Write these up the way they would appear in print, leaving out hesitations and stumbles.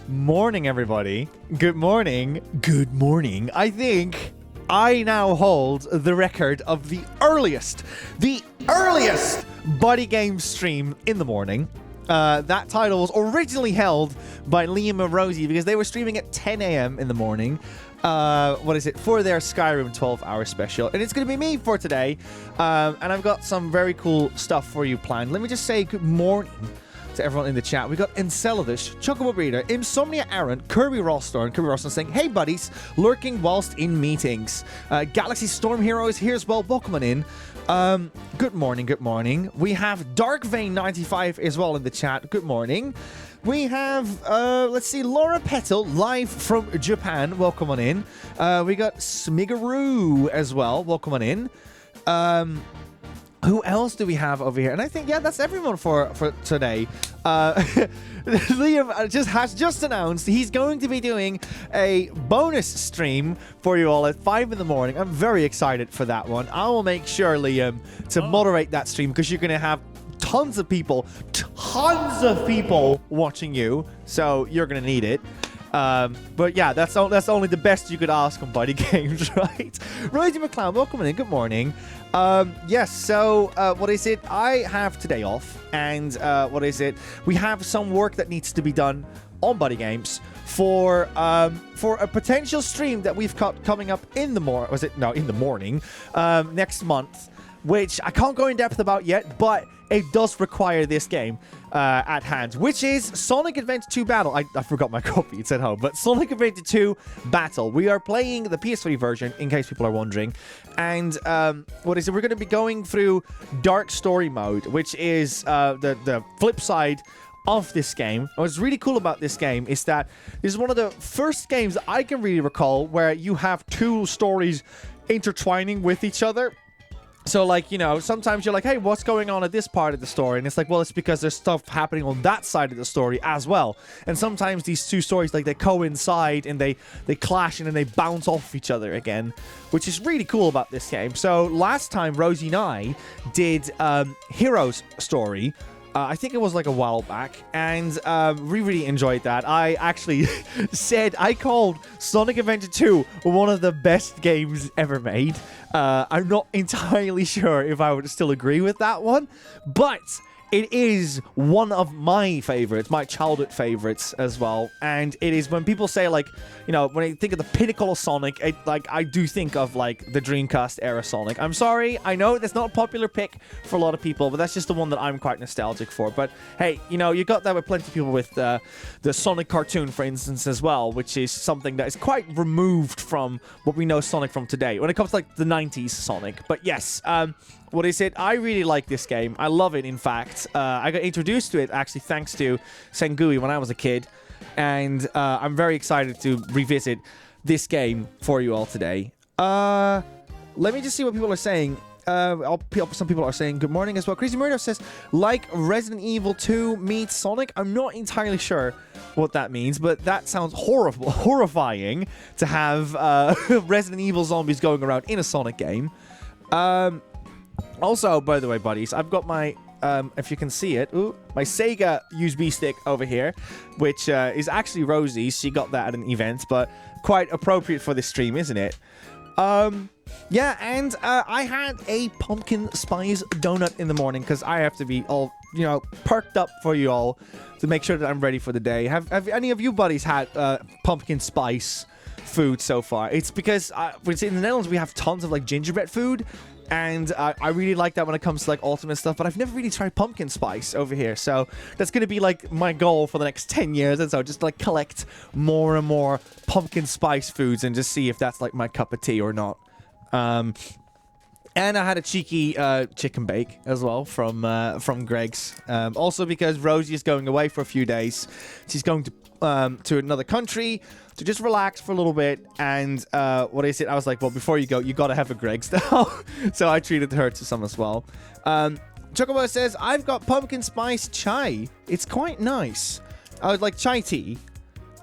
morning, everybody. Good morning. Good morning. I think I now hold the record of the earliest BuddyGames stream in the morning. That title was originally held by Liam and Rosie because they were streaming at 10 a.m. in the morning. For their Skyrim 12-hour special. And it's going to be me for today. And I've got some very cool stuff for you planned. Let me just say good morning to everyone in the chat. We got Enceladus, Chocobo Breeder, Insomnia Aaron, Kirby Rostor, and Kirby Rostor saying, hey buddies, lurking whilst in meetings. Galaxy Storm Hero is here as well. Welcome on in. Good morning, good morning. We have Darkvein95 as well in the chat. Good morning. We have, let's see, Laura Petal, live from Japan. Welcome on in. We got Smigaroo as well. Welcome on in. Who else do we have over here? And I think, yeah, that's everyone for today. Liam has just announced he's going to be doing a bonus stream for you all at 5 in the morning. I'm very excited for that one. I will make sure, Liam, to moderate that stream because you're going to have tons of people watching you. So you're going to need it. But yeah, that's only the best you could ask on BuddyGames, right? Rosie MacLeod, welcome in. Good morning. Yes, so what is it? I have today off, and what is it? We have some work that needs to be done on BuddyGames for a potential stream that we've got coming up in the morning next month, which I can't go in depth about yet, but it does require this game at hand, which is Sonic Adventure 2 Battle. I forgot my copy, it's at home, but Sonic Adventure 2 Battle. We are playing the PS3 version, in case people are wondering, and what is it? We're going to be going through Dark Story Mode, which is the flip side of this game. What's really cool about this game is that this is one of the first games I can really recall where you have two stories intertwining with each other. So, like, you know, sometimes you're like, hey, what's going on at this part of the story? And it's like, well, it's because there's stuff happening on that side of the story as well. And sometimes these two stories, like, they coincide and they clash and then they bounce off each other again, which is really cool about this game. So, last time, Rosie and I did Hero's story. I think it was like a while back, and we really enjoyed that. I actually said I called Sonic Adventure 2 one of the best games ever made. I'm not entirely sure if I would still agree with that one, but it is one of my favorites, my childhood favorites as well. And it is when people say, like, you know, when I think of the pinnacle of Sonic, I do think of, like, the Dreamcast era Sonic. I'm sorry, I know that's not a popular pick for a lot of people, but that's just the one that I'm quite nostalgic for. But hey, you know, you got that with plenty of people with the Sonic cartoon, for instance, as well, which is something that is quite removed from what we know Sonic from today when it comes to, like, the 90s Sonic. But yes, what is it? I really like this game. I love it, in fact. I got introduced to it, actually, thanks to Sengui when I was a kid. And I'm very excited to revisit this game for you all today. Let me just see what people are saying. Some people are saying good morning as well. Crazy Murder says, like Resident Evil 2 meets Sonic. I'm not entirely sure what that means, but that sounds horrifying to have Resident Evil zombies going around in a Sonic game. Also, by the way, buddies, I've got my, if you can see it, my Sega USB stick over here, which is actually Rosie's. She got that at an event, but quite appropriate for this stream, isn't it? Yeah, and I had a pumpkin spice donut in the morning because I have to be all, you know, perked up for you all to make sure that I'm ready for the day. Have any of you buddies had pumpkin spice food so far? It's because in the Netherlands we have tons of, like, gingerbread food. And I really like that when it comes to, like, ultimate stuff, but I've never really tried pumpkin spice over here, so that's going to be, like, my goal for the next 10 years, and so just, like, collect more and more pumpkin spice foods and just see if that's, like, my cup of tea or not. And I had a cheeky chicken bake as well from Greg's, also because Rosie is going away for a few days. She's going to another country to just relax for a little bit, and what is it? I was like, well, before you go, you gotta have a Greg's now. So I treated her to some as well. Chocobo says, I've got pumpkin spice chai. It's quite nice. I would like chai tea.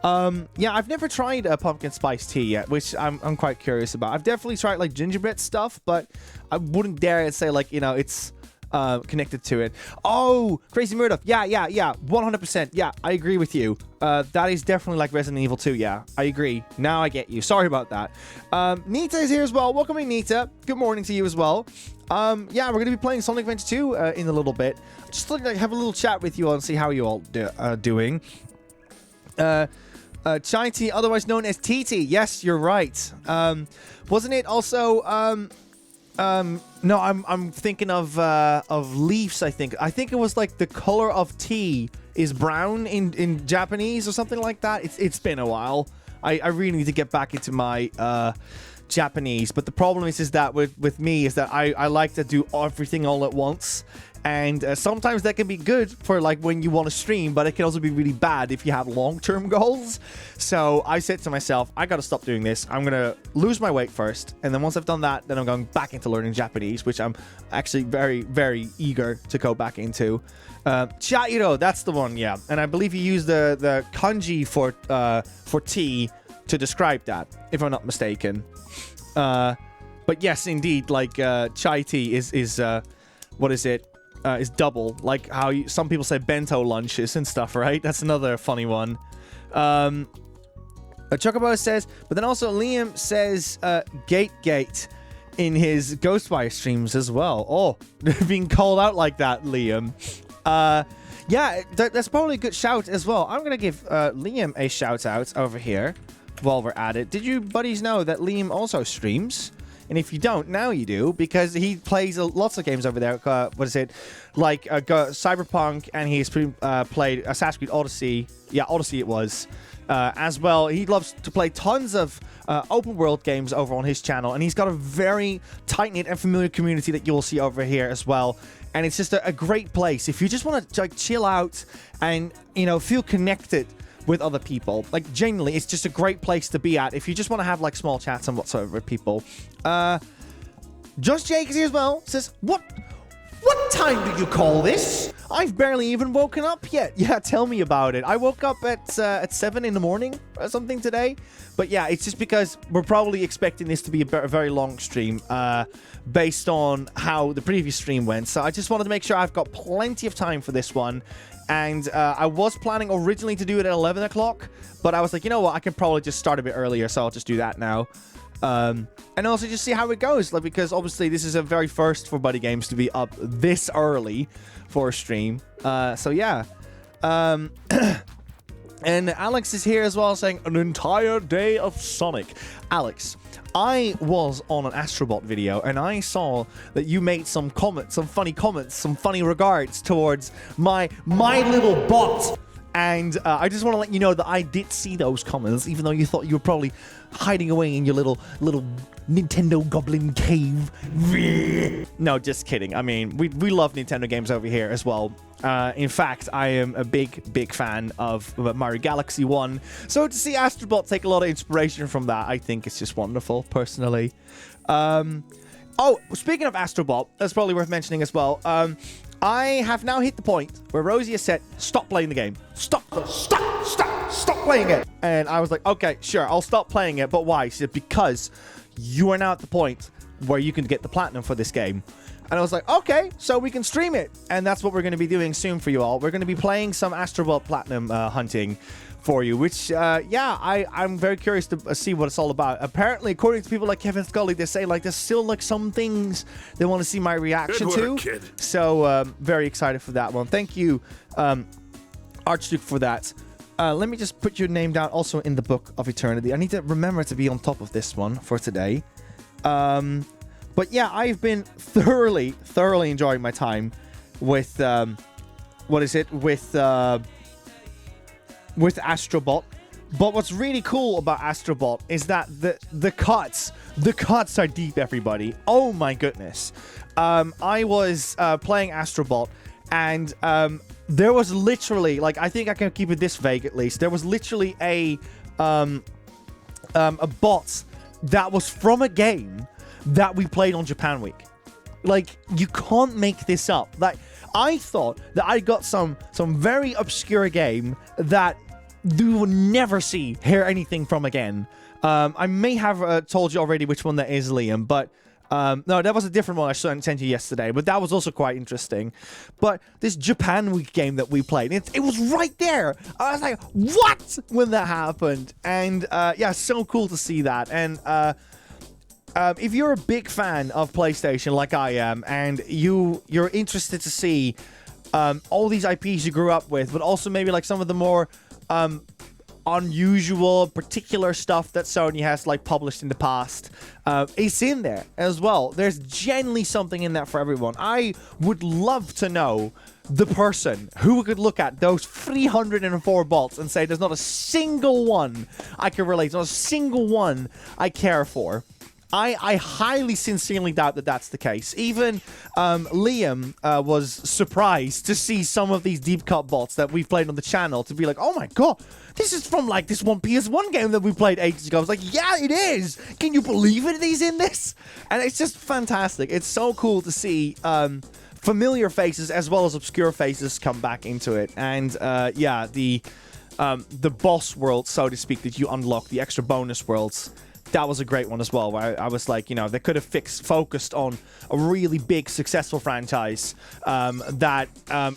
Yeah, I've never tried a pumpkin spice tea yet, which I'm quite curious about. I've definitely tried, like, gingerbread stuff, but I wouldn't dare say, like, you know, it's connected to it. Oh, Crazy Murdoch. Yeah, 100%. Yeah, I agree with you. That is definitely like Resident Evil 2. Yeah, I agree. Now I get you. Sorry about that. Nita is here as well. Welcome in, Nita. Good morning to you as well. Yeah, we're going to be playing Sonic Adventure 2 in a little bit. Just to like, have a little chat with you all and see how you all doing. Chai Tea, otherwise known as TT. Yes, you're right. Wasn't it also... no, I'm thinking of leaves, I think. I think it was like the color of tea is brown in Japanese or something like that. It's been a while. I really need to get back into my Japanese. But the problem is that with me is that I like to do everything all at once. And sometimes that can be good for like when you want to stream, but it can also be really bad if you have long-term goals. So I said to myself, I got to stop doing this. I'm going to lose my weight first. And then once I've done that, then I'm going back into learning Japanese, which I'm actually very, very eager to go back into. Chairo, that's the one, yeah. And I believe you use the kanji for tea to describe that, if I'm not mistaken. But yes, indeed, like chai tea is what is it? Is double, like how some people say bento lunches and stuff, right? That's another funny one. Chocobo says, but then also Liam says gate in his Ghostwire streams as well. Oh, being called out like that, Liam. Yeah, that's probably a good shout as well. I'm gonna give Liam a shout out over here while we're at it. Did you buddies know that Liam also streams? And if you don't, now you do, because he plays lots of games over there. What is it? Like Cyberpunk, and he's played Assassin's Creed Odyssey. Yeah, Odyssey it was. As well, he loves to play tons of open world games over on his channel. And he's got a very tight-knit and familiar community that you'll see over here as well. And it's just a great place. If you just want to like chill out and, you know, feel connected with other people, like genuinely, it's just a great place to be at if you just want to have like small chats and whatsoever with people. Just Jake is here as well. Says, what time did you call this? I've barely even woken up yet. Yeah, tell me about it. I woke up at 7 in the morning or something today. But yeah, it's just because we're probably expecting this to be a very long stream based on how the previous stream went. So I just wanted to make sure I've got plenty of time for this one. And I was planning originally to do it at 11 o'clock, but I was like, you know what? I can probably just start a bit earlier, so I'll just do that now. And also just see how it goes, like, because obviously this is a very first for BuddyGames to be up this early for a stream. So yeah. And Alex is here as well, saying an entire day of Sonic. Alex, I was on an Astrobot video and I saw that you made some comments, some funny regards towards my little bot. And I just want to let you know that I did see those comments, even though you thought you were probably hiding away in your little Nintendo goblin cave. No, just kidding. I mean, we love Nintendo games over here as well. In fact, I am a big fan of Mario Galaxy 1. So to see Astrobot take a lot of inspiration from that, I think it's just wonderful, personally. Oh, speaking of Astrobot, that's probably worth mentioning as well. I have now hit the point where Rosie has said, stop playing the game. Stop playing it. And I was like, okay, sure, I'll stop playing it. But why? She said, because you are now at the point where you can get the platinum for this game. And I was like, okay, so we can stream it. And that's what we're going to be doing soon for you all. We're going to be playing some Astrobot Platinum hunting for you, which, yeah, I'm very curious to see what it's all about. Apparently, according to people like Kevin Scully, they say, like, there's still, like, some things they want to see my reaction to. Kid. So, very excited for that one. Thank you, Archduke, for that. Let me just put your name down also in the Book of Eternity. I need to remember to be on top of this one for today. But yeah, I've been thoroughly enjoying my time with, with Astrobot. But what's really cool about Astrobot is that the cuts are deep, everybody. Oh my goodness. I was playing Astrobot, and there was literally, like, I think I can keep it this vague at least. There was literally a bot that was from a game that we played on Japan Week. Like, you can't make this up. Like, I thought that I got some very obscure game that you will never hear anything from again. I may have told you already which one that is, Liam, but No, that was a different one I sent you yesterday, but that was also quite interesting. But this Japan Week game that we played, it was right there. I was like, what? When that happened. And yeah, so cool to see that. And if you're a big fan of PlayStation like I am, and you're interested to see all these IPs you grew up with, but also maybe like some of the more unusual, particular stuff that Sony has like published in the past, it's in there as well. There's genuinely something in that for everyone. I would love to know the person who could look at those 304 bolts and say there's not a single one I can relate, not a single one I care for. I highly sincerely doubt that that's the case. Even Liam was surprised to see some of these deep cut bots that we've played on the channel, to be like, oh my god, this is from like this one PS1 game that we played ages ago. I was like, yeah, it is. Can you believe it? He's in this? And it's just fantastic. It's so cool to see familiar faces as well as obscure faces come back into it. And yeah, the boss world, so to speak, that you unlock, the extra bonus worlds, that was a great one as well, where I was like, you know, they could have focused on a really big, successful franchise that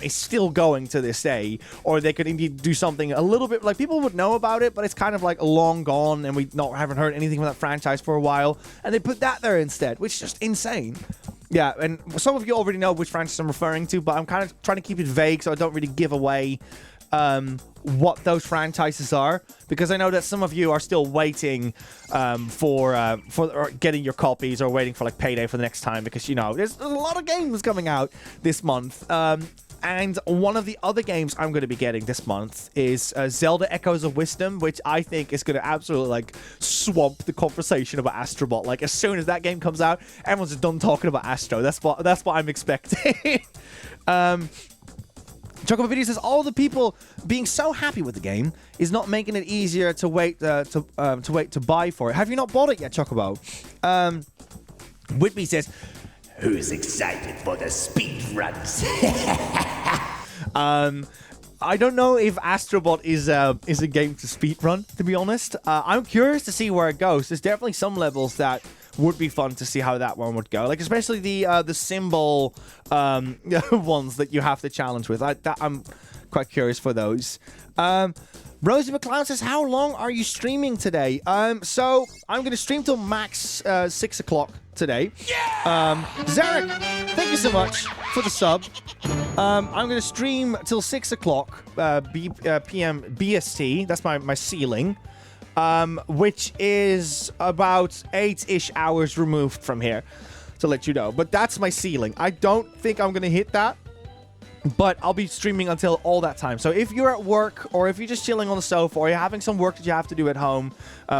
is still going to this day, or they could indeed do something a little bit, like, people would know about it, but it's kind of like long gone, and we haven't heard anything from that franchise for a while, and they put that there instead, which is just insane. Yeah, and some of you already know which franchise I'm referring to, but I'm kind of trying to keep it vague so I don't really give away what those franchises are, because I know that some of you are still waiting for getting your copies, or waiting for like payday for the next time, because, you know, there's a lot of games coming out this month. And one of the other games I'm going to be getting this month is Zelda Echoes of Wisdom, which I think is going to absolutely like swamp the conversation about Astrobot. Like, as soon as that game comes out, everyone's done talking about Astro. That's what I'm expecting. Chocobo Video says all the people being so happy with the game is not making it easier to wait to buy for it. Have you not bought it yet, Chocobo? Whitby says, who's excited for the speed runs? I don't know if Astrobot is a game to speedrun, to be honest. I'm curious to see where it goes. There's definitely some levels that would be fun to see how that one would go. Like, especially the symbol ones that you have to challenge with. I'm quite curious for those. Rosie McLeod says, how long are you streaming today? So I'm going to stream till max 6 o'clock today. Yeah! Zarek, thank you so much for the sub. I'm going to stream till 6 o'clock p.m. BST. That's my ceiling. Which is about 8-ish hours removed from here, to let you know. But that's my ceiling. I don't think I'm going to hit that, but I'll be streaming until all that time. So if you're at work, or if you're just chilling on the sofa, or you're having some work that you have to do at home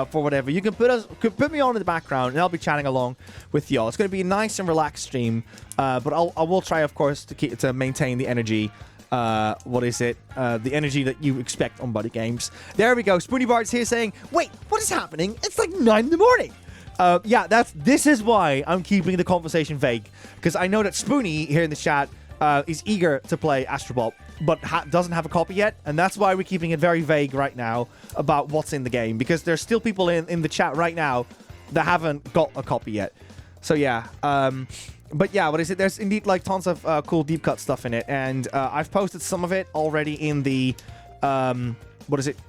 for whatever, you can put me on in the background, and I'll be chatting along with y'all. It's going to be a nice and relaxed stream, but I will try, of course, to maintain the energy. The energy that you expect on BuddyGames. There we go. Spoony Bart's here saying, wait, what is happening? It's like 9 in the morning. Yeah, this is why I'm keeping the conversation vague, because I know that Spoony here in the chat is eager to play Astrobot, but doesn't have a copy yet, and that's why we're keeping it very vague right now about what's in the game, because there's still people in the chat right now that haven't got a copy yet. So yeah, but yeah, what is it? There's indeed like tons of cool deep cut stuff in it, and I've posted some of it already in the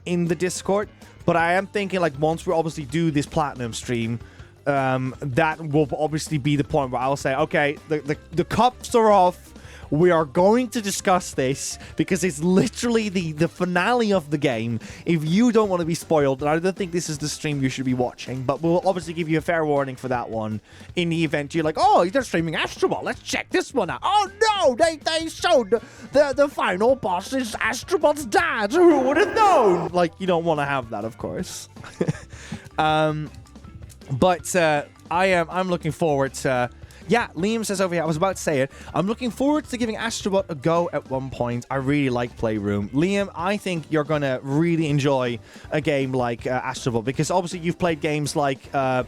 in the Discord. But I am thinking, like, once we obviously do this platinum stream, that will obviously be the point where I'll say, okay, the cups are off. We are going to discuss this, because it's literally the finale of the game. If you don't want to be spoiled, then I don't think this is the stream you should be watching. But we'll obviously give you a fair warning for that one. In the event you're like, oh, they're streaming Astrobot, let's check this one out. Oh no, they showed the final boss is Astrobot's dad. Who would have known? Like, you don't want to have that, of course. I'm looking forward to... Yeah, Liam says over here, I was about to say it. I'm looking forward to giving Astrobot a go at one point. I really like Playroom. Liam, I think you're going to really enjoy a game like Astrobot, because obviously you've played games like, Super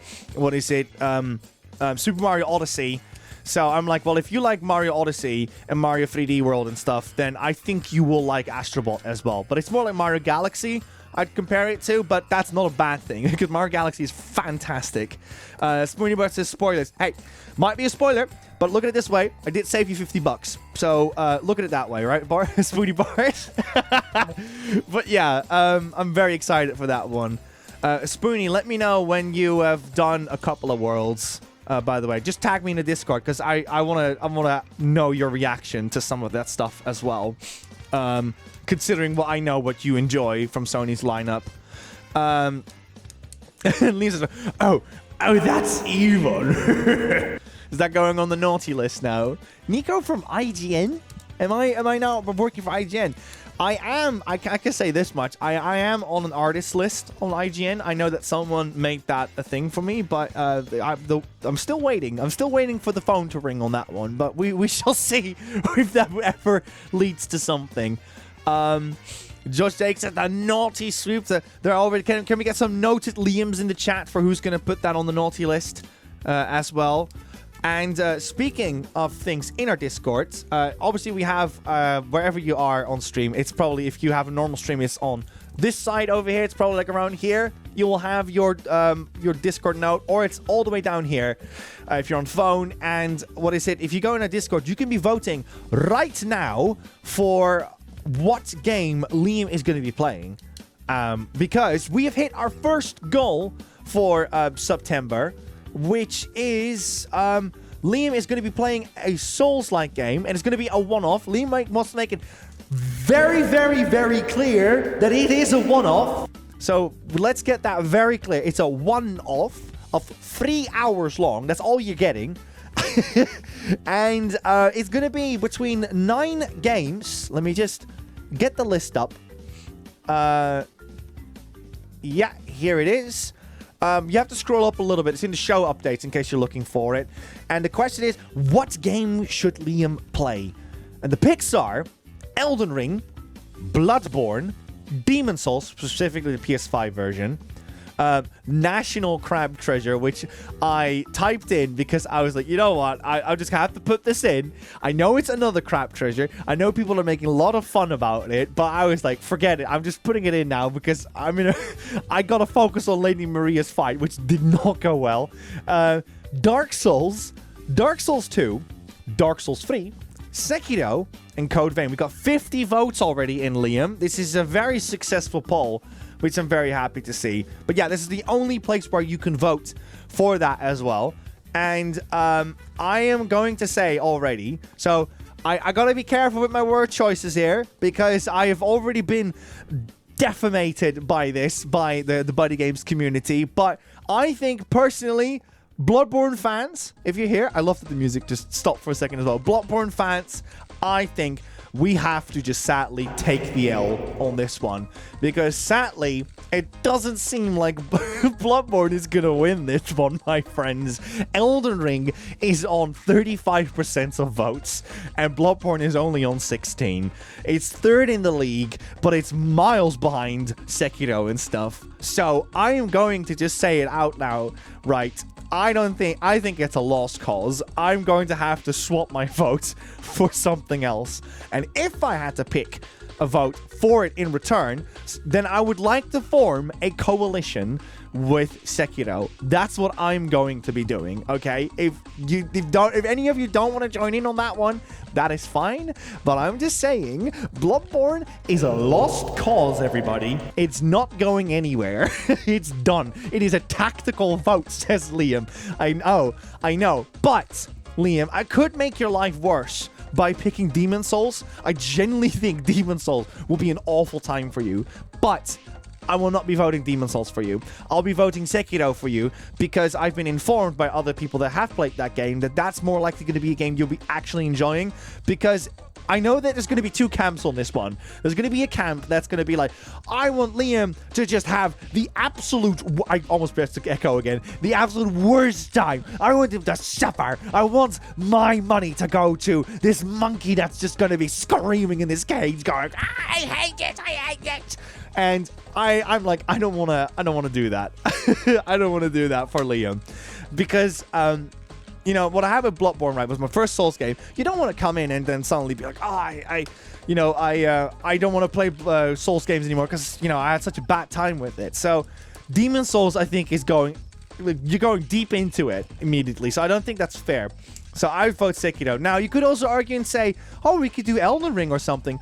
Mario Odyssey. So I'm like, well, if you like Mario Odyssey and Mario 3D World and stuff, then I think you will like Astrobot as well. But it's more like Mario Galaxy. I'd compare it to, but that's not a bad thing because Mario Galaxy is fantastic. Spoony says spoilers. Hey, might be a spoiler, but look at it this way. I did save you $50. So look at it that way, right, Spoony Bars? But yeah, I'm very excited for that one. Spoony, let me know when you have done a couple of worlds. By the way, just tag me in the Discord because I wanna know your reaction to some of that stuff as well. Considering what I know what you enjoy from Sony's lineup. And Lisa, oh, that's even. Is that going on the naughty list now? Nico from IGN? Am I now working for IGN? I can say this much. I am on an artist list on IGN. I know that someone made that a thing for me, but I'm still waiting. I'm still waiting for the phone to ring on that one, but we shall see if that ever leads to something. Josh Jake said the naughty swoop. They're already. Can we get some noted Liams in the chat for who's going to put that on the naughty list as well? And speaking of things in our Discord, obviously we have wherever you are on stream. It's probably, if you have a normal stream, it's on this side over here. It's probably like around here. You will have your Discord note, or it's all the way down here if you're on phone. And what is it? If you go in our Discord, you can be voting right now for what game Liam is going to be playing, because we have hit our first goal for September, which is Liam is going to be playing a Souls-like game, and it's going to be a one-off. Liam wants to make it very, very, very clear that it is a one-off. So let's get that very clear. It's a one-off of 3 hours long. That's all you're getting. And it's going to be between 9 games. Let me just get the list up. Yeah, here it is. You have to scroll up a little bit. It's in the show updates in case you're looking for it. And the question is, what game should Liam play? And the picks are Elden Ring, Bloodborne, Demon's Souls, specifically the PS5 version, National Crab Treasure, which I typed in because I was like, you know what, I just have to put this in. I know it's another crab treasure. I know people are making a lot of fun about it, but I was like, forget it. I'm just putting it in now because I gotta focus on Lady Maria's fight, which did not go well. Dark Souls 2, Dark Souls 3, Sekiro, and Code Vein. We got 50 votes already in, Liam. This is a very successful poll, which I'm very happy to see. But yeah, this is the only place where you can vote for that as well. And I am going to say already, so I gotta be careful with my word choices here, because I have already been defamated by this, by the BuddyGames community. But I think personally, Bloodborne fans, if you're here, I love that the music just stopped for a second as well. Bloodborne fans, I think we have to just sadly take the L on this one, because sadly it doesn't seem like Bloodborne is gonna win this one, my friends. Elden Ring is on 35% of votes and Bloodborne is only on 16. It's third in the league, but it's miles behind Sekiro and stuff. So I am going to just say it out now, right? I think it's a lost cause. I'm going to have to swap my vote for something else. And if I had to pick a vote for it in return, then I would like to form a coalition with Sekiro. That's what I'm going to be doing, okay? If any of you don't want to join in on that one, that is fine. But I'm just saying, Bloodborne is a lost cause, everybody. It's not going anywhere. It's done. It is a tactical vote, says Liam. I know. But, Liam, I could make your life worse by picking Demon's Souls. I genuinely think Demon's Souls will be an awful time for you. But I will not be voting Demon's Souls for you. I'll be voting Sekiro for you, because I've been informed by other people that have played that game that that's more likely going to be a game you'll be actually enjoying, because I know that there's going to be two camps on this one. There's going to be a camp that's going to be like, I want Liam to just have the absolute, I almost pressed to echo again, the absolute worst time. I want him to suffer. I want my money to go to this monkey that's just going to be screaming in this cage going, I hate it. And I'm like, I don't want to do that. I don't want to do that for Liam, because You know, what I have with Bloodborne, right, was my first Souls game. You don't want to come in and then suddenly be like, oh, I don't want to play Souls games anymore because, you know, I had such a bad time with it. So Demon Souls, I think, is you're going deep into it immediately. So I don't think that's fair. So I vote Sekiro. Now, you could also argue and say, oh, we could do Elden Ring or something.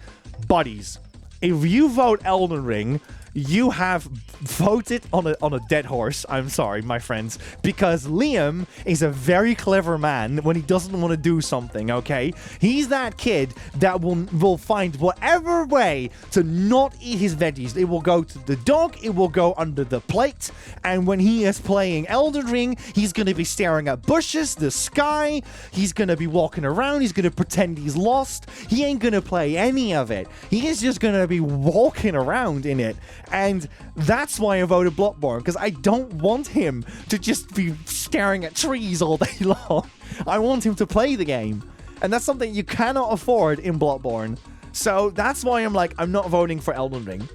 Buddies, if you vote Elden Ring, you have voted on a dead horse. I'm sorry, my friends, because Liam is a very clever man when he doesn't want to do something, okay? He's that kid that will find whatever way to not eat his veggies. It will go to the dog, it will go under the plate, and when he is playing Elden Ring, he's going to be staring at bushes, the sky, he's going to be walking around, he's going to pretend he's lost. He ain't going to play any of it. He is just going to be walking around in it. And that's why I voted Bloodborne, because I don't want him to just be staring at trees all day long. I want him to play the game. And that's something you cannot afford in Bloodborne. So that's why I'm not voting for Elden Ring.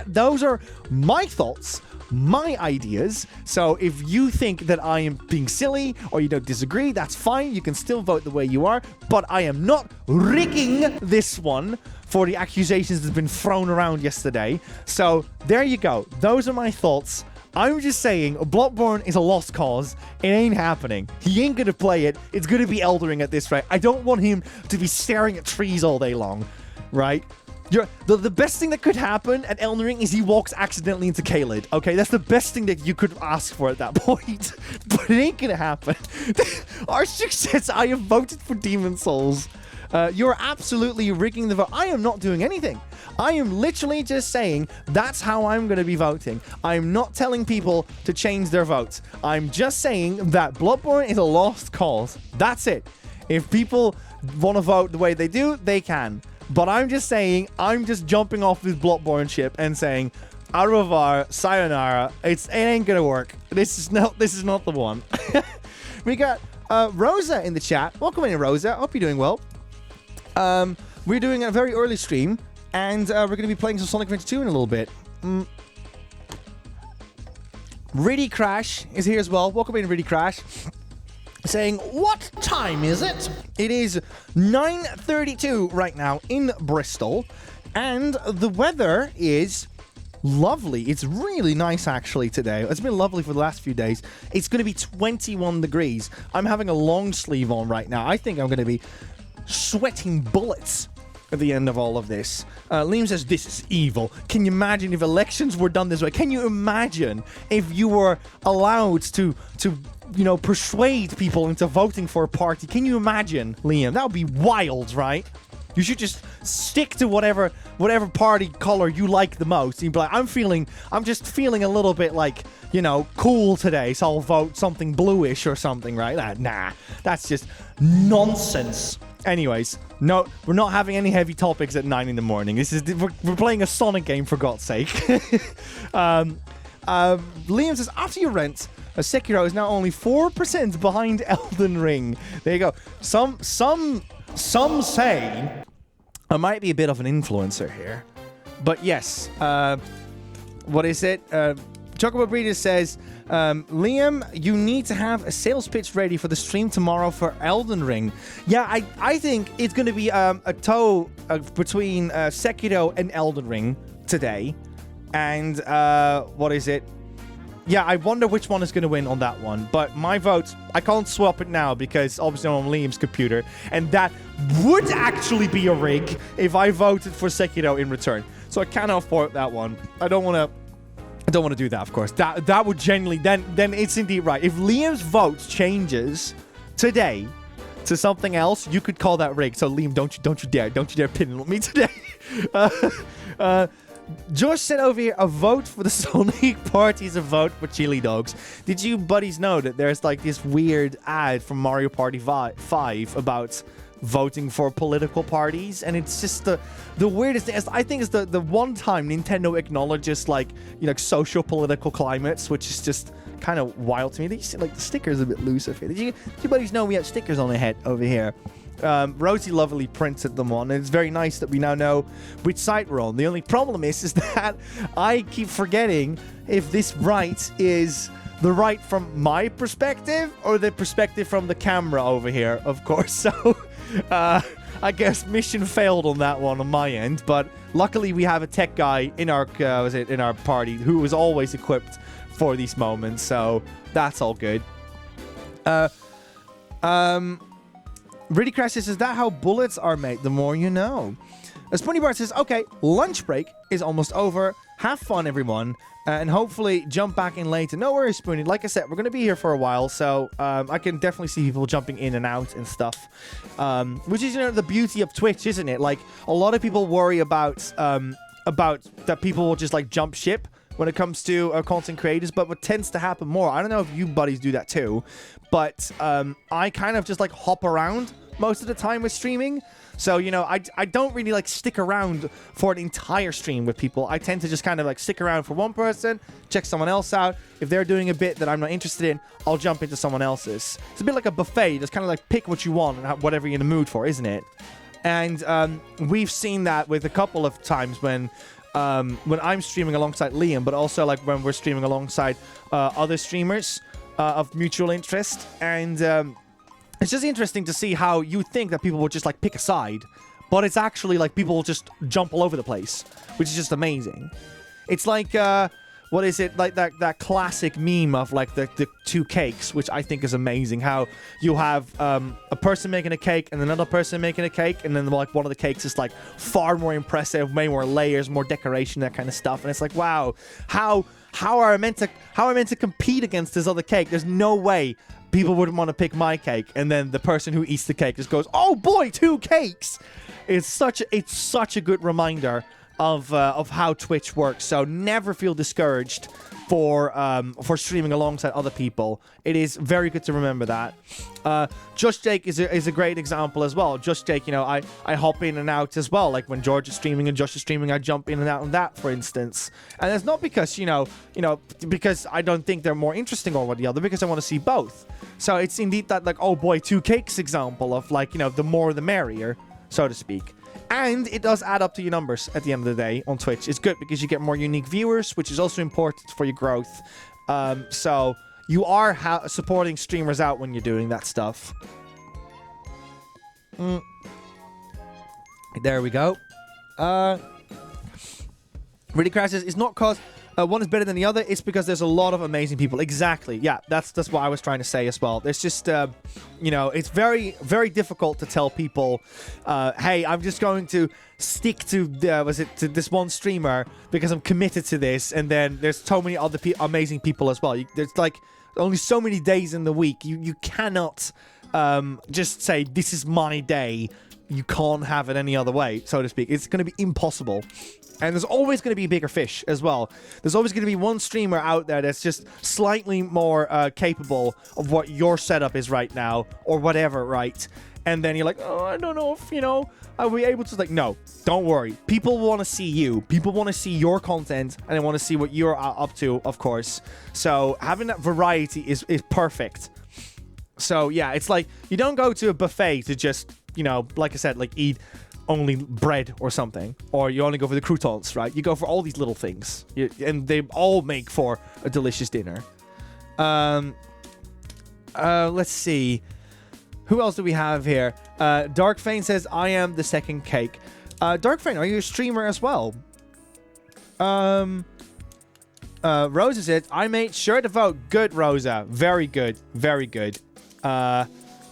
Those are my thoughts, my ideas. So if you think that I am being silly or you don't disagree, that's fine. You can still vote the way you are. But I am not rigging this one for the accusations that's been thrown around yesterday. So there you go. Those are my thoughts. I'm just saying, Bloodborne is a lost cause. It ain't happening. He ain't gonna play it. It's gonna be Elden Ring at this rate. I don't want him to be staring at trees all day long, right? The best thing that could happen at Elden Ring is he walks accidentally into Caelid. Okay, that's the best thing that you could ask for at that point. But it ain't gonna happen. R6 says, I have voted for Demon Souls. You're absolutely rigging the vote. I am not doing anything. I am literally just saying that's how I'm going to be voting. I'm not telling people to change their votes. I'm just saying that Bloodborne is a lost cause. That's it. If people want to vote the way they do, they can. But I'm just saying, I'm just jumping off this Bloodborne ship and saying, au revoir, sayonara. It ain't going to work. This is not the one. We got Rosa in the chat. Welcome in, Rosa. Hope you're doing well. We're doing a very early stream, and we're going to be playing some Sonic Adventure 2 in a little bit. Riddy Crash is here as well. Welcome in, Riddy Crash. Saying, what time is it? It is 9:32 right now in Bristol, and the weather is lovely. It's really nice, actually, today. It's been lovely for the last few days. It's going to be 21 degrees. I'm having a long sleeve on right now. I think I'm going to be sweating bullets at the end of all of this. Liam says, this is evil. Can you imagine if elections were done this way? Can you imagine if you were allowed to persuade people into voting for a party? Can you imagine, Liam? That would be wild, right? You should just stick to whatever party color you like the most. You'd be like, I'm just feeling a little bit like, cool today, so I'll vote something bluish or something, right? Nah, that's just nonsense. Anyways, no, we're not having any heavy topics at 9 in the morning. We're playing a Sonic game, for God's sake. Liam says, after your rent, Sekiro is now only 4% behind Elden Ring. There you go. Some say I might be a bit of an influencer here. But yes, what is it? Chocobo Breeder says, Liam, you need to have a sales pitch ready for the stream tomorrow for Elden Ring. Yeah, I think it's going to be a toe between Sekiro and Elden Ring today. And what is it? Yeah, I wonder which one is going to win on that one. But my vote, I can't swap it now because obviously I'm on Liam's computer. And that would actually be a rig if I voted for Sekiro in return. So I cannot afford that one. I don't want to do that, of course. That would genuinely... Then it's indeed right. If Liam's vote changes today to something else, you could call that rig. So Liam, don't you dare pin me today. Josh said over here, a vote for the Sonic Party is a vote for chili dogs. Did you buddies know that there's like this weird ad from Mario Party 5 about voting for political parties? And it's just the weirdest thing. I think it's the one time Nintendo acknowledges like, social political climates, which is just kind of wild to me. They like the stickers a bit loose over here. Did you buddies know we have stickers on the head over here? Rosie lovely printed them on, and it's very nice that we now know which site we're on. The only problem is that I keep forgetting if this right is the right from my perspective or the perspective from the camera over here, of course. So, I guess mission failed on that one on my end, but luckily we have a tech guy in our in our party who is always equipped for these moments, so that's all good. Really Crash says, is that how bullets are made? The more you know. Spunny Bart says, okay, lunch break is almost over. Have fun, everyone. And hopefully jump back in later. No worries, Spoonie. Like I said, we're going to be here for a while, so I can definitely see people jumping in and out and stuff. Which is, you know, the beauty of Twitch, isn't it? Like, a lot of people worry about that people will just, like, jump ship when it comes to content creators, but what tends to happen more, I don't know if you buddies do that too, but I kind of just, like, hop around most of the time with streaming. So, you know, I don't really, like, stick around for an entire stream with people. I tend to just kind of, like, stick around for one person, check someone else out. If they're doing a bit that I'm not interested in, I'll jump into someone else's. It's a bit like a buffet. You just kind of, like, pick what you want and whatever you're in the mood for, isn't it? And we've seen that with a couple of times when I'm streaming alongside Liam, but also, like, when we're streaming alongside other streamers of mutual interest. And it's just interesting to see how you think that people will just, like, pick a side, but it's actually, like, people will just jump all over the place, which is just amazing. It's like, what is it? Like that classic meme of, like, the two cakes, which I think is amazing. How you have a person making a cake and another person making a cake, and then, like, one of the cakes is, like, far more impressive, way more layers, more decoration, that kind of stuff. And it's like, wow, how am I meant to compete against this other cake? There's no way people wouldn't want to pick my cake, and then the person who eats the cake just goes, "Oh boy, two cakes!" It's such a good reminder of how Twitch works. So never feel discouraged for streaming alongside other people. It is very good to remember that. Just Jake is a great example as well. Just Jake, you know, I hop in and out as well. Like when George is streaming and Josh is streaming, I jump in and out on that, for instance. And it's not because, you know, because I don't think they're more interesting or the other, because I want to see both. So it's indeed that, like, oh boy, two cakes example of, like, you know, the more the merrier, so to speak. And it does add up to your numbers at the end of the day on Twitch. It's good because you get more unique viewers, which is also important for your growth. So you are supporting streamers out when you're doing that stuff. There we go. Really crashes. It's not because one is better than the other. It's because there's a lot of amazing people. Exactly. Yeah, that's what I was trying to say as well. There's just, you know, it's very, very difficult to tell people, hey, I'm just going to stick to to this one streamer because I'm committed to this. And then there's so many other amazing people as well. There's, like, only so many days in the week. You cannot just say, this is my day. You can't have it any other way, so to speak. It's going to be impossible. And there's always going to be bigger fish as well. There's always going to be one streamer out there that's just slightly more capable of what your setup is right now, or whatever, right? And then you're like, oh, I don't know if, you know, I'll be able to. Like, no, don't worry. People want to see you. People want to see your content, and they want to see what you're up to, of course. So having that variety is perfect. So, yeah, it's like you don't go to a buffet to just, you know, like I said, like, eat only bread or something, or you only go for the croutons, right? You go for all these little things, and they all make for a delicious dinner. Let's see, who else do we have here? Darkfane says, I am the second cake. Darkfane, are you a streamer as well? Rosa said, I made sure to vote. Good, Rosa. Very good. Very good.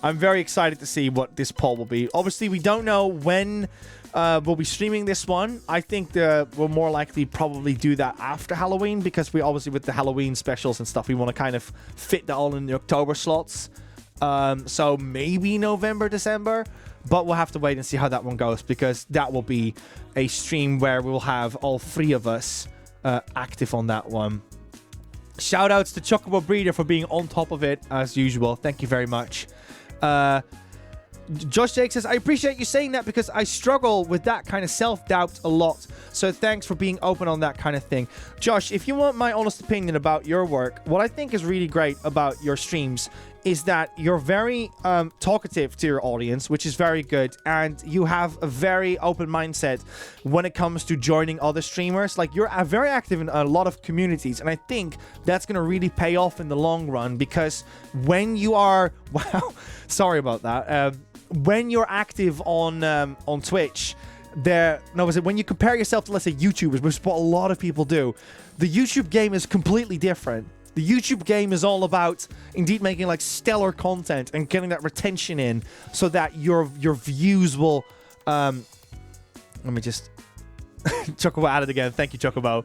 I'm very excited to see what this poll will be. Obviously, we don't know when we'll be streaming this one. I think we'll more likely probably do that after Halloween, because we obviously, with the Halloween specials and stuff, we want to kind of fit that all in the October slots. So maybe November, December, but we'll have to wait and see how that one goes, because that will be a stream where we'll have all three of us active on that one. Shout outs to Chocobo Breeder for being on top of it as usual. Thank you very much. Josh Jake says, I appreciate you saying that because I struggle with that kind of self-doubt a lot. So thanks for being open on that kind of thing. Josh, if you want my honest opinion about your work, what I think is really great about your streams is that you're very talkative to your audience, which is very good, and you have a very open mindset when it comes to joining other streamers. Like, you're very active in a lot of communities, and I think that's going to really pay off in the long run, because when you are... Wow, sorry about that. When you're active on Twitch... when you compare yourself to, let's say, YouTubers, which is what a lot of people do, the YouTube game is completely different. The YouTube game is all about indeed making like stellar content and getting that retention in, so that your views will let me just Chocobo at it again. Thank you, Chocobo.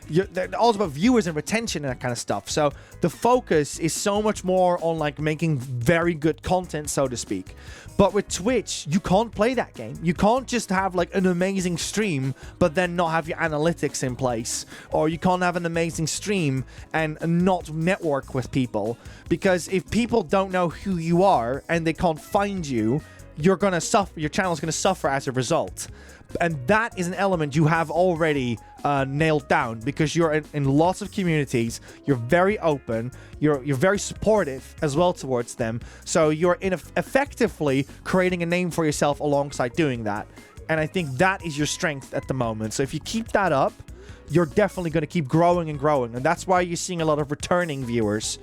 They're all about viewers and retention and that kind of stuff. So the focus is so much more on like making very good content, so to speak. But with Twitch, you can't play that game. You can't just have like an amazing stream, but then not have your analytics in place. Or you can't have an amazing stream and not network with people. Because if people don't know who you are and they can't find you, you're going to suffer. Your channel's going to suffer as a result. And that is an element you have already nailed down, because you're in lots of communities. You're very open. You're very supportive as well towards them. So you're effectively creating a name for yourself alongside doing that. And I think that is your strength at the moment. So if you keep that up, you're definitely going to keep growing and growing. And that's why you're seeing a lot of returning viewers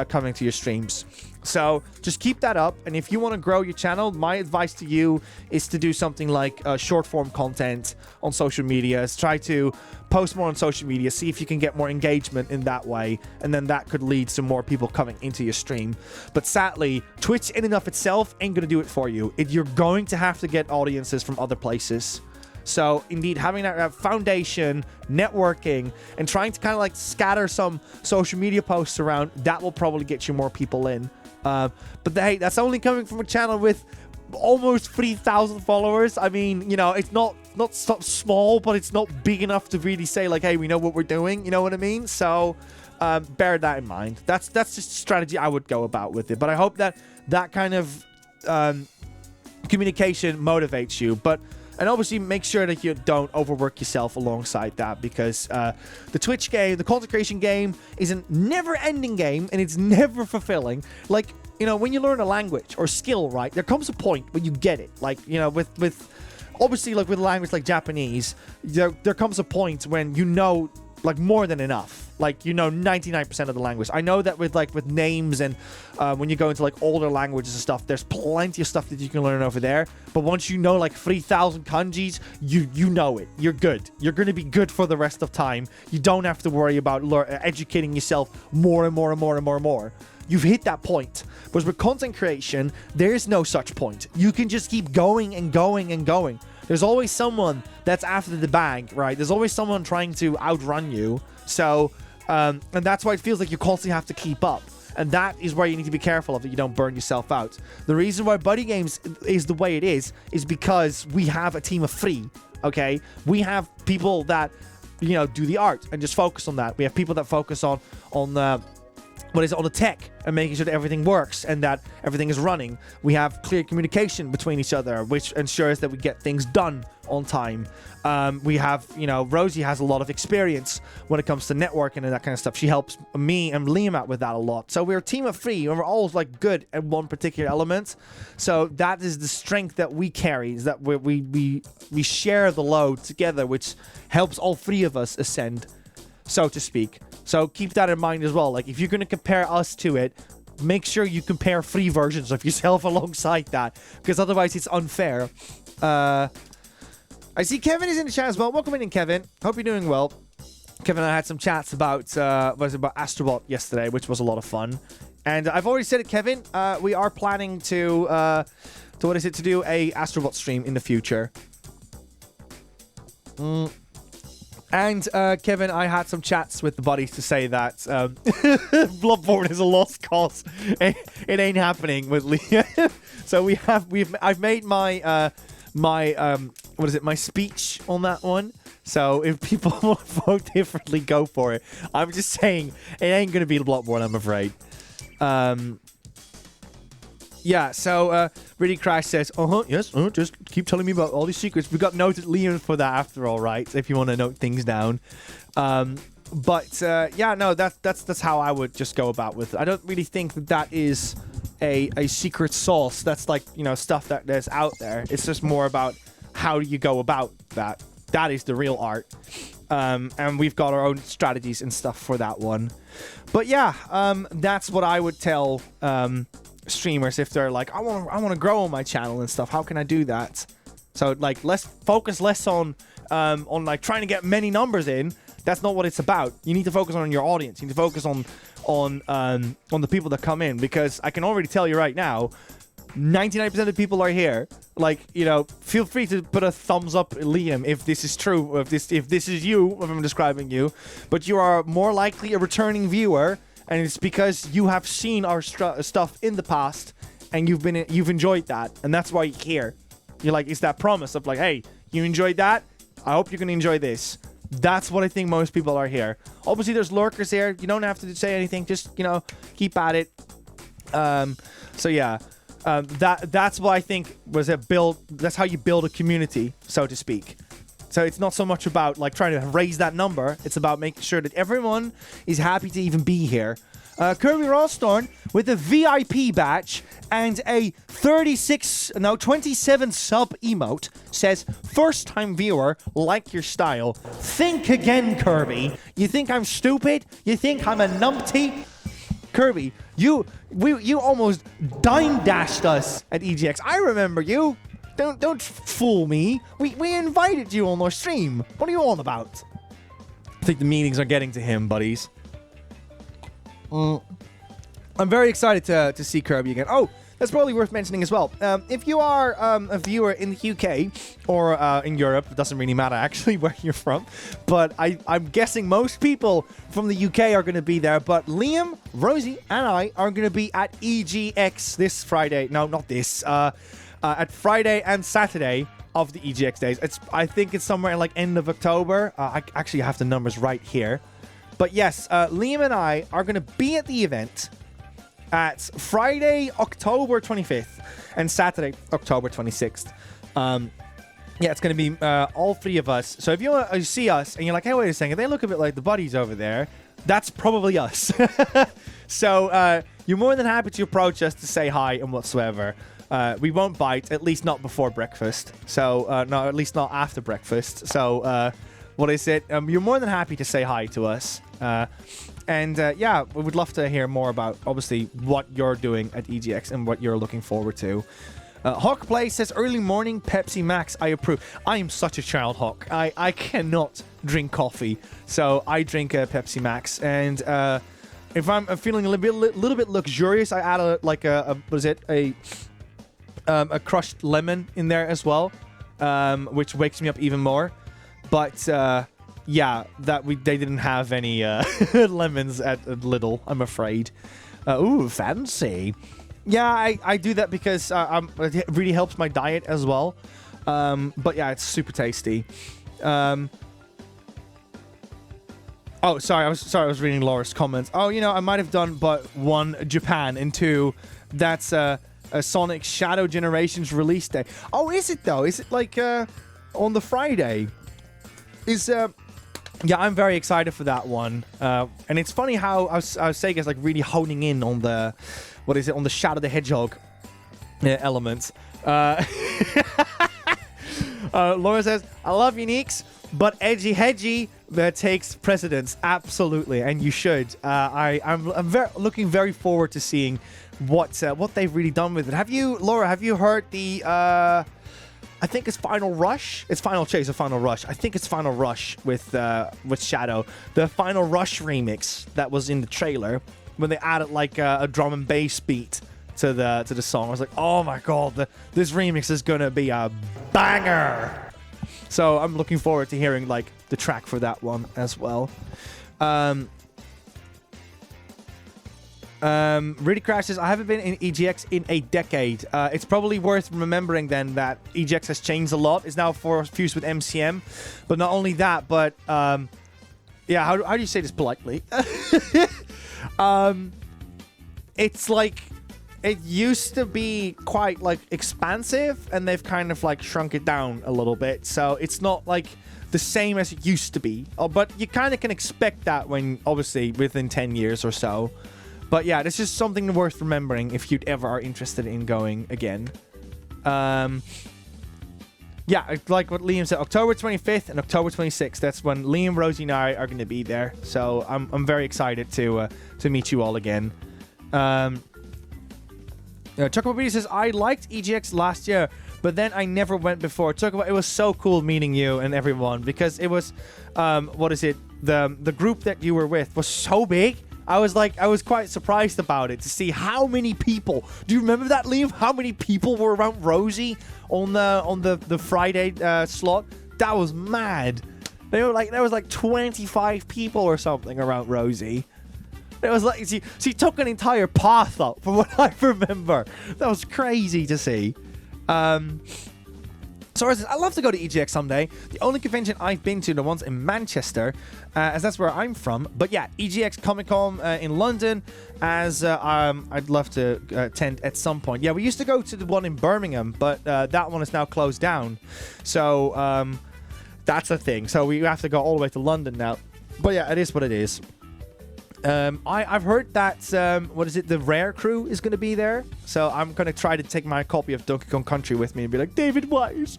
coming to your streams. So just keep that up. And if you want to grow your channel, my advice to you is to do something like short form content on social media. Try to post more on social media. See if you can get more engagement in that way. And then that could lead to more people coming into your stream. But sadly, Twitch in and of itself ain't going to do it for you. You're going to have to get audiences from other places. So, indeed, having that foundation, networking, and trying to kind of like scatter some social media posts around, that will probably get you more people in. But hey, that's only coming from a channel with almost 3,000 followers. I mean, you know, it's not small, but it's not big enough to really say like, hey, we know what we're doing. You know what I mean? So, bear that in mind. That's just a strategy I would go about with it. But I hope that kind of communication motivates you. And obviously, make sure that you don't overwork yourself alongside that, because the Twitch game, the content creation game, is a never-ending game, and it's never fulfilling. Like, you know, when you learn a language or skill, right, there comes a point when you get it. Like, you know, with obviously, like with a language like Japanese, there comes a point when you know, like, more than enough. Like, you know 99% of the language. I know that with names and when you go into like older languages and stuff, there's plenty of stuff that you can learn over there. But once you know like 3,000 kanjis, you know it. You're good. You're going to be good for the rest of time. You don't have to worry about educating yourself more and more and more and more and more. You've hit that point. But with content creation, there's no such point. You can just keep going and going and going. There's always someone that's after the bag, right? There's always someone trying to outrun you. So, and that's why it feels like you constantly have to keep up. And that is where you need to be careful of, that you don't burn yourself out. The reason why BuddyGames is the way it is because we have a team of 3, okay? We have people that, you know, do the art and just focus on that. We have people that focus on the tech and making sure that everything works and that everything is running. We have clear communication between each other, which ensures that we get things done on time. We have, you know, Rosie has a lot of experience when it comes to networking and that kind of stuff. She helps me and Liam out with that a lot. So we're a team of 3 and we're all like good at one particular element. So that is the strength that we carry, is that we share the load together, which helps all 3 of us ascend, so to speak. So keep that in mind as well. Like, if you're going to compare us to it, make sure you compare 3 versions of yourself alongside that, because otherwise it's unfair. I see Kevin is in the chat as well. Welcome in, Kevin. Hope you're doing well. Kevin and I had some chats about Astrobot yesterday, which was a lot of fun. And I've already said it, Kevin. We are planning to do a Astrobot stream in the future. And, Kevin, I had some chats with the buddies to say that Bloodborne is a lost cause. It ain't happening with Liam. So I've made my my speech on that one. So if people want to vote differently, go for it. I'm just saying it ain't gonna be Bloodborne, I'm afraid. Yeah, so Really Crash says, yes, just keep telling me about all these secrets. We got noted Liam for that after all, right? If you want to note things down. But yeah, no, that's how I would just go about with it. I don't really think that is a secret sauce. That's like, you know, stuff that there's out there. It's just more about how do you go about that. That is the real art. And we've got our own strategies and stuff for that one. But yeah, that's what I would tell streamers if they're like, I want to grow on my channel and stuff. How can I do that? So like, let's focus less on like trying to get many numbers in. That's not what it's about. You need to focus on your audience. You need to focus on the people that come in, because I can already tell you right now, 99% of the people are here. Like, you know, feel free to put a thumbs up, Liam, if this is true, if this is you, if I'm describing you. But you are more likely a returning viewer, and it's because you have seen our stuff in the past, and you've enjoyed that, and that's why you're here. You're like, it's that promise of like, hey, you enjoyed that? I hope you're gonna enjoy this. That's what I think most people are here. Obviously, there's lurkers here. You don't have to say anything. Just, you know, keep at it. So yeah. That's what I think was that's how you build a community, so to speak. So it's not so much about like trying to raise that number. It's about making sure that everyone is happy to even be here. Kirby Rawstorn with a VIP badge and a 27 sub emote says, first time viewer, like your style. Think again, Kirby. You think I'm stupid? You think I'm a numpty? Kirby, you almost dime-dashed us at EGX. I remember you. Don't fool me. We invited you on our stream. What are you on about? I think the meetings are getting to him, buddies. I'm very excited to see Kirby again. Oh, that's probably worth mentioning as well. If you are a viewer in the UK or in Europe, it doesn't really matter actually where you're from, but I'm guessing most people from the UK are going to be there. But Liam, Rosie, and I are going to be at EGX this Friday. No, not this. At Friday and Saturday of the EGX days. I think it's somewhere in like end of October. I actually have the numbers right here. But yes, Liam and I are going to be at the event at Friday, October 25th and Saturday, October 26th. Yeah, it's going to be all three of us. So if you see us and you're like, hey, wait a second, they look a bit like the buddies over there, that's probably us. So you're more than happy to approach us to say hi and whatsoever. We won't bite, at least not before breakfast. So, no, at least not after breakfast. So, what is it? You're more than happy to say hi to us. Yeah, we would love to hear more about, obviously, what you're doing at EGX and what you're looking forward to. Hawk Play says, early morning Pepsi Max, I approve. I am such a child, Hawk. I cannot drink coffee, so I drink Pepsi Max. And if I'm feeling a little bit luxurious, I add a crushed lemon in there as well, which wakes me up even more. But yeah, they didn't have any lemons at Lidl, I'm afraid. Ooh, fancy. Yeah, I do that because it really helps my diet as well. But yeah, it's super tasty. Oh, sorry, I was reading Laura's comments. Oh, you know, I might have done but one Japan and two. That's a Sonic Shadow Generations release day. Oh, is it though? Is it like on the Friday? Yeah, I'm very excited for that one. And it's funny how Sega's like really honing in on the, on the Shadow the Hedgehog elements. Laura says, I love Uniques, but Edgy Hedgy takes precedence. Absolutely, and you should. I'm looking very forward to seeing what they've really done with it. Laura, have you heard the I think it's Final Rush. It's Final Chase or Final Rush. I think it's Final Rush with Shadow. The Final Rush remix that was in the trailer when they added like a drum and bass beat to the song. I was like, oh my god, this remix is gonna be a banger. So I'm looking forward to hearing like the track for that one as well. Really crashes. I haven't been in EGX in a decade. It's probably worth remembering then that EGX has changed a lot. It's now fused with MCM. But not only that, but yeah, how do you say this politely? It's like it used to be quite like expansive, and they've kind of like shrunk it down a little bit. So it's not like the same as it used to be. Oh, but you kind of can expect that when obviously within 10 years or so. But yeah, this is something worth remembering if you'd ever are interested in going again. Yeah, like what Liam said, October 25th and October 26th. That's when Liam, Rosie, and I are going to be there. So I'm very excited to meet you all again. Chocobo says, I liked EGX last year, but then I never went before. Chocobo, it was so cool meeting you and everyone, because it was, what is it? The group that you were with was so big. I was quite surprised about it to see how many people. Do you remember that, Liam? How many people were around Rosie on the Friday slot? That was mad. There was like 25 people or something around Rosie. It was like she took an entire path up, from what I remember. That was crazy to see. Sora says, I'd love to go to EGX someday. The only convention I've been to, the ones in Manchester, as that's where I'm from. But yeah, EGX Comic-Con in London, as I'd love to attend at some point. Yeah, we used to go to the one in Birmingham, but that one is now closed down. So that's a thing. So we have to go all the way to London now. But yeah, it is what it is. I've heard that, the Rare crew is going to be there. So I'm going to try to take my copy of Donkey Kong Country with me and be like, David Wise,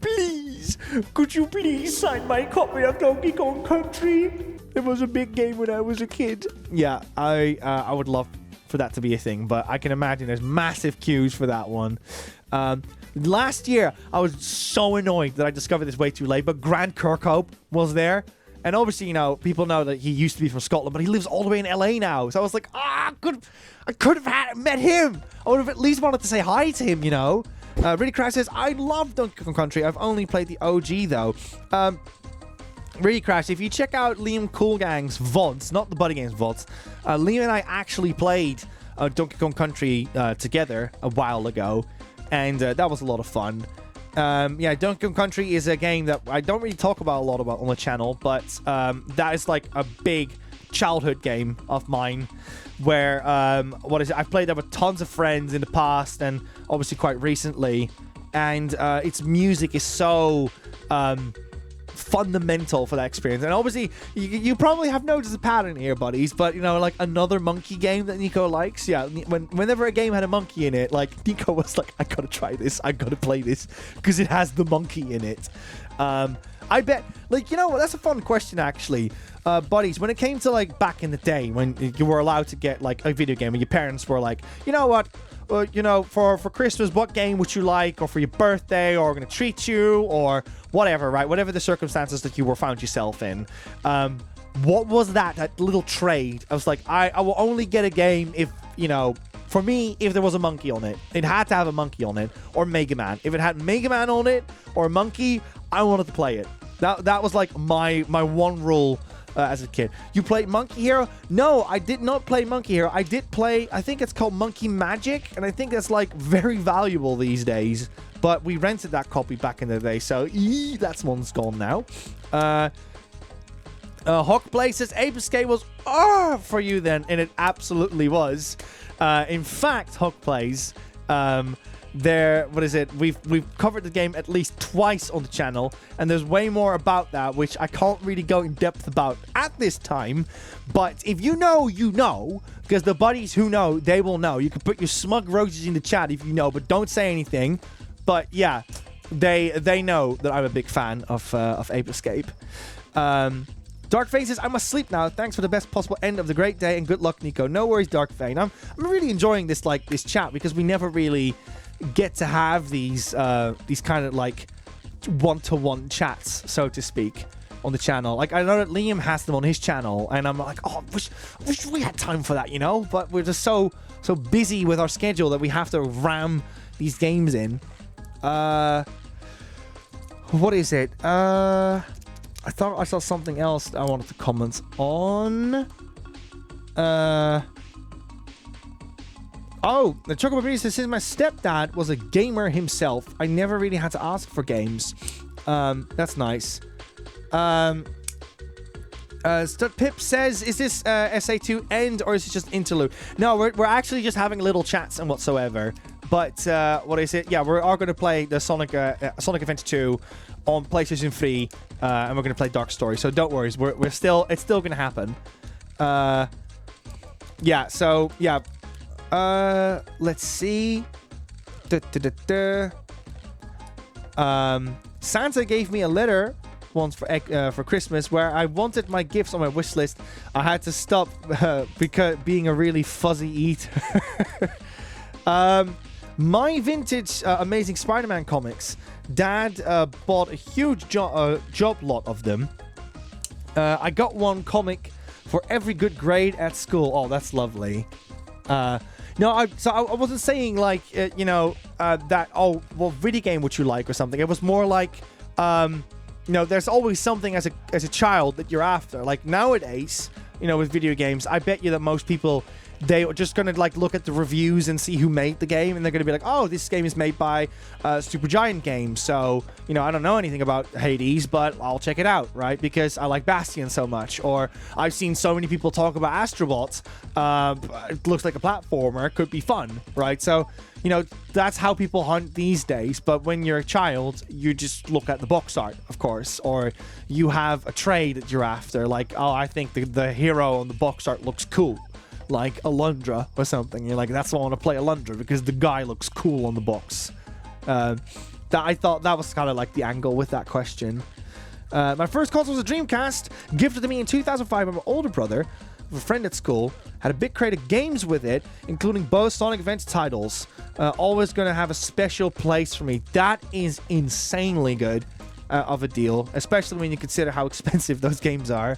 please, could you please sign my copy of Donkey Kong Country? It was a big game when I was a kid. Yeah, I would love for that to be a thing, but I can imagine there's massive queues for that one. Last year, I was so annoyed that I discovered this way too late, but Grant Kirkhope was there. And obviously, people know that he used to be from Scotland, but he lives all the way in LA now. So I was like, I could have met him. I would have at least wanted to say hi to him, Really Crash says, I love Donkey Kong Country. I've only played the OG, though. Really Crash, if you check out Liam Coolgang's VODs, not the BuddyGames VODs, Liam and I actually played Donkey Kong Country together a while ago. And that was a lot of fun. Yeah, Donkey Kong Country is a game that I don't really talk about a lot about on the channel, but that is like a big childhood game of mine where, I've played that with tons of friends in the past and obviously quite recently, and its music is so fundamental for that experience. And obviously, you probably have noticed a pattern here, buddies, but, like another monkey game that Nico likes. Yeah, whenever a game had a monkey in it, like, Nico was like, I gotta try this, I gotta play this, because it has the monkey in it. I bet, like, that's a fun question, actually. Buddies, when it came to, like, back in the day, when you were allowed to get, like, a video game, and your parents were like, you know what, for Christmas, what game would you like, or for your birthday, or we're gonna treat you, or whatever, right? Whatever the circumstances that you found yourself in. What was that little trade? I was like, I will only get a game if, for me, if there was a monkey on it. It had to have a monkey on it, or Mega Man. If it had Mega Man on it, or a monkey, I wanted to play it. That was like my one rule as a kid. You played Monkey Hero? No, I did not play Monkey Hero. I did play, I think it's called Monkey Magic, and I think that's like very valuable these days. But we rented that copy back in the day, so that one's gone now. Hawk Play says Ape Escape was for you then, and it absolutely was. In fact, Hawk Plays, we've covered the game at least twice on the channel, and there's way more about that, which I can't really go in depth about at this time. But if you know, you know, because the buddies who know, they will know. You can put your smug roses in the chat if you know, but don't say anything. But yeah, they know that I'm a big fan of Ape Escape. Dark Fane says, I must sleep now. Thanks for the best possible end of the great day, and good luck, Nico. No worries, Dark Fane. I'm really enjoying this chat, because we never really get to have these kind of like one-to-one chats, so to speak, on the channel. Like, I know that Liam has them on his channel, and I'm like, I wish we had time for that, But we're just so busy with our schedule that we have to ram these games in. What is it? I thought I saw something else that I wanted to comment on. Oh, the Chocobo Beauty says, since my stepdad was a gamer himself, I never really had to ask for games. That's nice. Pip says, is this SA2 end or is it just interlude? No, we're actually just having little chats and whatsoever. But what is it? Yeah, we are going to play the Sonic Adventure 2 on PlayStation 3, and we're going to play Dark Story. So don't worry, it's still going to happen. Yeah. So yeah. Let's see. Santa gave me a letter once for Christmas where I wanted my gifts on my wish list. I had to stop because being a really fuzzy eater. My vintage Amazing Spider-Man comics. Dad bought a huge job lot of them. I got one comic for every good grade at school. Oh, that's lovely. No, I wasn't saying like that. Oh, what video game would you like or something? It was more like there's always something as a child that you're after. Like nowadays, with video games, I bet you that most people, they are just gonna like look at the reviews and see who made the game, and they're gonna be like, oh, this game is made by Supergiant Games, so I don't know anything about Hades, but I'll check it out, right? Because I like Bastion so much. Or I've seen so many people talk about Astrobot. It looks like a platformer, could be fun, right? So that's how people hunt these days. But when you're a child, you just look at the box art, of course, or you have a trade that you're after, like, oh, I think the hero on the box art looks cool, like Alundra or something. You're like, that's why I want to play Alundra, because the guy looks cool on the box. I thought that was kind of like the angle with that question. My first console was a Dreamcast, gifted to me in 2005 by my older brother. A friend at school had a big crate of games with it, including both Sonic Adventure titles. Always going to have a special place for me. That is insanely good of a deal, especially when you consider how expensive those games are.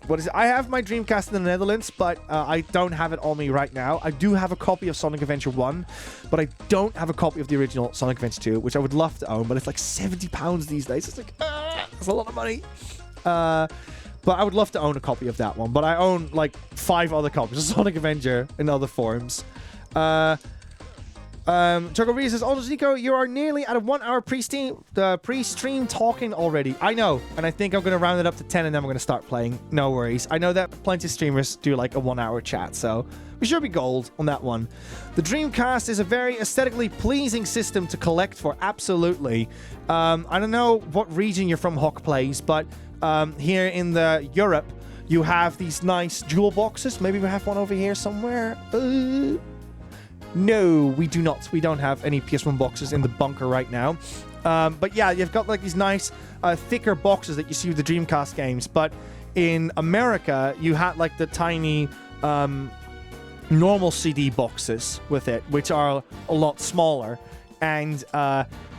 What is it? I have my Dreamcast in the Netherlands, but I don't have it on me right now. I do have a copy of Sonic Adventure 1, but I don't have a copy of the original Sonic Adventure 2, which I would love to own, but it's like £70 these days. It's like, that's a lot of money. But I would love to own a copy of that one. But I own like 5 other copies of Sonic Adventure in other forms. Choco Reed says, WhaddupNico, you are nearly at a 1 hour pre-stream talking already. I know, and I think I'm going to round it up to 10 and then I'm going to start playing. No worries. I know that plenty of streamers do like a 1 hour chat, so we should be gold on that one. The Dreamcast is a very aesthetically pleasing system to collect for, absolutely. I don't know what region you're from, Hawk Plays, but here in the Europe, you have these nice jewel boxes. Maybe we have one over here somewhere. No, we do not. We don't have any PS1 boxes in the bunker right now. But yeah, you've got like these nice thicker boxes that you see with the Dreamcast games. But in America, you had like the tiny normal CD boxes with it, which are a lot smaller. And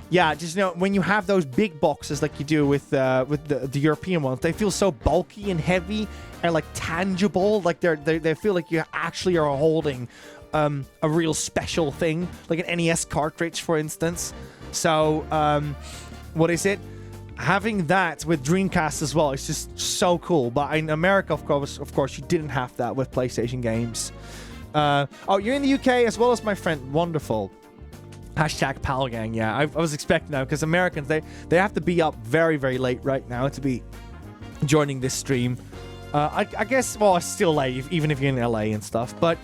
yeah, just when you have those big boxes like you do with the European ones, they feel so bulky and heavy and like tangible. Like they feel like you actually are holding a real special thing, like an NES cartridge, for instance. So, what is it? Having that with Dreamcast as well is just so cool. But in America, of course, you didn't have that with PlayStation games. Oh, you're in the UK as well as my friend. Wonderful. Hashtag pal gang. Yeah, I was expecting that because Americans, they have to be up very, very late right now to be joining this stream. I guess, well, it's still late, even if you're in LA and stuff. But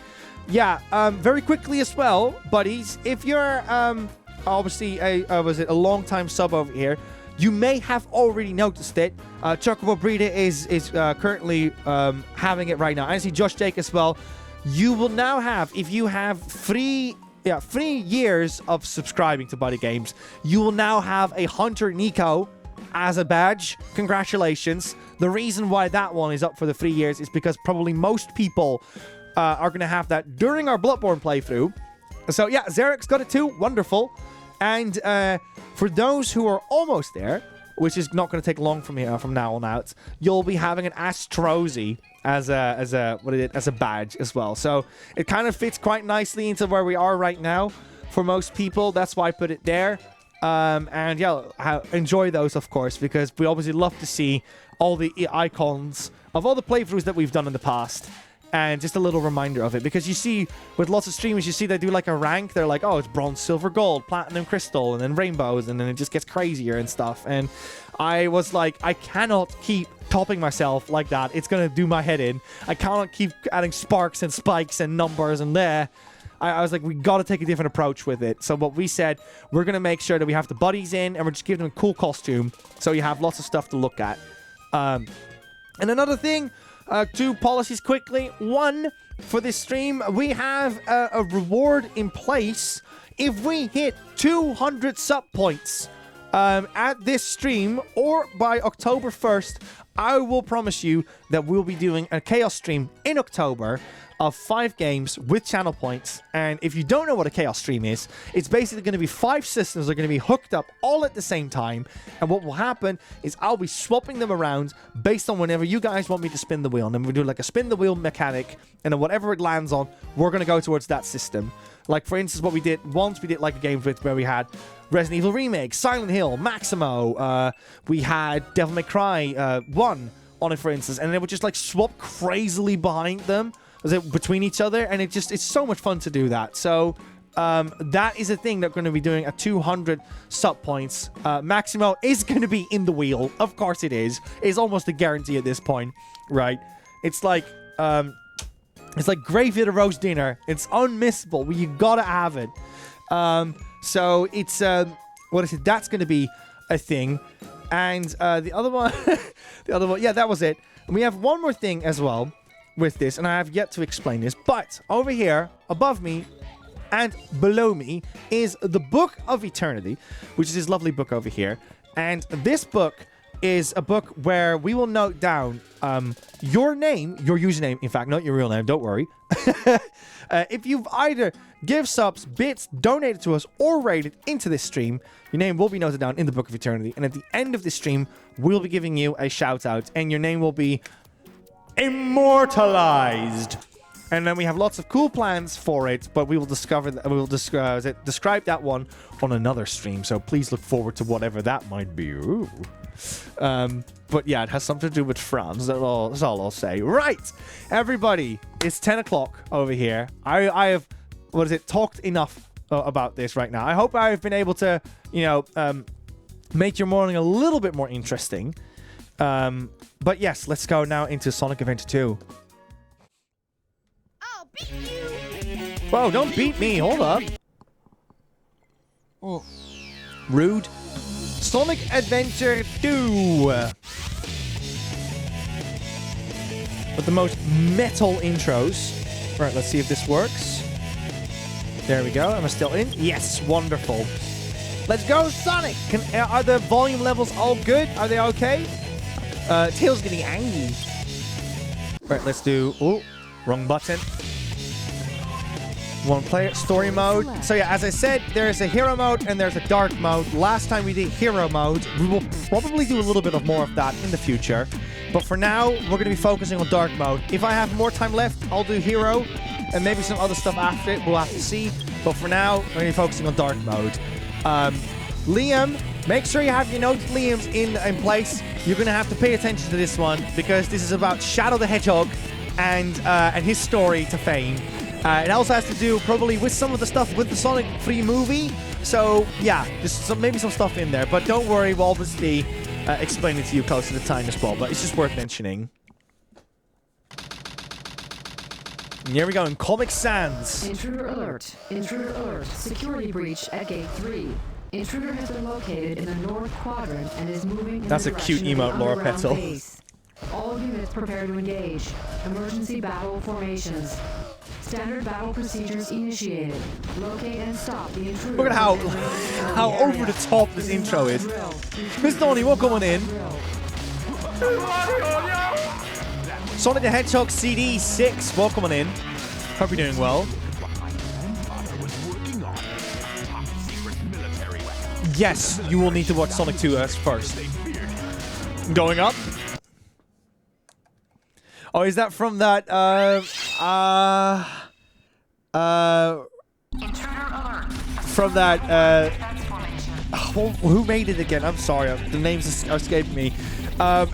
yeah, very quickly as well, buddies, if you're obviously a long-time sub over here, you may have already noticed it. Chocobo Breeder is currently having it right now. I see Josh Jake as well. You will now have, if you have 3 years of subscribing to BuddyGames, you will now have a Hunter Nico as a badge. Congratulations. The reason why that one is up for the 3 years is because probably most people are going to have that during our Bloodborne playthrough. So yeah, Zarek's got it too. Wonderful. And for those who are almost there, which is not going to take long from now on out, you'll be having an Astrozy as a badge as well. So it kind of fits quite nicely into where we are right now for most people. That's why I put it there. And yeah, enjoy those, of course, because we obviously love to see all the icons of all the playthroughs that we've done in the past. And just a little reminder of it, because you see with lots of streamers, you see they do like a rank. They're like, oh, it's bronze, silver, gold, platinum, crystal, and then rainbows, and then it just gets crazier and stuff. And I was like, I cannot keep topping myself like that. It's going to do my head in. I cannot keep adding sparks and spikes and numbers and there. I was like, we got to take a different approach with it. So what we said, we're going to make sure that we have the buddies in and we're just giving them a cool costume. So you have lots of stuff to look at. And another thing, 2 policies quickly. 1, for this stream, we have a reward in place if we hit 200 sub points at this stream or by October 1st. I will promise you that we'll be doing a chaos stream in October of 5 games with channel points. And if you don't know what a chaos stream is, it's basically going to be 5 systems that are going to be hooked up all at the same time. And what will happen is I'll be swapping them around based on whenever you guys want me to spin the wheel. And then we do like a spin the wheel mechanic, and then whatever it lands on, we're going to go towards that system. Like, for instance, what we did once, we did like a game with where we had Resident Evil Remake, Silent Hill, Maximo, we had Devil May Cry 1 on it, for instance, and they would just like swap crazily behind them, between each other, and it's so much fun to do that. So that is a thing that we're going to be doing at 200 sub points. Maximo is going to be in the wheel. Of course it is. It's almost a guarantee at this point, right? It's like gravy at a roast dinner. It's unmissable. You gotta have it. So it's what is it? That's going to be a thing. And the other one, yeah, that was it. And we have one more thing as well with this, and I have yet to explain this, but over here, above me, and below me, is the Book of Eternity, which is this lovely book over here. And this book is a book where we will note down your name, your username, in fact, not your real name, don't worry. If you've either give subs, bits, donated to us, or rated into this stream, your name will be noted down in the Book of Eternity. And at the end of this stream, we'll be giving you a shout out, and your name will be immortalized. And then we have lots of cool plans for it, but we will describe that one on another stream. So please look forward to whatever that might be. Ooh. But yeah, it has something to do with France. That's all I'll say. Right, everybody, it's 10 o'clock over here. I have talked enough about this right now. I hope I've been able to, make your morning a little bit more interesting. But yes, let's go now into Sonic Adventure 2. I'll beat you. Whoa, don't beat me. Hold up. Oh. Rude. Sonic Adventure 2. With the most metal intros. Right, let's see if this works. There we go. Am I still in? Yes, wonderful. Let's go, Sonic. Are the volume levels all good? Are they okay? Tails getting angry. Right, let's do... Oh, wrong button. One player, story mode. So yeah, as I said, there's a hero mode and there's a dark mode. Last time we did hero mode. We will probably do a little bit of more of that in the future. But for now, we're going to be focusing on dark mode. If I have more time left, I'll do hero. And maybe some other stuff after it. We'll have to see. But for now, we're going to be focusing on dark mode. Liam, make sure you have your notes, Liam's in place. You're going to have to pay attention to this one because this is about Shadow the Hedgehog and his story to fame. It also has to do probably with some of the stuff with the Sonic 3 movie. So, yeah, there's maybe some stuff in there. But don't worry, we'll obviously explain it to you close to the time as well. But it's just worth mentioning. And here we go in Comic Sans. Intruder alert. Intruder alert. Security breach at gate 3. Intruder has been located in the north quadrant and is moving in That's the a cute direction of emote, the Laura underground Petal. base. All units prepare to engage. Emergency battle formations. Standard battle procedures initiated. Locate and stop the intruder. Look at how over the top this intro is. Miss Donnie, welcome on in. Sonic the Hedgehog CD 6, welcome on in. Hope you're doing well. Yes, you will need to watch Sonic 2 first. Going up. Oh, is that from that, from that, who made it again? I'm sorry, the names escaped me.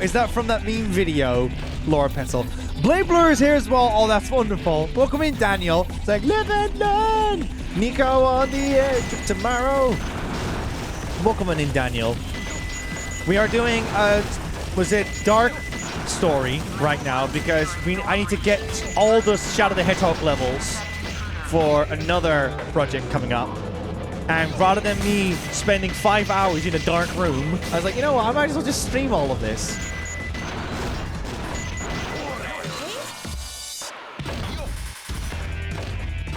Is that from that meme video, Laura Petzl? Blade Blur is here as well. Oh, that's wonderful. Welcome in, Daniel. It's like, live and learn. Nico on the edge of tomorrow. Welcome in, Daniel. We are doing Dark Story right now because I need to get all the Shadow the Hedgehog levels for another project coming up. And rather than me spending 5 hours in a dark room, I was like, you know what, I might as well just stream all of this.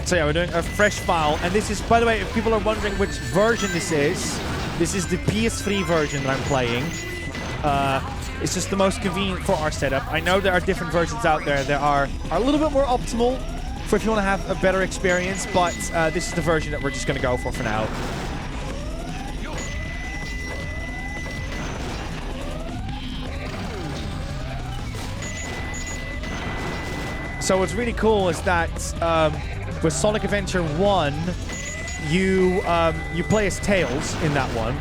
So yeah, we're doing a fresh file, and this is, by the way, if people are wondering which version this is the PS3 version that I'm playing. It's just the most convenient for our setup. I know there are different versions out there that are a little bit more optimal for if you want to have a better experience, but this is the version that we're just going to go for now. So what's really cool is that with Sonic Adventure 1, you play as Tails in that one.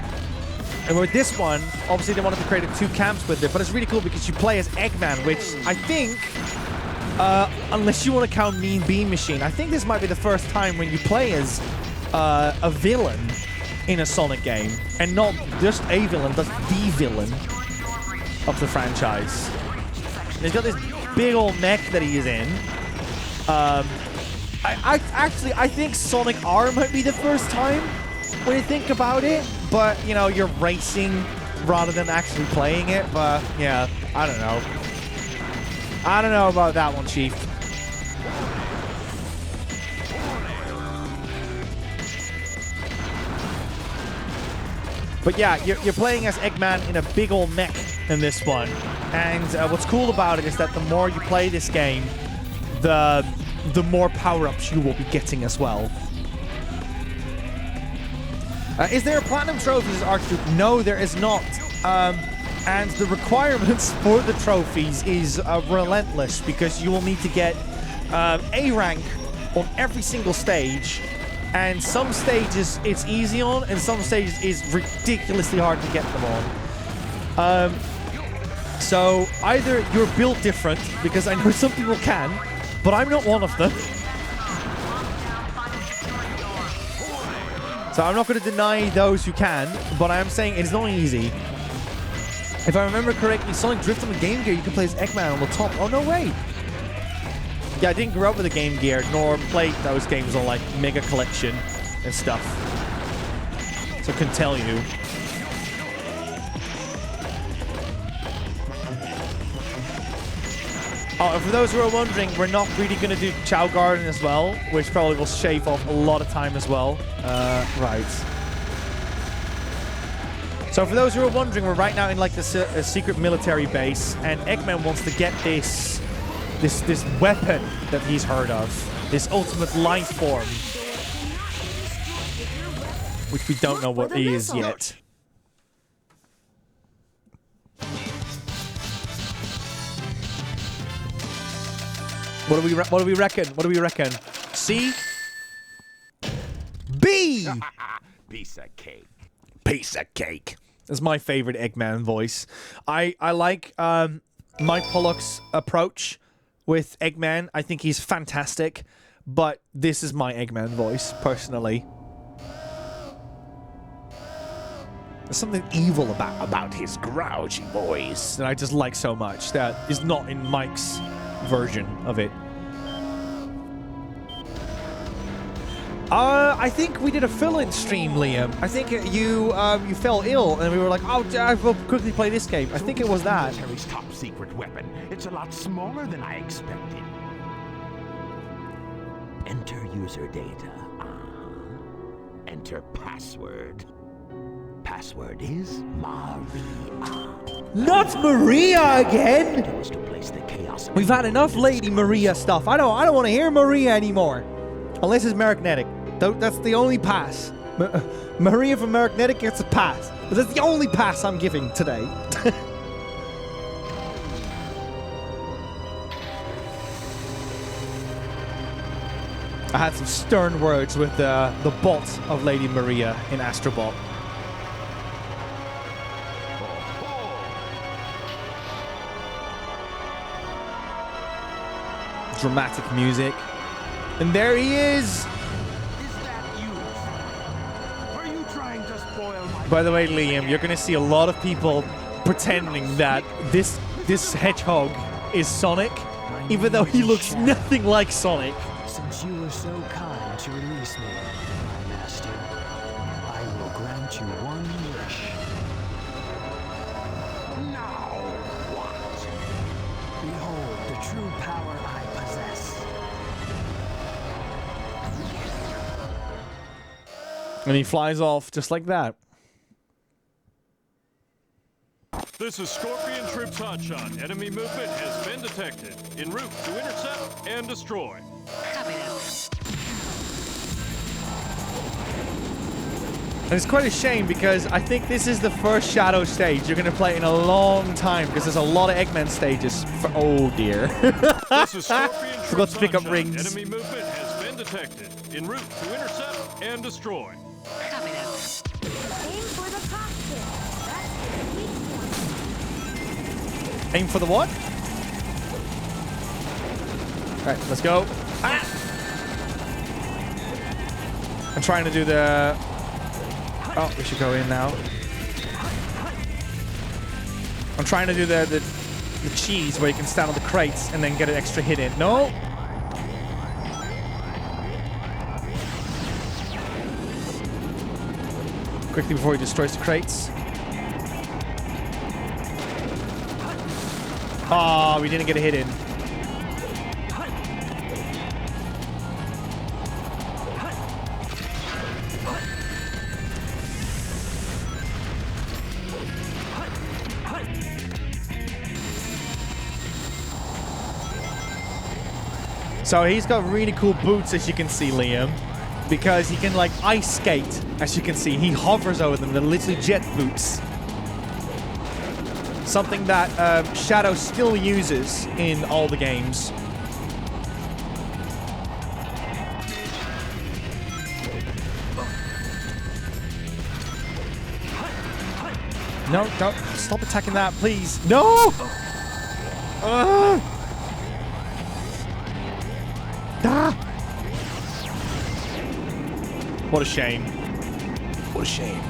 And with this one, obviously they wanted to create 2 camps with it, but it's really cool because you play as Eggman, which I think, unless you want to count Mean Bean Machine, I think this might be the first time when you play as a villain in a Sonic game. And not just a villain, but the villain of the franchise. And he's got this big old mech that he is in. I think Sonic R might be the first time when you think about it, but you know, you're racing rather than actually playing it. But yeah, I don't know. I don't know about that one, Chief. But yeah, you're playing as Eggman in a big old mech in this one. And what's cool about it is that the more you play this game, the more power-ups you will be getting as well. Is there a platinum trophies, Archduke? No, there is not. And the requirements for the trophies is relentless because you will need to get A rank on every single stage. And some stages it's easy on, and some stages is ridiculously hard to get them on. So either you're built different, because I know some people can, but I'm not one of them. So I'm not going to deny those who can, but I am saying it's not easy. If I remember correctly, Sonic Drift on the Game Gear, you can play as Eggman on the top. Oh, no way. Yeah, I didn't grow up with the Game Gear, nor played those games on, like, Mega Collection and stuff. So I couldn't tell you. Oh, and for those who are wondering, we're not really going to do Chow Garden as well, which probably will shave off a lot of time as well. Right. So for those who are wondering, we're right now in like this secret military base, and Eggman wants to get this weapon that he's heard of, this ultimate life form, which we don't know what it is yet. What do we reckon? What do we reckon? C? B! Piece of cake. Piece of cake. That's my favorite Eggman voice. I like Mike Pollock's approach with Eggman. I think he's fantastic, but this is my Eggman voice, personally. There's something evil about his grouchy voice that I just like so much that is not in Mike's version of it. I think we did a fill-in stream, Liam. I think you fell ill, and we were like, oh, I will quickly play this game. I think it was that. Military's top secret weapon. It's a lot smaller than I expected. Enter user data. Enter password. Password is Maria. Not Maria again! Was to place the chaos. We've had enough Lady Maria stuff. I don't want to hear Maria anymore. Unless it's Magnetic. That's the only pass. Maria from Magnetic gets a pass. But that's the only pass I'm giving today. I had some stern words with the bot of Lady Maria in Astrobot. Dramatic music. And there he is! Is that you? Are you trying to spoil my By the way, Liam, you're gonna see a lot of people pretending that this hedgehog is Sonic, even though he looks nothing like Sonic. Since you were so kind to release me, my master, I will grant you one wish. Now what? Behold the true power I possess. And he flies off just like that. This is Scorpion Troops Hotshot. Enemy movement has been detected. En route to intercept and destroy. Copy that. And it's quite a shame because I think this is the first Shadow stage you're going to play in a long time because there's a lot of Eggman stages. Oh dear. This is Scorpion Troops Forgot to pick up Hotshot. rings. Enemy movement has been detected. En route to intercept and destroy. Copy that. Aim for the cockpit. That's the weak point. Aim for the what? Alright, let's go. Ah! I'm trying to do the... Oh, we should go in now. I'm trying to do the cheese where you can stand on the crates and then get an extra hit in. No! Quickly before he destroys the crates. Oh, we didn't get a hit in. So he's got really cool boots, as you can see, Liam, because he can like ice skate, as you can see. He hovers over them. They're literally jet boots. Something that Shadow still uses in all the games. No, don't stop attacking that, please. No! Ah! What a shame. What a shame.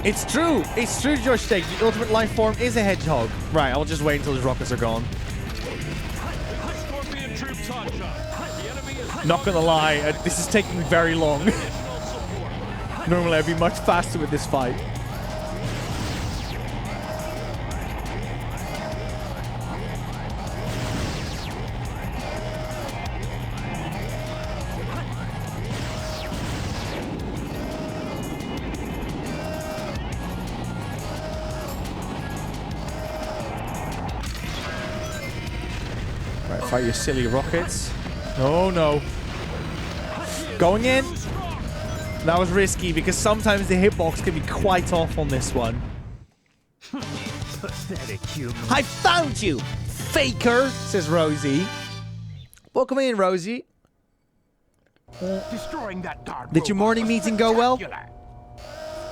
It's true. It's true, Josh Steak. The ultimate life form is a hedgehog. Right, I'll just wait until his rockets are gone. Scorpion Troops Hotshot. The enemy is Not gonna lie, this is taking very long. additional support. Normally I'd be much faster with this fight. Right, fight your silly rockets. Oh no. Going in. That was risky because sometimes the hitbox can be quite off on this one. Pathetic human. I found you, faker, says Rosie. Welcome in, Rosie. Destroying that guard Did your robot morning was meeting go well? spectacular.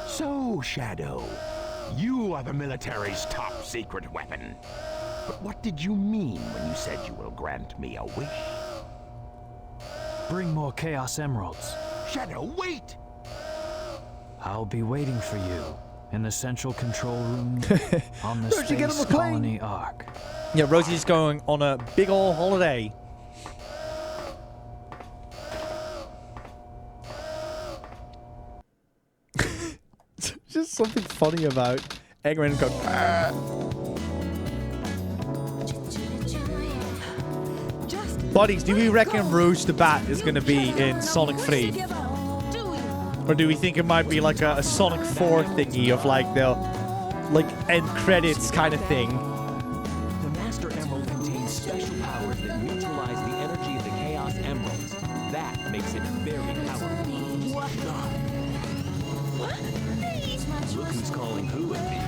So, Shadow, you are the military's top secret weapon. But what did you mean when you said you will grant me a wish? Bring more Chaos Emeralds. Shadow, wait! I'll be waiting for you in the central control room on the Where'd you get Space him a plane? Colony Ark. Yeah, Rosie's going on a big ol' holiday. Just something funny about Eggman going. Buddies, do we reckon Rouge the Bat is going to be in Sonic 3? Or do we think it might be like a Sonic 4 thingy of like the end credits kind of thing? The Master Emerald contains special powers that neutralize the energy of the Chaos Emeralds. That makes it very powerful. What the? Look who's calling who at me.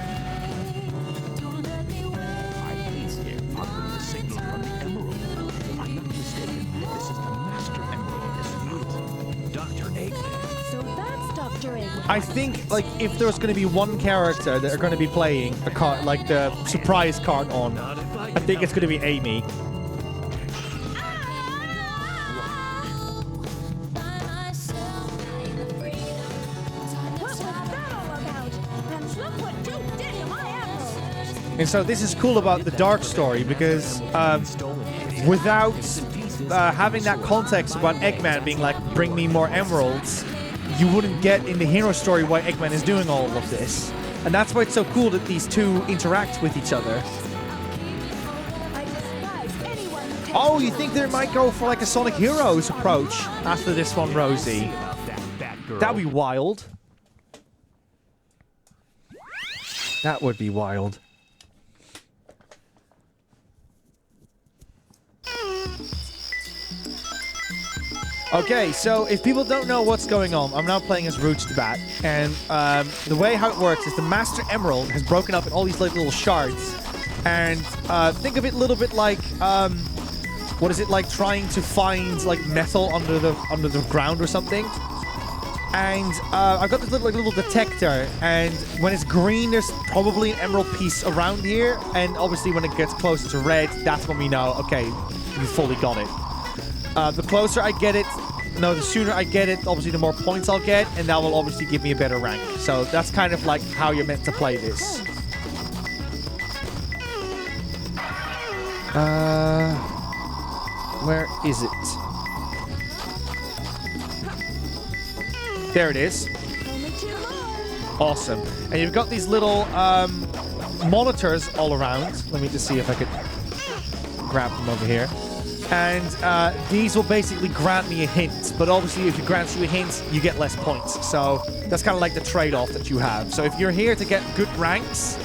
I please here under the signal from the Emerald. If I'm not mistaken, this is the Master Emerald, isn't it? Dr. Eggman. So that's Dr. Eggman. I think like if there's going to be one character that are going to be playing a card like the surprise card on, I think it's going to be Amy. And so this is cool about the Dark story because without having that context about Eggman being like, bring me more emeralds, you wouldn't get in the hero story why Eggman is doing all of this. And that's why it's so cool that these two interact with each other. Oh, you think they might go for like a Sonic Heroes approach after this one, Rosie? That'd be wild. That would be wild. Okay, so if people don't know what's going on, I'm now playing as Rouge the Bat, and the way how it works is the Master Emerald has broken up in all these like little shards, and think of it a little bit like what is it, like trying to find like metal under the ground or something. And I've got this little detector, and when it's green, there's probably an emerald piece around here, and obviously when it gets closer to red, that's when we know, okay, you fully got it. The closer I get it, no, the sooner I get it, obviously the more points I'll get, and that will obviously give me a better rank. So that's kind of like how you're meant to play this. Where is it? There it is. Awesome. And you've got these little monitors all around. Let me just see if I could grab them over here. And these will basically grant me a hint. But obviously, if it grants you a hint, you get less points. So that's kind of like the trade-off that you have. So if you're here to get good ranks,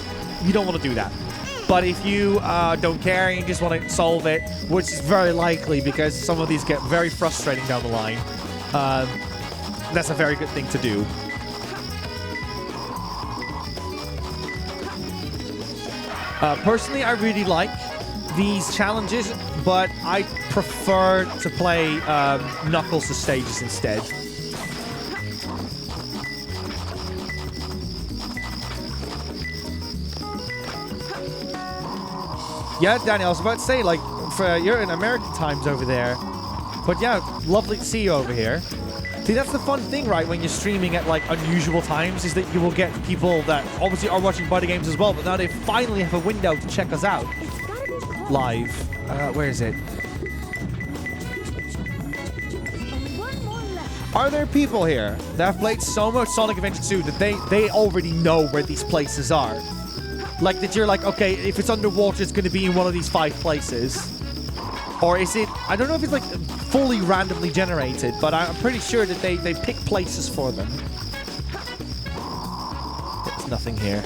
you don't want to do that. But if you don't care and you just want to solve it, which is very likely because some of these get very frustrating down the line, that's a very good thing to do. Personally, I really like these challenges, but I prefer to play Knuckles' stages instead. Yeah, Danny, I was about to say, like, you're in American times over there. But yeah, lovely to see you over here. See, that's the fun thing, right, when you're streaming at, like, unusual times, is that you will get people that obviously are watching BuddyGames as well, but now they finally have a window to check us out. Live. Where is it? Are there people here that have played so much Sonic Adventure 2 that they already know where these places are? Like, that you're like, okay, if it's underwater, it's going to be in one of these 5 places. Or is it... I don't know if it's, like, fully randomly generated, but I'm pretty sure that they pick places for them. There's nothing here.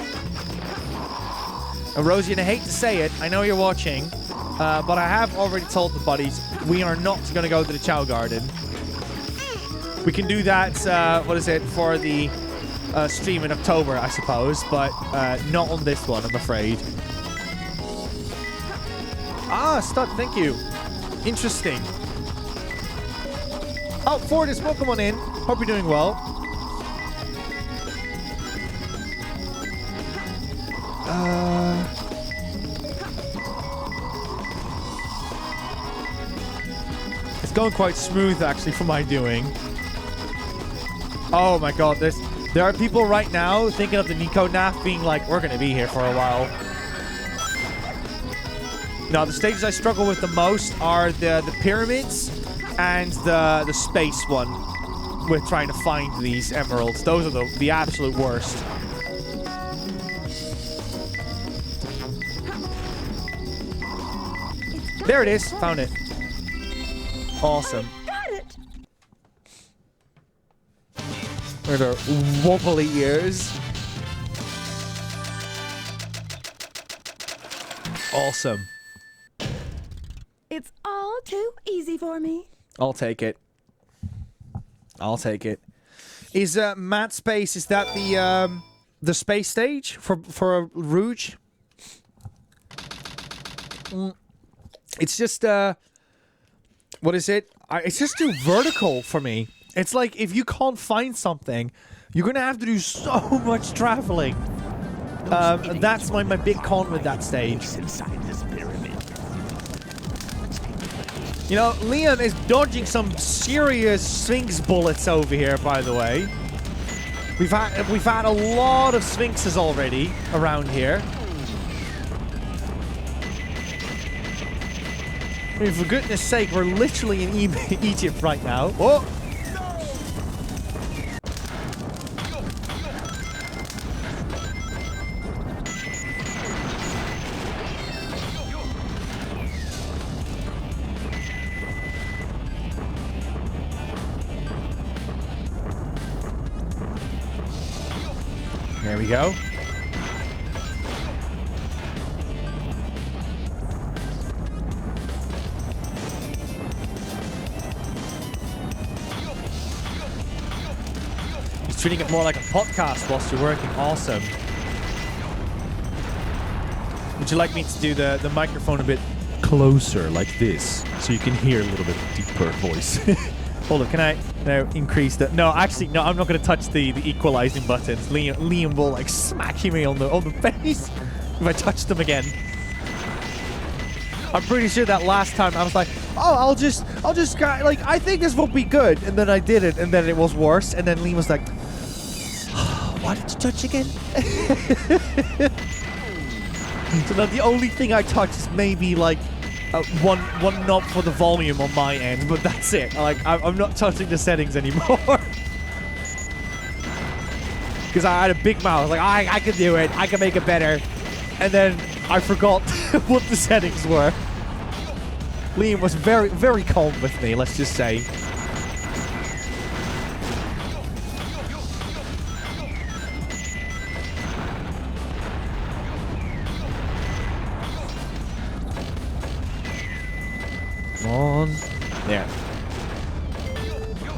And Rosie, and I hate to say it, I know you're watching, but I have already told the buddies we are not going to go to the Chow Garden. We can do that, what is it, for the stream in October, I suppose, but not on this one, I'm afraid. Ah, Stud, thank you. Interesting. Oh, Fortis, welcome on in. Hope you're doing well. It's going quite smooth, actually, for my doing. Oh my god, there are people right now thinking of the Nico NAF being like, we're going to be here for a while. No, the stages I struggle with the most are the pyramids and the space one with trying to find these emeralds. Those are the absolute worst. There it is. Found it. Awesome. Got it. Where are their wobbly ears. Awesome. It's all too easy for me. I'll take it. I'll take it. Is Matt Space, is that the space stage for Rouge? It's just what is it? It's just too vertical for me. It's like if you can't find something, you're gonna have to do so much traveling. That's my big con with that stage. You know, Liam is dodging some serious Sphinx bullets over here, by the way. We've had a lot of Sphinxes already around here. I mean, for goodness sake, we're literally in Egypt right now. Oh! There we go. He's treating it more like a podcast whilst you're working. Awesome. Would you like me to do the microphone a bit closer like this so you can hear a little bit deeper voice? Hold on, can I now increase that? No, actually, no, I'm not going to touch the equalizing buttons. Liam will like smack me on the face if I touch them again. I'm pretty sure that last time I was like, oh, I'll just like, I think this will be good. And then I did it, and then it was worse. And then Liam was like, why did you touch again? So now the only thing I touch is maybe like one knob for the volume on my end, but that's it. Like I'm not touching the settings anymore. Because I had a big mouth. I was like, I can do it. I can make it better. And then I forgot what the settings were. Liam was very, very calm with me, let's just say. Come on. There.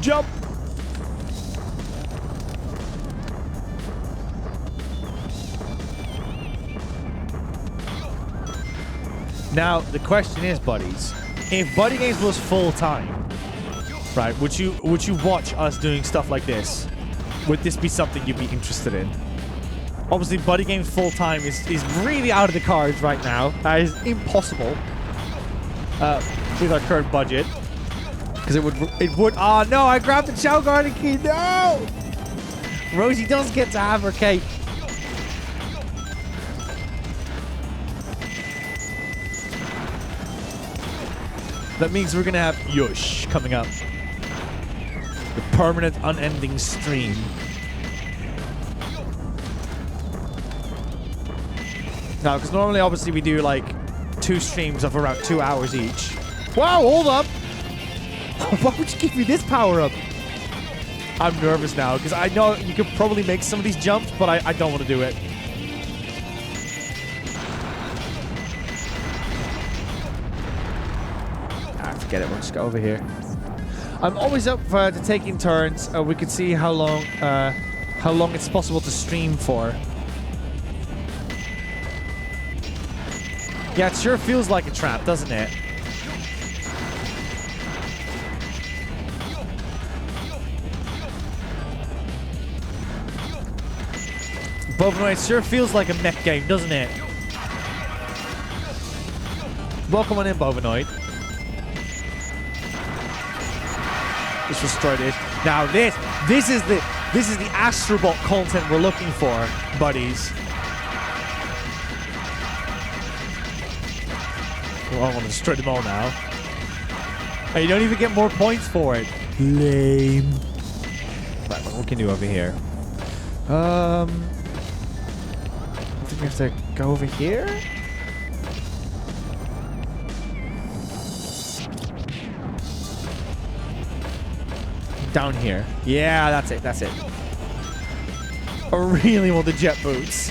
Jump! Now, the question is, buddies, if BuddyGames was full-time, right, would you watch us doing stuff like this? Would this be something you'd be interested in? Obviously, BuddyGames full-time is really out of the cards right now. That is impossible with our current budget. Because it would... Oh, no, I grabbed the Chow Garden key. No! Rosie does get to have her cake. That means we're going to have Yush coming up. The permanent, unending stream. Now, because normally, obviously, we do, like, 2 streams of around 2 hours each. Wow, hold up! Why would you give me this power-up? I'm nervous now, because I know you could probably make some of these jumps, but I don't want to do it. Forget it, we'll just go over here. I'm always up for taking turns. We could see how long it's possible to stream for. Yeah, it sure feels like a trap, doesn't it? Bovanoid, it sure feels like a mech game, doesn't it? Welcome on in, Bovanoid. Let's destroy this. Now this is the Astrobot content we're looking for, buddies. Well, I want to destroy them all now. Hey, you don't even get more points for it. Lame. Right, what we can do over here? I think we have to go over here. Down here. Yeah, that's it. That's it. I really want the jet boots.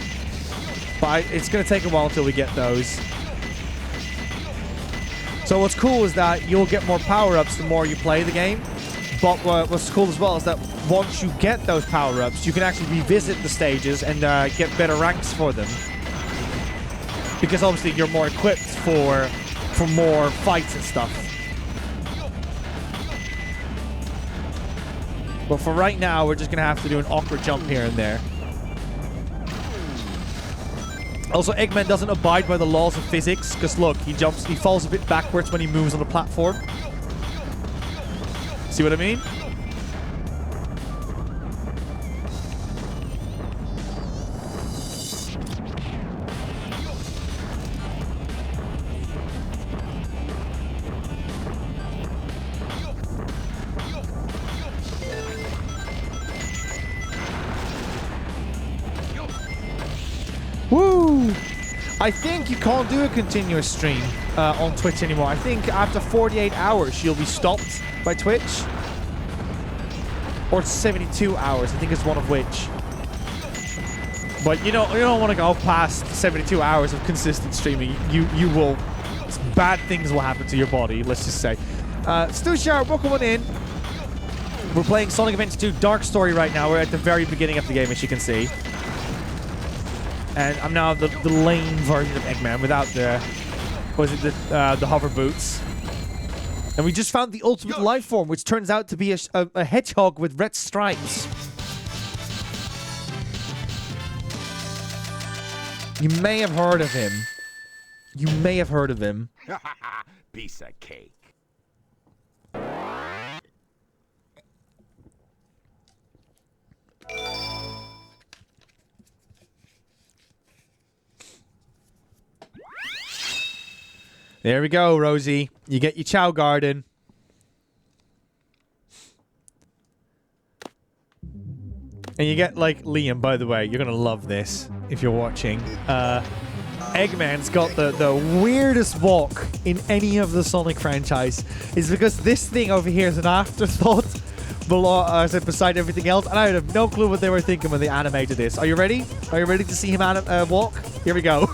But it's going to take a while until we get those. So what's cool is that you'll get more power-ups the more you play the game. But what's cool as well is that once you get those power-ups, you can actually revisit the stages and get better ranks for them. Because obviously you're more equipped for more fights and stuff. But for right now, we're just going to have to do an awkward jump here and there. Also, Eggman doesn't abide by the laws of physics, because look, he falls a bit backwards when he moves on the platform. See what I mean? I think you can't do a continuous stream on Twitch anymore. I think after 48 hours, you'll be stopped by Twitch. Or 72 hours. I think it's one of which. But you don't want to go past 72 hours of consistent streaming. You will... Bad things will happen to your body, let's just say. Stu Sharp, welcome on in. We're playing Sonic Adventure 2 Dark Story right now. We're at the very beginning of the game, as you can see. And I'm now the lame version of Eggman without the... What is it? The hover boots. And we just found the ultimate life form, which turns out to be a hedgehog with red stripes. You may have heard of him. You may have heard of him. Piece of cake. There we go, Rosie. You get your Chow Garden. And you get, like, Liam, by the way. You're going to love this if you're watching. Eggman's got the weirdest walk in any of the Sonic franchise. It's because this thing over here is an afterthought beside everything else. And I have no clue what they were thinking when they animated this. Are you ready? Are you ready to see him walk? Here we go.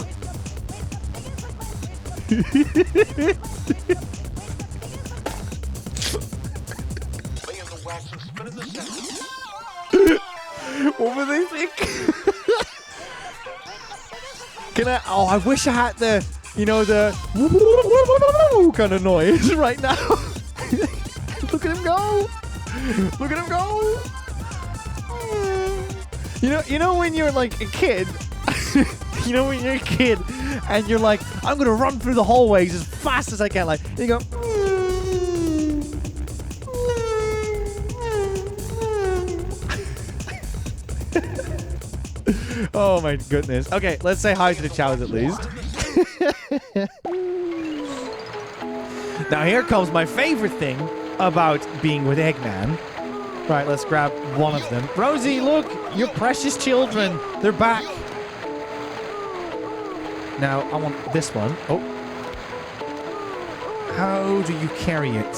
What were they thinking? Oh, I wish I had the, the kind of noise right now. Look at him go. Look at him go. You know when you're like a kid, when you're a kid and you're like, I'm going to run through the hallways as fast as I can. Like, you go. Oh my goodness. Okay, let's say hi to the chows at least. Now here comes my favorite thing about being with Eggman. Right, let's grab one of them. Rosie, look! Your precious children! They're back! Now, I want this one. Oh. How do you carry it?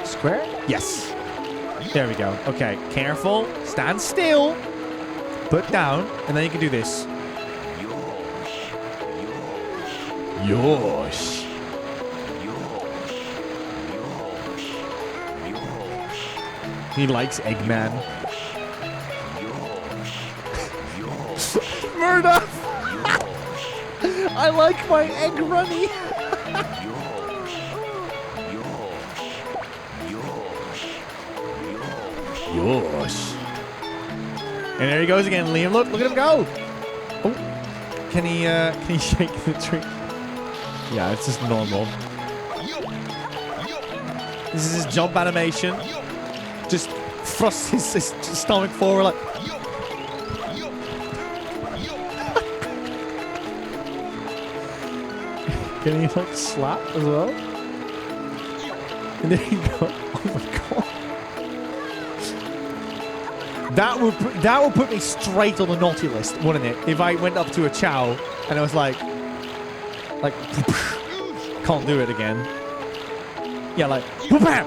Square? Yes. There we go. Okay, careful. Stand still. Put down. And then you can do this. Yosh. He likes Eggman. Murdoch! I like my egg runny. Yosh. And there he goes again, Liam. Look at him go. Oh, can he shake the tree? Yeah, it's just normal. This is his jump animation. Just thrusts his stomach forward like. Can he like slap as well? And there you go. Oh my god. That would put me straight on the naughty list, wouldn't it? If I went up to a chow and I was like can't do it again. Yeah, like whoop-bam!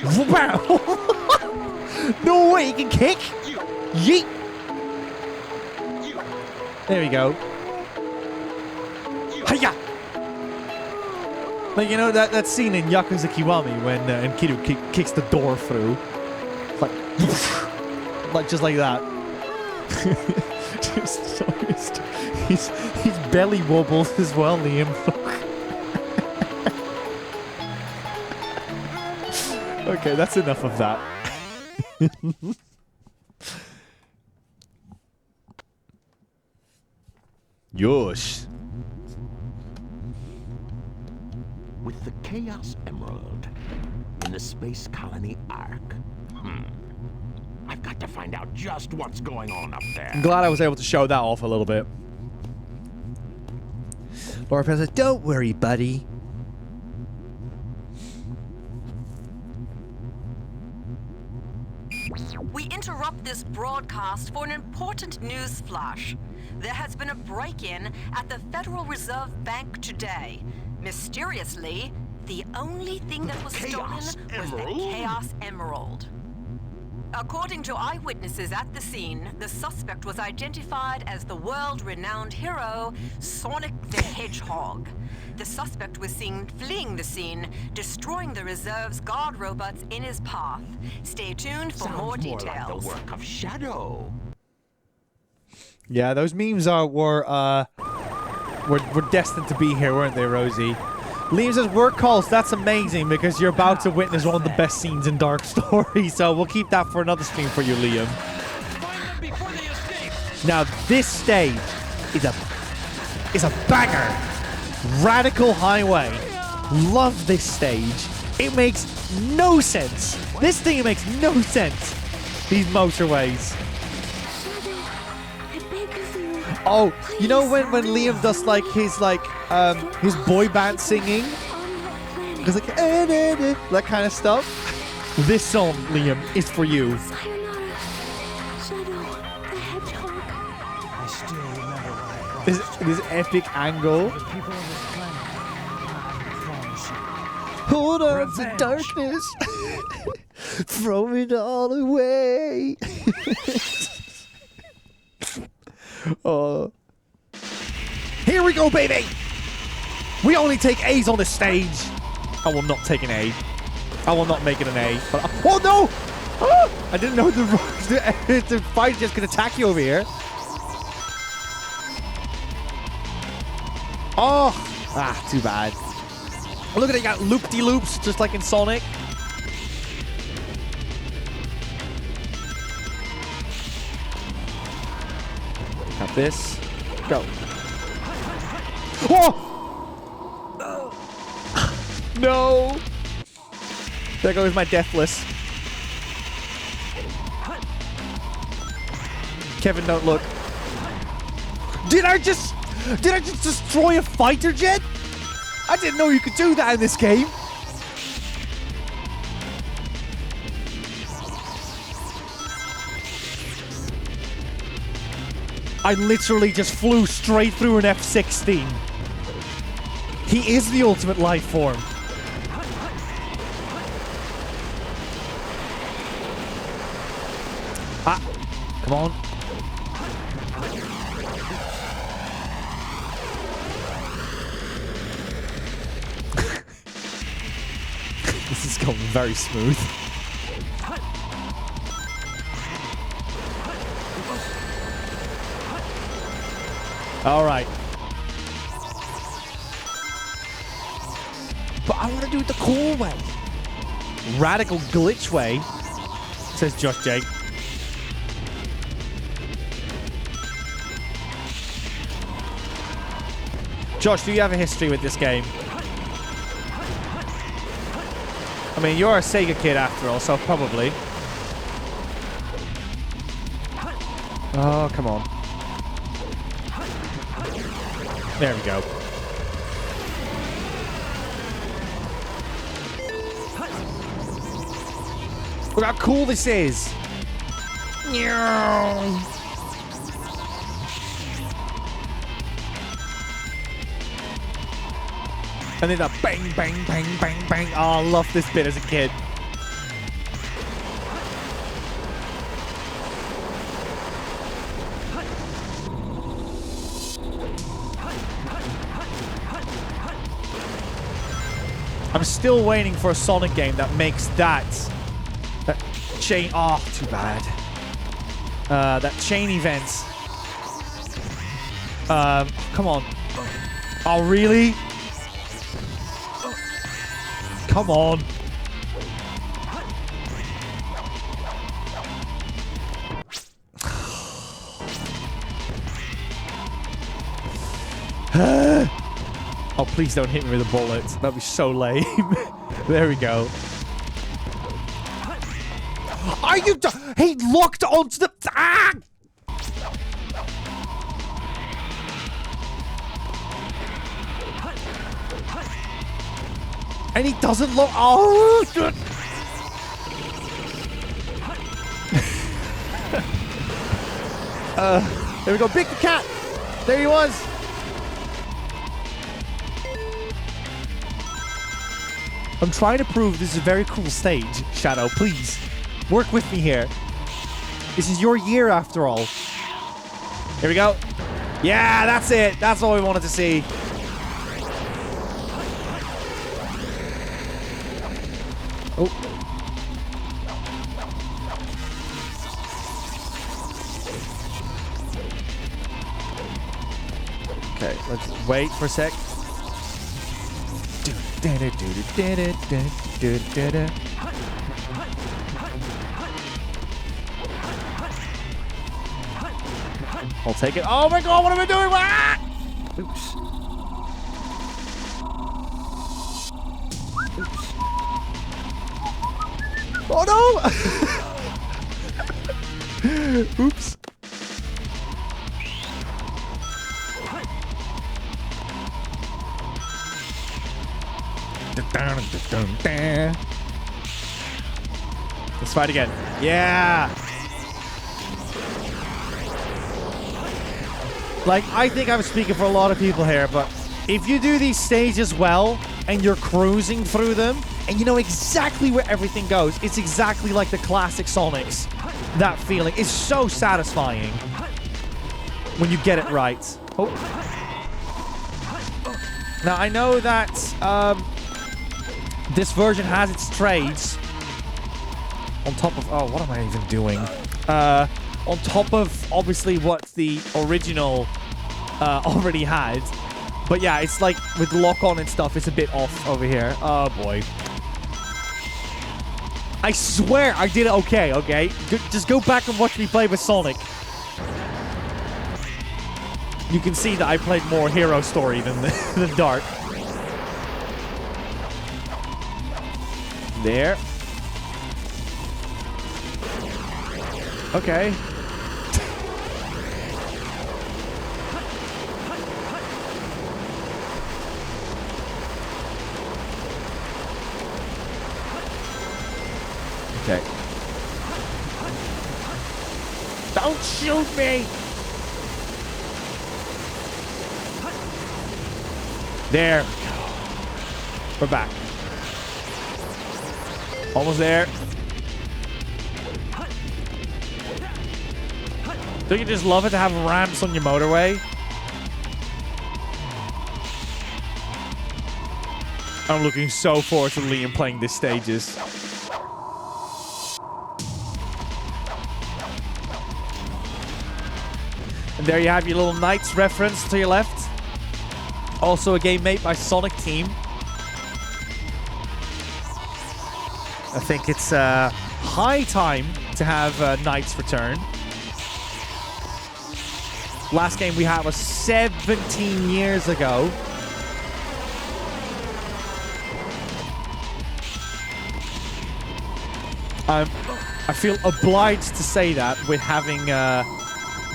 Whoop-bam! No way, he can kick! Yeet! There we go. Hiya! Like, that scene in Yakuza Kiwami when Enkidu kicks the door through. Like just like that. His belly wobbles as well, Liam. Okay, that's enough of that. Yosh. With the Chaos Emerald in the Space Colony Ark. I've got to find out just what's going on up there. I'm glad I was able to show that off a little bit. Laura Pez says, don't worry, buddy. We interrupt this broadcast for an important news flash. There has been a break-in at the Federal Reserve Bank today. Mysteriously, the only thing that was stolen was the Chaos Emerald. According to eyewitnesses at the scene, the suspect was identified as the world-renowned hero, Sonic the Hedgehog. The suspect was seen fleeing the scene, destroying the reserve's guard robots in his path. Stay tuned for more details. Like the work of Shadow. Yeah, those memes were destined to be here, weren't they, Rosie? Liam says, work calls, that's amazing because you're about to witness one of the best scenes in Dark Story, so we'll keep that for another stream for you, Liam. Now, this stage is a banger. Radical Highway. Love this stage. It makes no sense. This thing makes no sense. These motorways. Oh, you know when Liam does like his boy band singing? It's like that kind of stuff. This song, Liam, is for you. I still remember what I This epic angle. Hold on to darkness. Throw it all away. Here we go, baby. We only take A's on this stage. I will not take an A. I will not make it an A. But oh no! Oh, I didn't know the fight just could attack you over here. Oh, too bad. Look at it, you got loop-de-loops just like in Sonic. Got this. Go. Oh! No! There goes my Deathless. Kevin, don't look. Did I just destroy a fighter jet? I didn't know you could do that in this game. I literally just flew straight through an F-16. He is the ultimate life form. Come on. This is going very smooth. All right. But I want to do it the cool way. Radical glitch way, says Josh J. Josh, do you have a history with this game? I mean, you're a Sega kid after all, so probably. Oh, come on. There we go. Look how cool this is. And then that bang, bang, bang, bang, bang. Oh, I loved this bit as a kid. I'm still waiting for a Sonic game that makes that chain. Oh, too bad. That chain event. Come on. Oh, really? Come on. Oh, please don't hit me with a bullet. That'd be so lame. There we go. Are you... He locked onto the... Ah! And he doesn't look... Oh! There we go. Big the cat. There he was. I'm trying to prove this is a very cool stage, Shadow. Please, work with me here. This is your year after all. Here we go. Yeah, that's it. That's all we wanted to see. Oh. Okay, let's wait for a sec. I'll take it. Oh my god, what am I doing? Ah! Oops. Oops. Oh no! Oops. Let's fight again. Yeah! Like, I think I'm speaking for a lot of people here, but if you do these stages well and you're cruising through them and you know exactly where everything goes, it's exactly like the classic Sonics. That feeling is so satisfying when you get it right. Oh. Now, I know that this version has its trades on top of... Oh, what am I even doing? On top of, obviously, what the original already had. But yeah, it's like, with lock-on and stuff, it's a bit off over here. Oh, boy. I swear I did it okay, okay? Just go back and watch me play with Sonic. You can see that I played more Hero Story than Dark. There. Okay. Okay. Don't shoot me! There. We're back. Almost there. Don't you just love it to have ramps on your motorway? I'm looking so forward to Liam playing these stages. And there you have your little Knights reference to your left. Also a game made by Sonic Team. I think it's high time to have Knights return. Last game we had was 17 years ago. I feel obliged to say that with having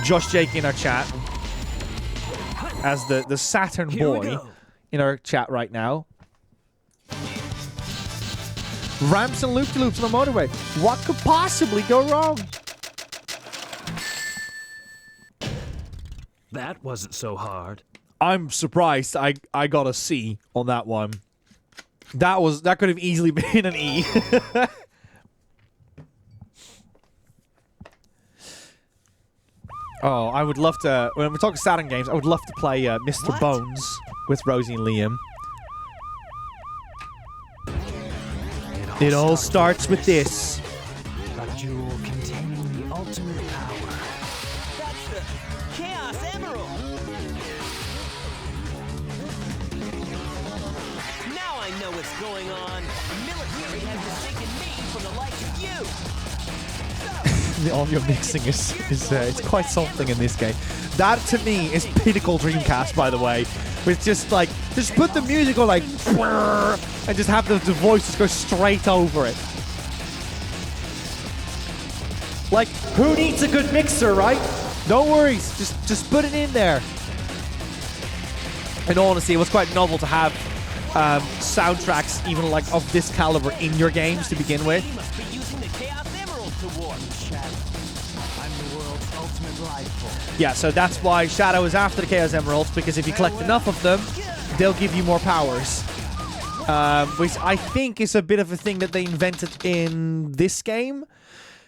Josh Jake in our chat as the Saturn boy in our chat right now. Ramps and loop-de-loops on the motorway. What could possibly go wrong? That wasn't so hard. I'm surprised I got a C on that one. That could have easily been an E. Oh, I would love to... When we're talking Saturn games, I would love to play Mr. Bones with Rosie and Liam. It all starts with this. A jewel containing the ultimate power. That's the Chaos Emerald! Now I know what's going on. The military has mistaken me for the likes of you! The audio mixing is it's quite something in this game. That to me is pinnacle Dreamcast, by the way. With just like, just put the music on like, and just have the voice just go straight over it. Like, who needs a good mixer, right? No worries, just put it in there. In all honesty, it was quite novel to have soundtracks even like of this caliber in your games to begin with. He must be using the Chaos Emerald to warp. I'm ultimate rifle. Yeah, so that's why Shadow is after the Chaos Emeralds, because if you collect enough of them, they'll give you more powers. Which I think is a bit of a thing that they invented in this game.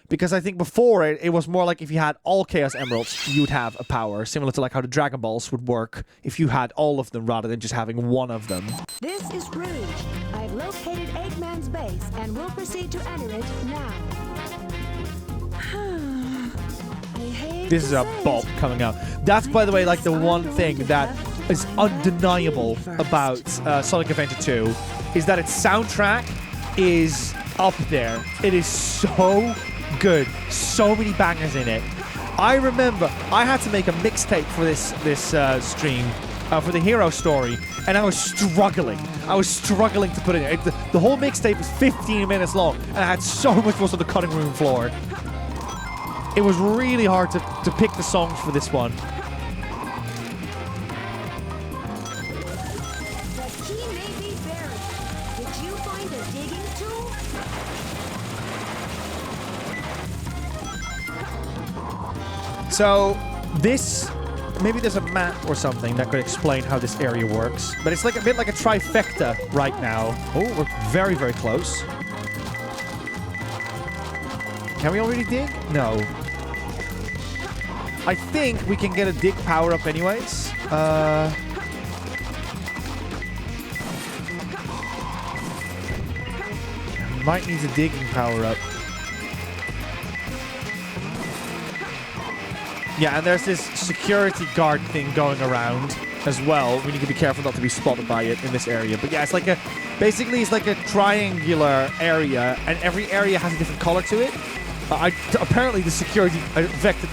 Because I think before it was more like if you had all Chaos Emeralds, you'd have a power. Similar to like how the Dragon Balls would work if you had all of them rather than just having one of them. This is Rouge. I've located Eggman's base and will proceed to enter it now. This is a bop coming out. That's, by the way, like the one thing that is undeniable about Sonic Adventure 2 is that its soundtrack is up there. It is so good. So many bangers in it. I remember I had to make a mixtape for this stream for the hero story, and I was struggling. I was struggling to put it in. The whole mixtape was 15 minutes long, and I had so much more on the cutting room floor. It was really hard to pick the songs for this one. The key may be buried. Did you find a digging tool? So this, maybe there's a map or something that could explain how this area works. But it's like a bit like a trifecta right now. Oh, we're very, very close. Can we already dig? No. I think we can get a dig power up anyways. Might need a digging power up. Yeah, and there's this security guard thing going around as well. We need to be careful not to be spotted by it in this area. But yeah, it's like a... Basically, it's like a triangular area, and every area has a different color to it. Apparently, the security affected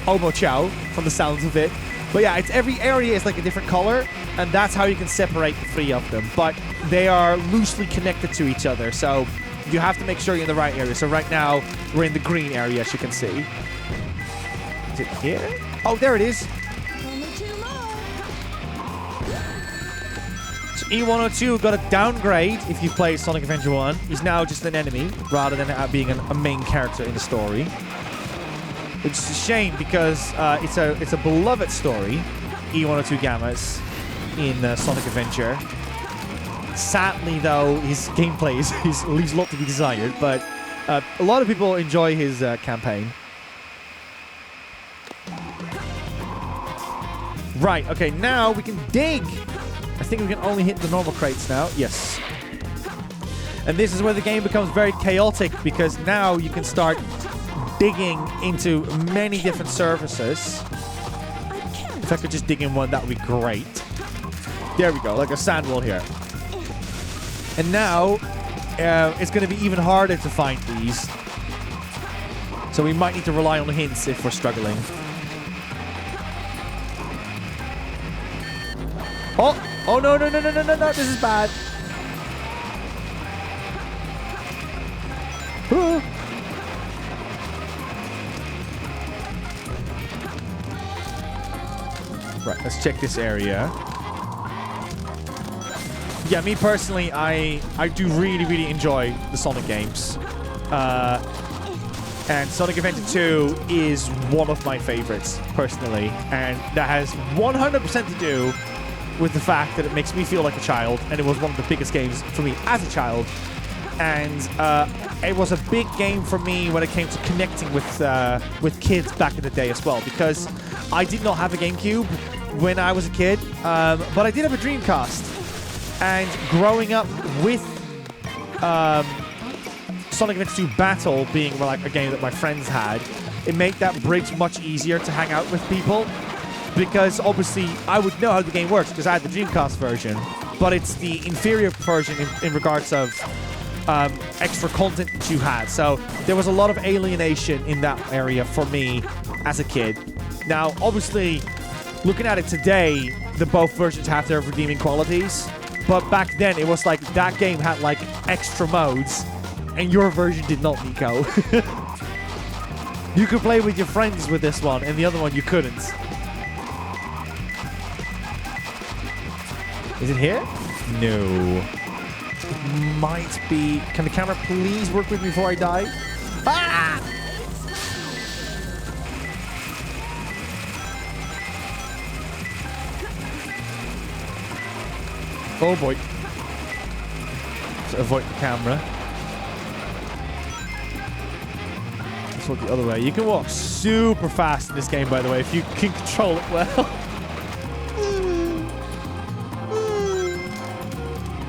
Omo Chow from the sounds of it. But yeah, it's every area is like a different color, and that's how you can separate the three of them. But they are loosely connected to each other, so you have to make sure you're in the right area. So right now, we're in the green area, as you can see. Is it here? Oh, there it is. Only two more. So E102 got a downgrade if you play Sonic Adventure 1. He's now just an enemy, rather than being a main character in the story. Which is a shame because it's a beloved story, E102 Gammas, in Sonic Adventure. Sadly, though, his gameplay leaves a lot to be desired, but a lot of people enjoy his campaign. Right, okay, now we can dig. I think we can only hit the normal crates now. Yes. And this is where the game becomes very chaotic, because now you can start digging into many different surfaces. If I could just dig in one, that would be great. There we go, like a sand wall here. And now, it's going to be even harder to find these. So we might need to rely on hints if we're struggling. Oh! Oh, no, no, no, no, no, no, no, this is bad. Right, let's check this area. Yeah, me personally, I do really, really enjoy the Sonic games. And Sonic Adventure 2 is one of my favorites, personally. And that has 100% to do with the fact that it makes me feel like a child. And it was one of the biggest games for me as a child. And it was a big game for me when it came to connecting with kids back in the day as well. Because I did not have a GameCube when I was a kid, but I did have a Dreamcast. And growing up with Sonic Adventure 2 Battle being like a game that my friends had, it made that bridge much easier to hang out with people. Because obviously I would know how the game works because I had the Dreamcast version, but it's the inferior version in regards of extra content that you had. So there was a lot of alienation in that area for me as a kid. Now, obviously, looking at it today, both versions have their redeeming qualities. But back then, it was like that game had like extra modes, and your version did not, Nico. You could play with your friends with this one, and the other one you couldn't. Is it here? No. It might be. Can the camera please work with me before I die? Ah! Oh boy. So avoid the camera. Let's walk the other way. You can walk super fast in this game, by the way, if you can control it well.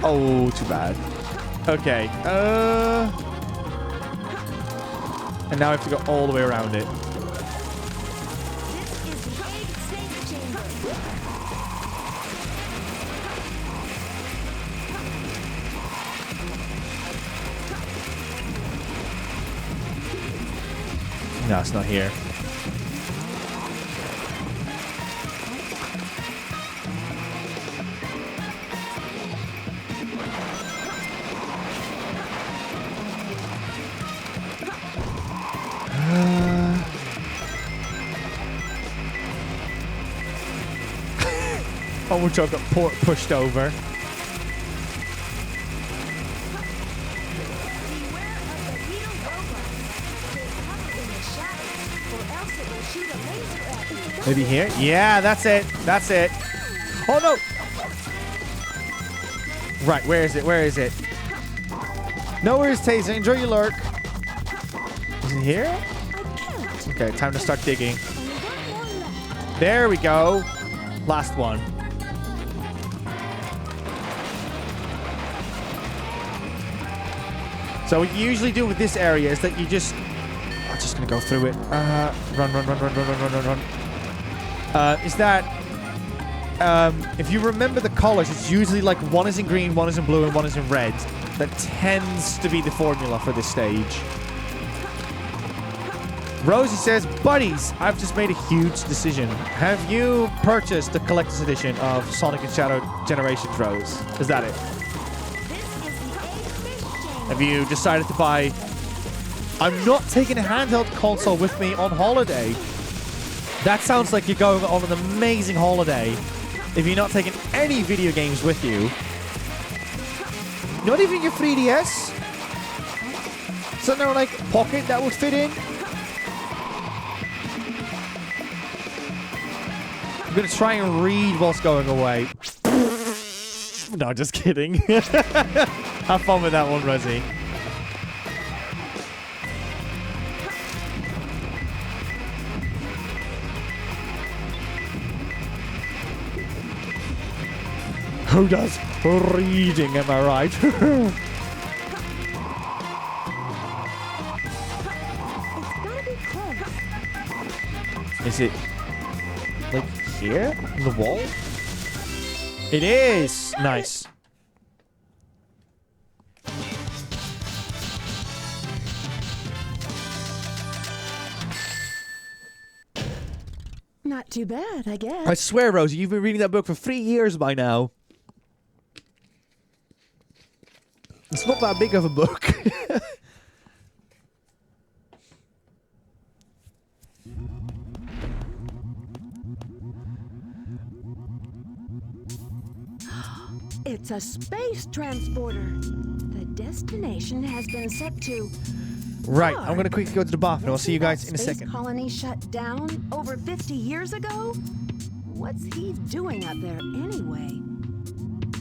Oh, too bad. Okay. And now I have to go all the way around it. No, it's not here. Oh, which I got pushed over. Maybe here? Yeah, that's it. That's it. Oh, no. Right, where is it? Where is it? No, where's Taser? Enjoy your lurk. Is it here? Okay, time to start digging. There we go. Last one. So what you usually do with this area is that you just... I'm just going to go through it. Run. Is that... if you remember the colors, it's usually like one is in green, one is in blue, and one is in red. That tends to be the formula for this stage. Rosie says, buddies, I've just made a huge decision. Have you purchased the collector's edition of Sonic and Shadow Generations, Rose? Is that it? Have you decided to buy... I'm not taking a handheld console with me on holiday. That sounds like you're going on an amazing holiday if you're not taking any video games with you. Not even your 3DS? Something there like pocket that would fit in? I'm going to try and read what's going away. No, just kidding. Have fun with that one, Rosie. Who does reading, am I right? Is it like here? On the wall? It is! Nice. Not too bad, I guess. I swear, Rosie, you've been reading that book for 3 years by now. It's not that big of a book. It's a space transporter. The destination has been set to... Right, I'm going to quickly go to the bathroom. I'll see you guys in a second. Space colony shut down over 50 years ago? What's he doing up there anyway?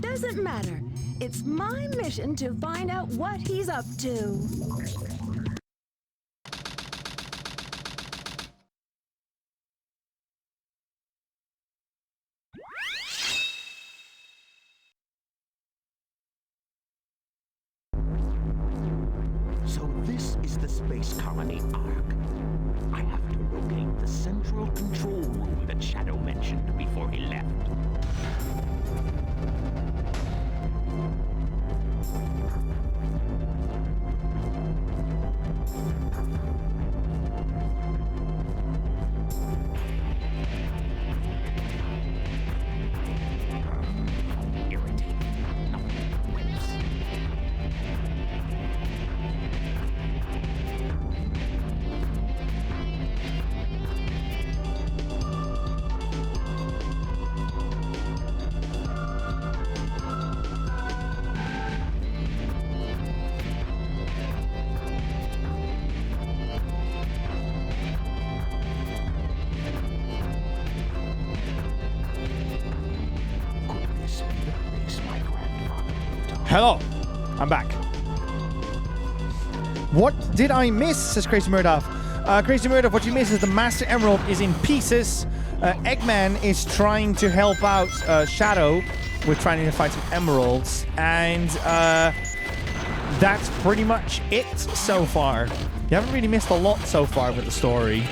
Doesn't matter. It's my mission to find out what he's up to. So this is the space colony Ark. I have to locate the central control room that Shadow mentioned before he left. Hello. I'm back. What did I miss? Says Crazy Murdoff. Crazy Murdoff, what you missed is the Master Emerald is in pieces. Eggman is trying to help out Shadow with trying to find some emeralds. And that's pretty much it so far. You haven't really missed a lot so far with the story.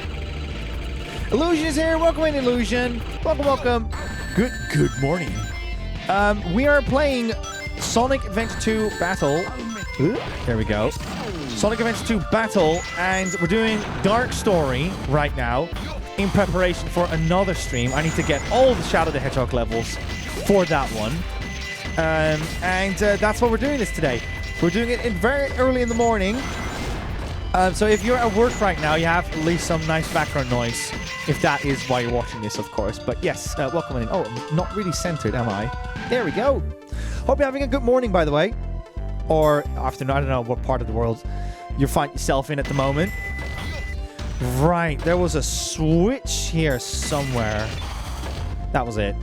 Illusion is here. Welcome in, Illusion. Welcome. Good morning. We are playing Sonic Adventure 2 Battle. Ooh, there we go. Sonic Adventure 2 Battle, and we're doing Dark Story right now in preparation for another stream. I need to get all the Shadow the Hedgehog levels for that one. That's what we're doing this today. We're doing it very early in the morning. So if you're at work right now, you have at least some nice background noise, if that is why you're watching this, of course. But yes, welcome in. Oh, I'm not really centered, am I? There we go. Hope you're having a good morning, by the way. Or afternoon. I don't know what part of the world you find yourself in at the moment. Right, there was a switch here somewhere. That was it.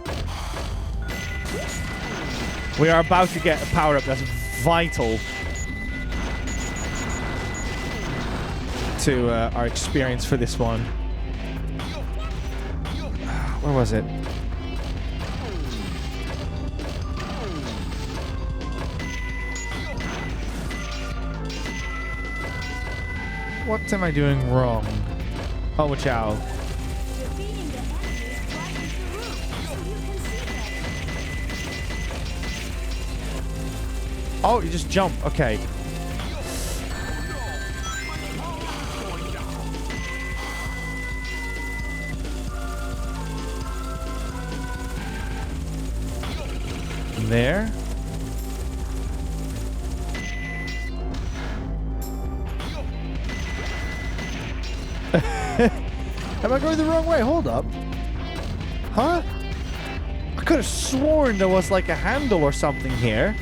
We are about to get a power-up that's vital to our experience for this one. Where was it? What am I doing wrong? Oh, ciao. Oh, you just jump. Okay. There. Am I going the wrong way? Hold up. Huh? I could have sworn there was like a handle or something here.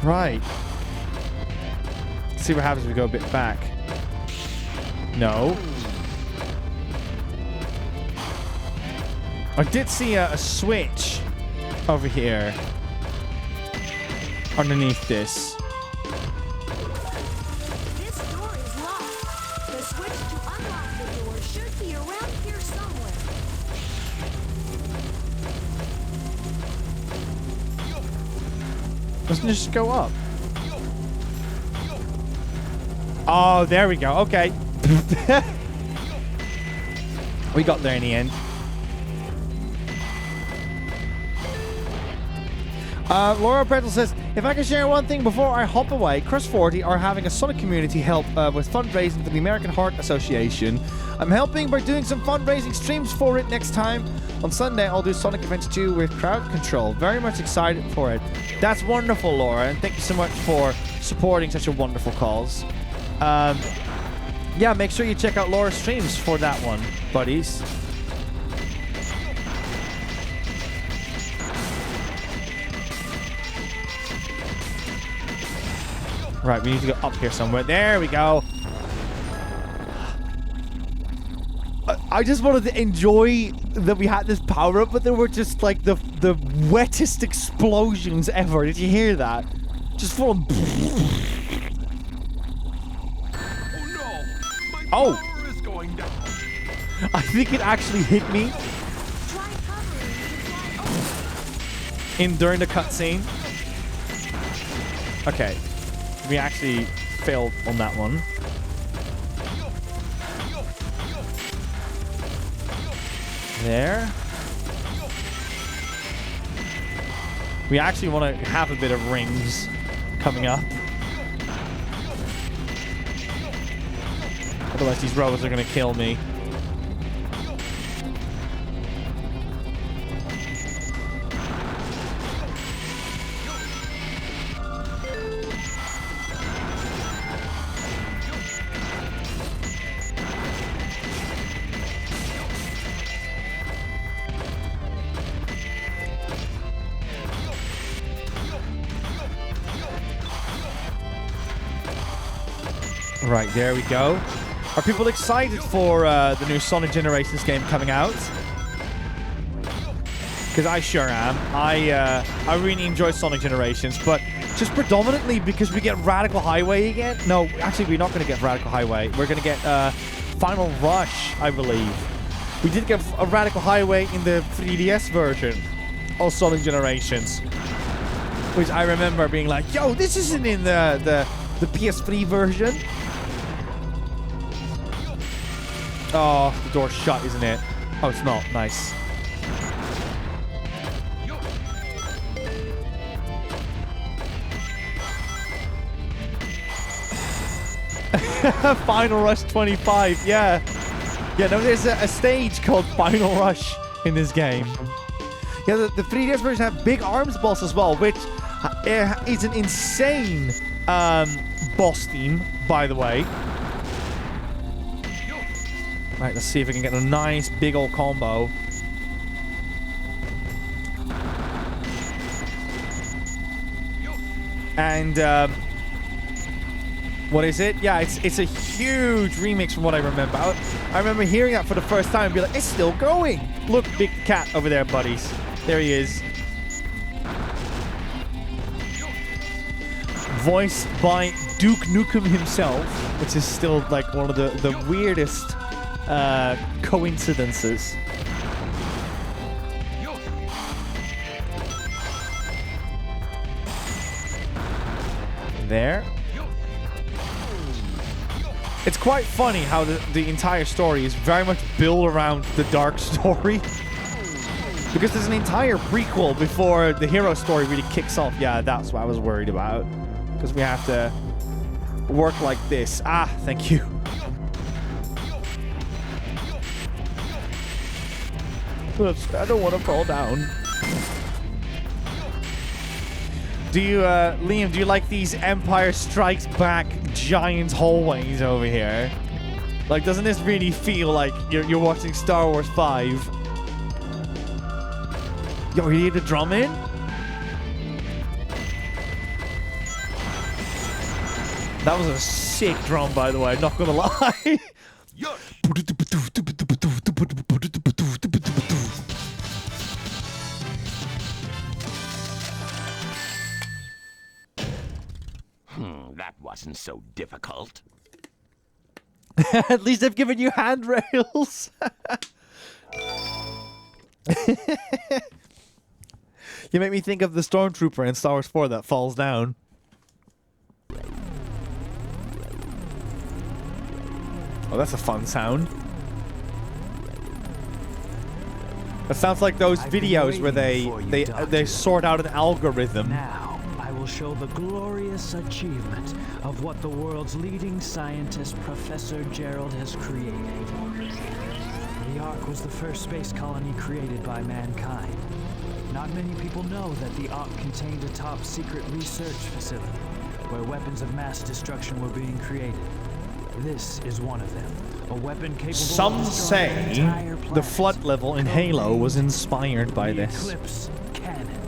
Right. Let's see what happens if we go a bit back. No. I did see a switch over here underneath this. This door is locked. The switch to unlock the door should be around here somewhere. Doesn't it just go up? Oh, there we go. Okay. We got there in the end. Laura Pretzel says, if I can share one thing before I hop away, Crust 40 are having a Sonic community help with fundraising for the American Heart Association. I'm helping by doing some fundraising streams for it next time. On Sunday, I'll do Sonic Adventure 2 with crowd control. Very much excited for it. That's wonderful, Laura, and thank you so much for supporting such a wonderful cause. Yeah, make sure you check out Laura's streams for that one, buddies. Right, we need to go up here somewhere. There we go. I just wanted to enjoy that we had this power up, but there were just like the wettest explosions ever. Did you hear that? Just full of. Oh! Power is going down. I think it actually hit me during the cutscene. Okay. We actually failed on that one. There. We actually want to have a bit of rings coming up. Otherwise these robots are going to kill me. Right, there we go. Are people excited for the new Sonic Generations game coming out? Because I sure am. I really enjoy Sonic Generations, but just predominantly because we get Radical Highway again. No, actually, we're not going to get Radical Highway. We're going to get Final Rush, I believe. We did get a Radical Highway in the 3DS version of Sonic Generations, which I remember being like, yo, this isn't in the PS3 version. Oh, the door's shut, isn't it? Oh, it's not. Nice. Final Rush 25, yeah. Yeah, no, there's a stage called Final Rush in this game. Yeah, the 3DS version have big arms boss as well, which is an insane boss theme, by the way. Right, let's see if we can get a nice big old combo. And what is it? Yeah, it's a huge remix from what I remember. I remember hearing that for the first time and be like, it's still going. Look, big cat over there, buddies. There he is. Voiced by Duke Nukem himself, which is still like one of the weirdest coincidences. There. It's quite funny how the entire story is very much built around the dark story. Because there's an entire prequel before the hero story really kicks off. Yeah, that's what I was worried about. Because we have to work like this. Ah, thank you. Oops, I don't want to fall down. Do you, Liam, do you like these Empire Strikes Back giant hallways over here? Like, doesn't this really feel like you're watching Star Wars 5? Yo, you need a drum in? That was a sick drum, by the way, not gonna lie. That wasn't so difficult. At least I've given you handrails. You make me think of the stormtrooper in Star Wars 4 that falls down. Oh, that's a fun sound. That sounds like those videos where they sort out an algorithm. Now, I will show the glorious achievement of what the world's leading scientist, Professor Gerald, has created. The Ark was the first space colony created by mankind. Not many people know that the Ark contained a top-secret research facility where weapons of mass destruction were being created. This is one of them. A weapon capable Some of destroying an say entire the planet. flood level in Halo was inspired by The this. Eclipse cannon.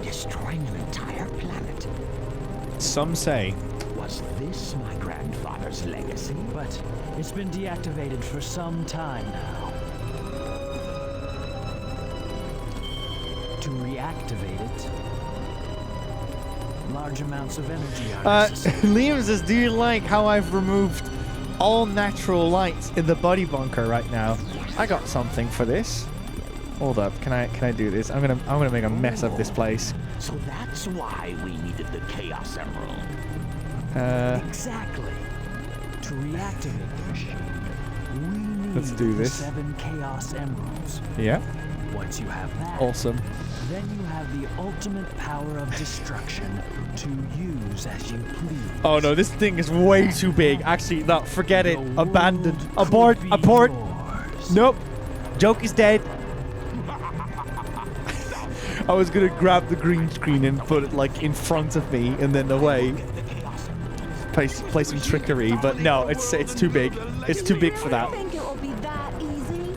Destroying an entire planet. Some say. Was this my grandfather's legacy? But it's been deactivated for some time now. To reactivate it, large amounts of energy are necessary. Liam says, do you like how I've removed all natural light in the buddy bunker right now? I got something for this. Hold up, can I do this? I'm gonna make a mess of this place. So that's why we needed the Chaos Emerald. Exactly. To reactivate the machine, we need Let's do the this. 7 Chaos Emeralds. Yeah. Once you have that, Awesome. then you have the ultimate power of destruction to use as you please. Oh no, this thing is way too big. Actually, no, forget it. The Abandoned. world Abort. could be Abort. yours. Nope. Joke is dead. I was gonna grab the green screen and put it like in front of me and then away. Play some trickery, but no, it's too big. It's too big for that. Think it will be that easy?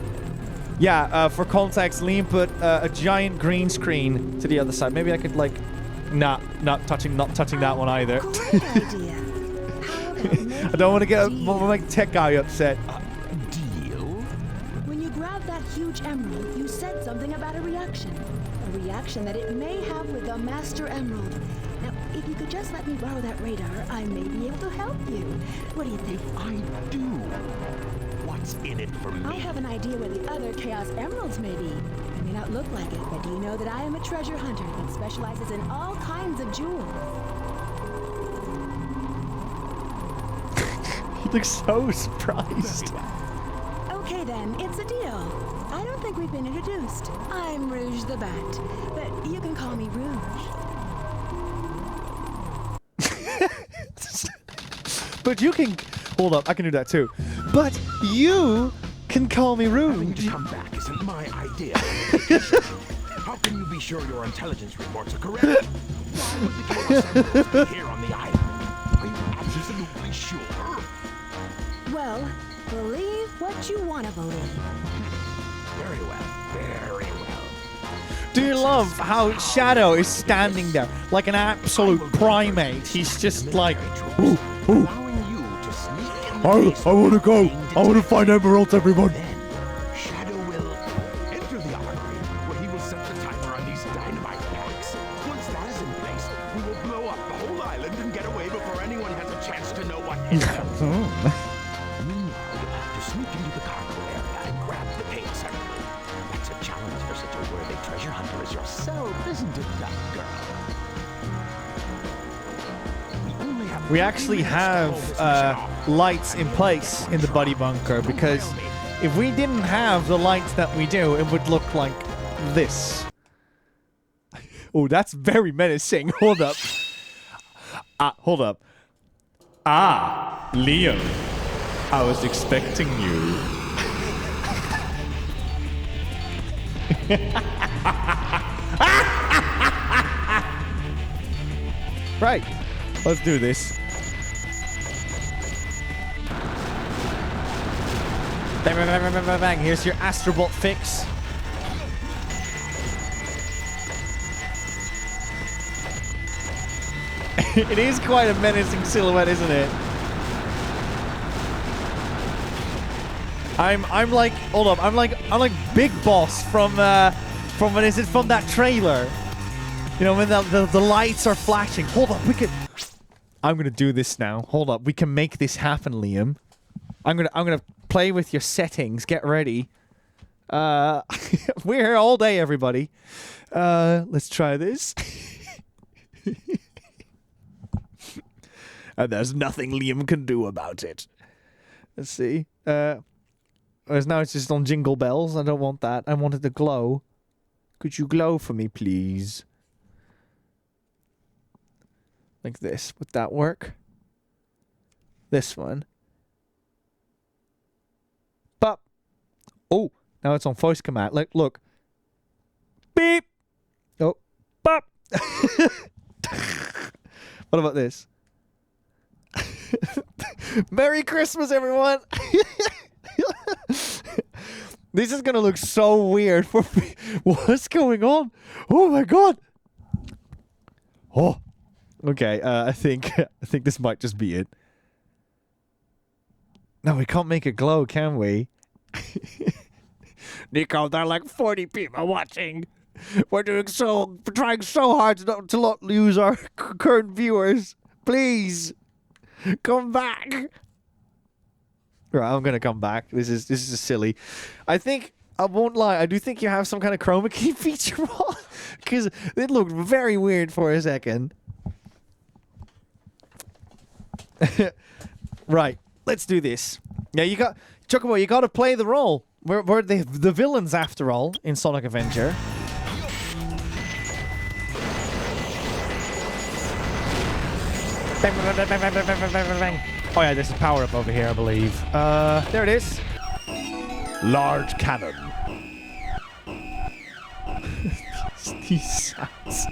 Yeah, for context, Liam put a giant green screen to the other side. Maybe I could like, not touching that one either. Great idea. How I don't want to get my tech guy upset. Deal? When you grabbed that huge emerald, you said something about a reaction. A reaction that it may have with the Master Emerald. Now, if you could just let me borrow that radar, I may be able to help you. What do you think? I do. What's in it for me? I have an idea where the other Chaos Emeralds may be. They may not look like it, but do you know that I am a treasure hunter that specializes in all kinds of jewels? He looks so surprised. Okay then, it's a deal. I don't think we've been introduced. I'm Rouge the Bat, but you can call me Rouge. But you can... Hold up, I can do that too. But you can call me Having Rouge. to come back isn't my idea. How can you be sure your intelligence reports are correct? Why would the Chaos Emeralds be here on the island? Are you absolutely sure? Well, believe what you want to believe. Very well, very well. Do you love how Shadow is standing there like an absolute primate? He's just like, ooh, ooh. Allowing you to sneak in the case I want to of go. being I want to find emeralds, everyone. Then, Shadow will enter the armory, where he will set the timer on these dynamite packs. Once that is in place, we will blow up the whole island and get away before anyone has a chance to know what hit them. Meanwhile, you'll have to sneak into the cargo area and grab the chaos emerald. That's a challenge for such a worthy treasure hunter as yourself, isn't it, that girl? We actually have lights in place in the buddy bunker because if we didn't have the lights that we do, it would look like this. Oh, that's very menacing. Hold up. Hold up. Leo. I was expecting you. Right. Let's do this. Bang, bang, bang, bang, bang, bang. Here's your Astrobot fix. It is quite a menacing silhouette, isn't it? I'm like, hold up, I'm like Big Boss from when is it from that trailer? You know, when the lights are flashing. Hold up, I'm gonna do this now. Hold up, we can make this happen, Liam. I'm gonna play with your settings. Get ready. We're here all day, everybody. Let's try this. And there's nothing Liam can do about it. Let's see. Whereas now it's just on Jingle Bells. I don't want that. I wanted to glow. Could you glow for me, please? Like this. Would that work? This one. But oh, now it's on voice command. Look. Beep. Oh, bop. What about this? Merry Christmas, everyone. This is gonna look so weird for me. What's going on? Oh my god. Oh. Okay, I think this might just be it. No, we can't make it glow, can we? Nico, there are like 40 people watching. We're trying so hard to not lose our current viewers. Please, come back. Right, I'm gonna come back. This is silly. I think I won't lie. I do think you have some kind of chroma key feature on because it looked very weird for a second. Right, let's do this. Yeah, Chocobo, you got to play the role. We're the villains after all in Sonic Adventure. Bang, bang, bang, bang, bang, bang, bang, bang, bang. Oh yeah, there's a power up over here, I believe. There it is. Large cannon. These sounds.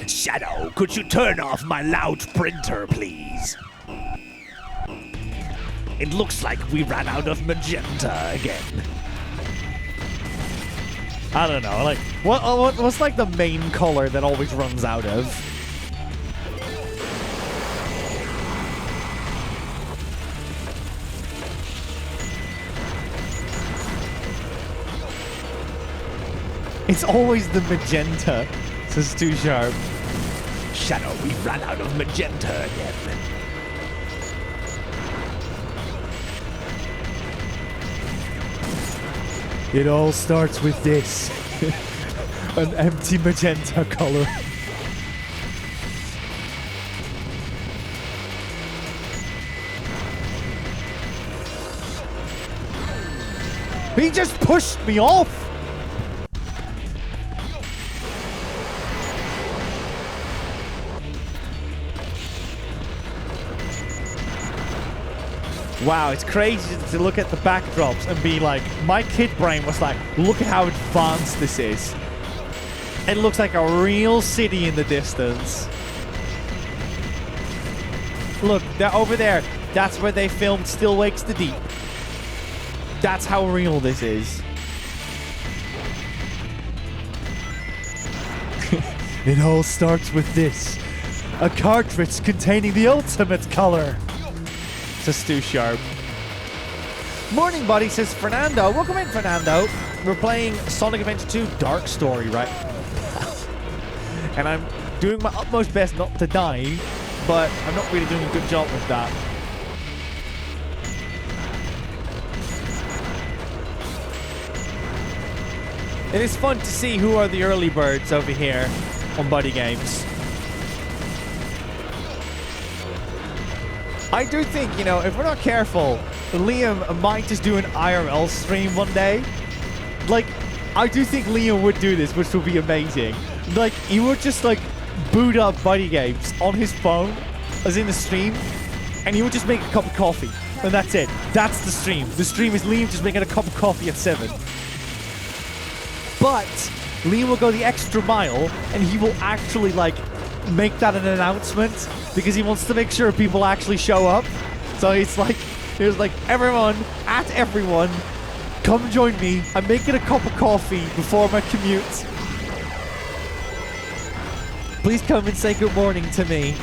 Shadow, could you turn off my loud printer, please? It looks like we ran out of magenta again. I don't know, like, what's like the main color that always runs out of? It's always the magenta. This is too sharp. Shadow, we've run out of magenta again. It all starts with this. An empty magenta color. He just pushed me off! Wow, it's crazy to look at the backdrops and be like, my kid brain was like, look at how advanced this is. It looks like a real city in the distance. Look, they're over there. That's where they filmed Still Wakes the Deep. That's how real this is. It all starts with this. A cartridge containing the ultimate color. Just too sharp. Morning, buddy, says Fernando. Welcome in, Fernando. We're playing Sonic Adventure 2 Dark Story, right? And I'm doing my utmost best not to die, but I'm not really doing a good job with that. It is fun to see who are the early birds over here on BuddyGames. I do think, you know, if we're not careful, Liam might just do an IRL stream one day. Like, I do think Liam would do this, which would be amazing. Like, he would just, like, boot up BuddyGames on his phone, as in the stream, and he would just make a cup of coffee. And that's it. That's the stream. The stream is Liam just making a cup of coffee at 7. But Liam will go the extra mile, and he will actually, like, make that an announcement, because he wants to make sure people actually show up. So it's like, there's like, everyone, come join me. I'm making a cup of coffee before my commute. Please come and say good morning to me.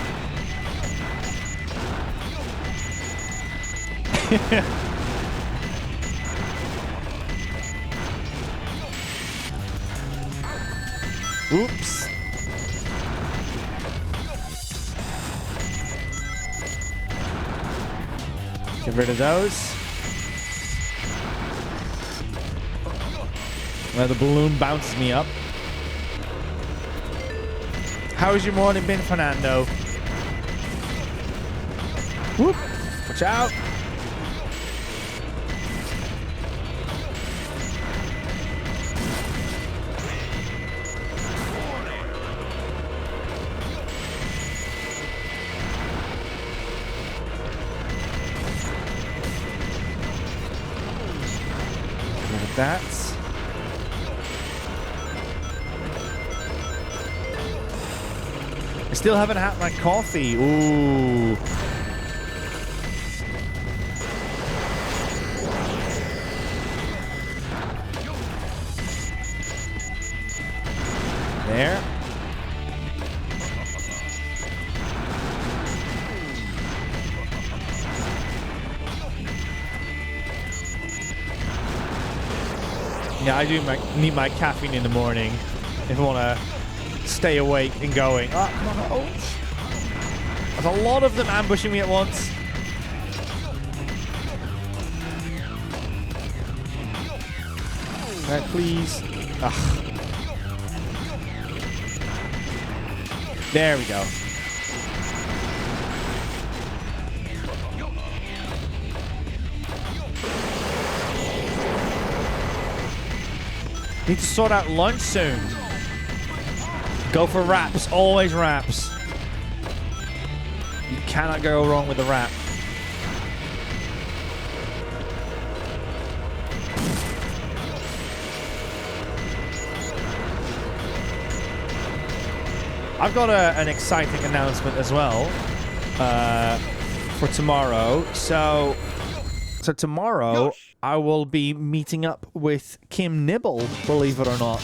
Oops. Get rid of those. Well, the balloon bounces me up. How's your morning been, Fernando? Whoop! Watch out! That. I still haven't had my coffee. Ooh. There. Yeah, I do need my caffeine in the morning if I want to stay awake and going. Oh, come on. There's a lot of them ambushing me at once. Right, please. Ugh. There we go. Need to sort out lunch soon. Go for wraps. Always wraps. You cannot go wrong with a wrap. I've got an exciting announcement as well for tomorrow. So tomorrow I will be meeting up with Kim Nibble, believe it or not.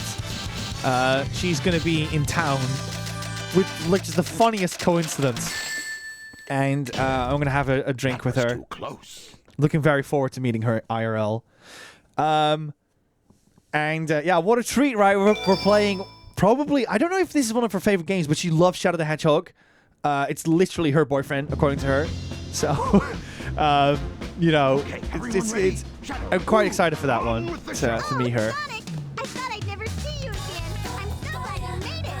She's going to be in town, which is the funniest coincidence. And I'm going to have a drink with her. Too close. Looking very forward to meeting her IRL. And yeah, what a treat, right? We're playing probably, I don't know if this is one of her favorite games, but she loves Shadow the Hedgehog. It's literally her boyfriend, according to her. So, you know, it's I'm quite excited for that one to meet her. Sonic, I thought I'd never see you again. I'm so glad you made it.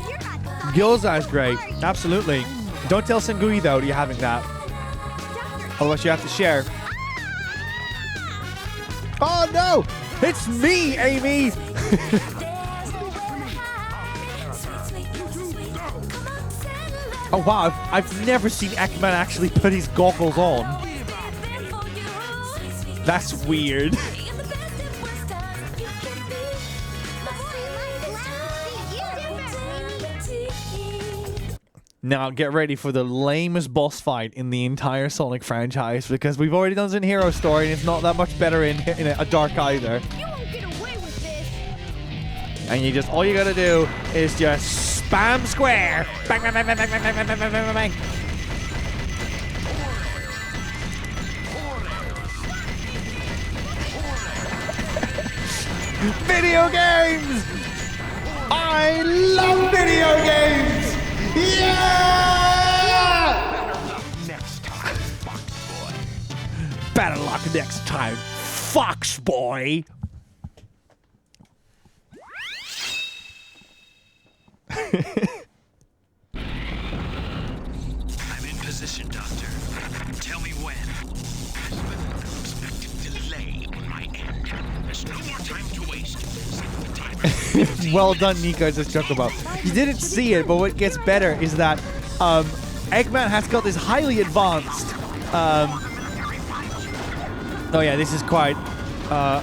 You're not Sonic. Gyoza is great. Absolutely. Don't tell Sengui, though, you're having that. Otherwise, you have to share. Oh, no! It's me, Amy! Oh, wow. I've never seen Eggman actually put his goggles on. That's weird. Now, get ready for the lamest boss fight in the entire Sonic franchise, because we've already done this in Hero Story, and it's not that much better in a Dark either. You won't get away with this. And you just, all you gotta do is just spam square. Bang, bang, bang, bang, bang, bang, bang, bang, bang, bang, bang. Video games! I love video games! Yeah! Next time, Fox Boy. Better luck next time, Fox Boy! I'm in position, Doctor. Tell me when. There's been an unexpected delay on my end. There's no more time to waste. Set the timer. Well done, Nico, as I talked about. You didn't see it, but what gets better is that Eggman has got this highly advanced... oh yeah, this is quite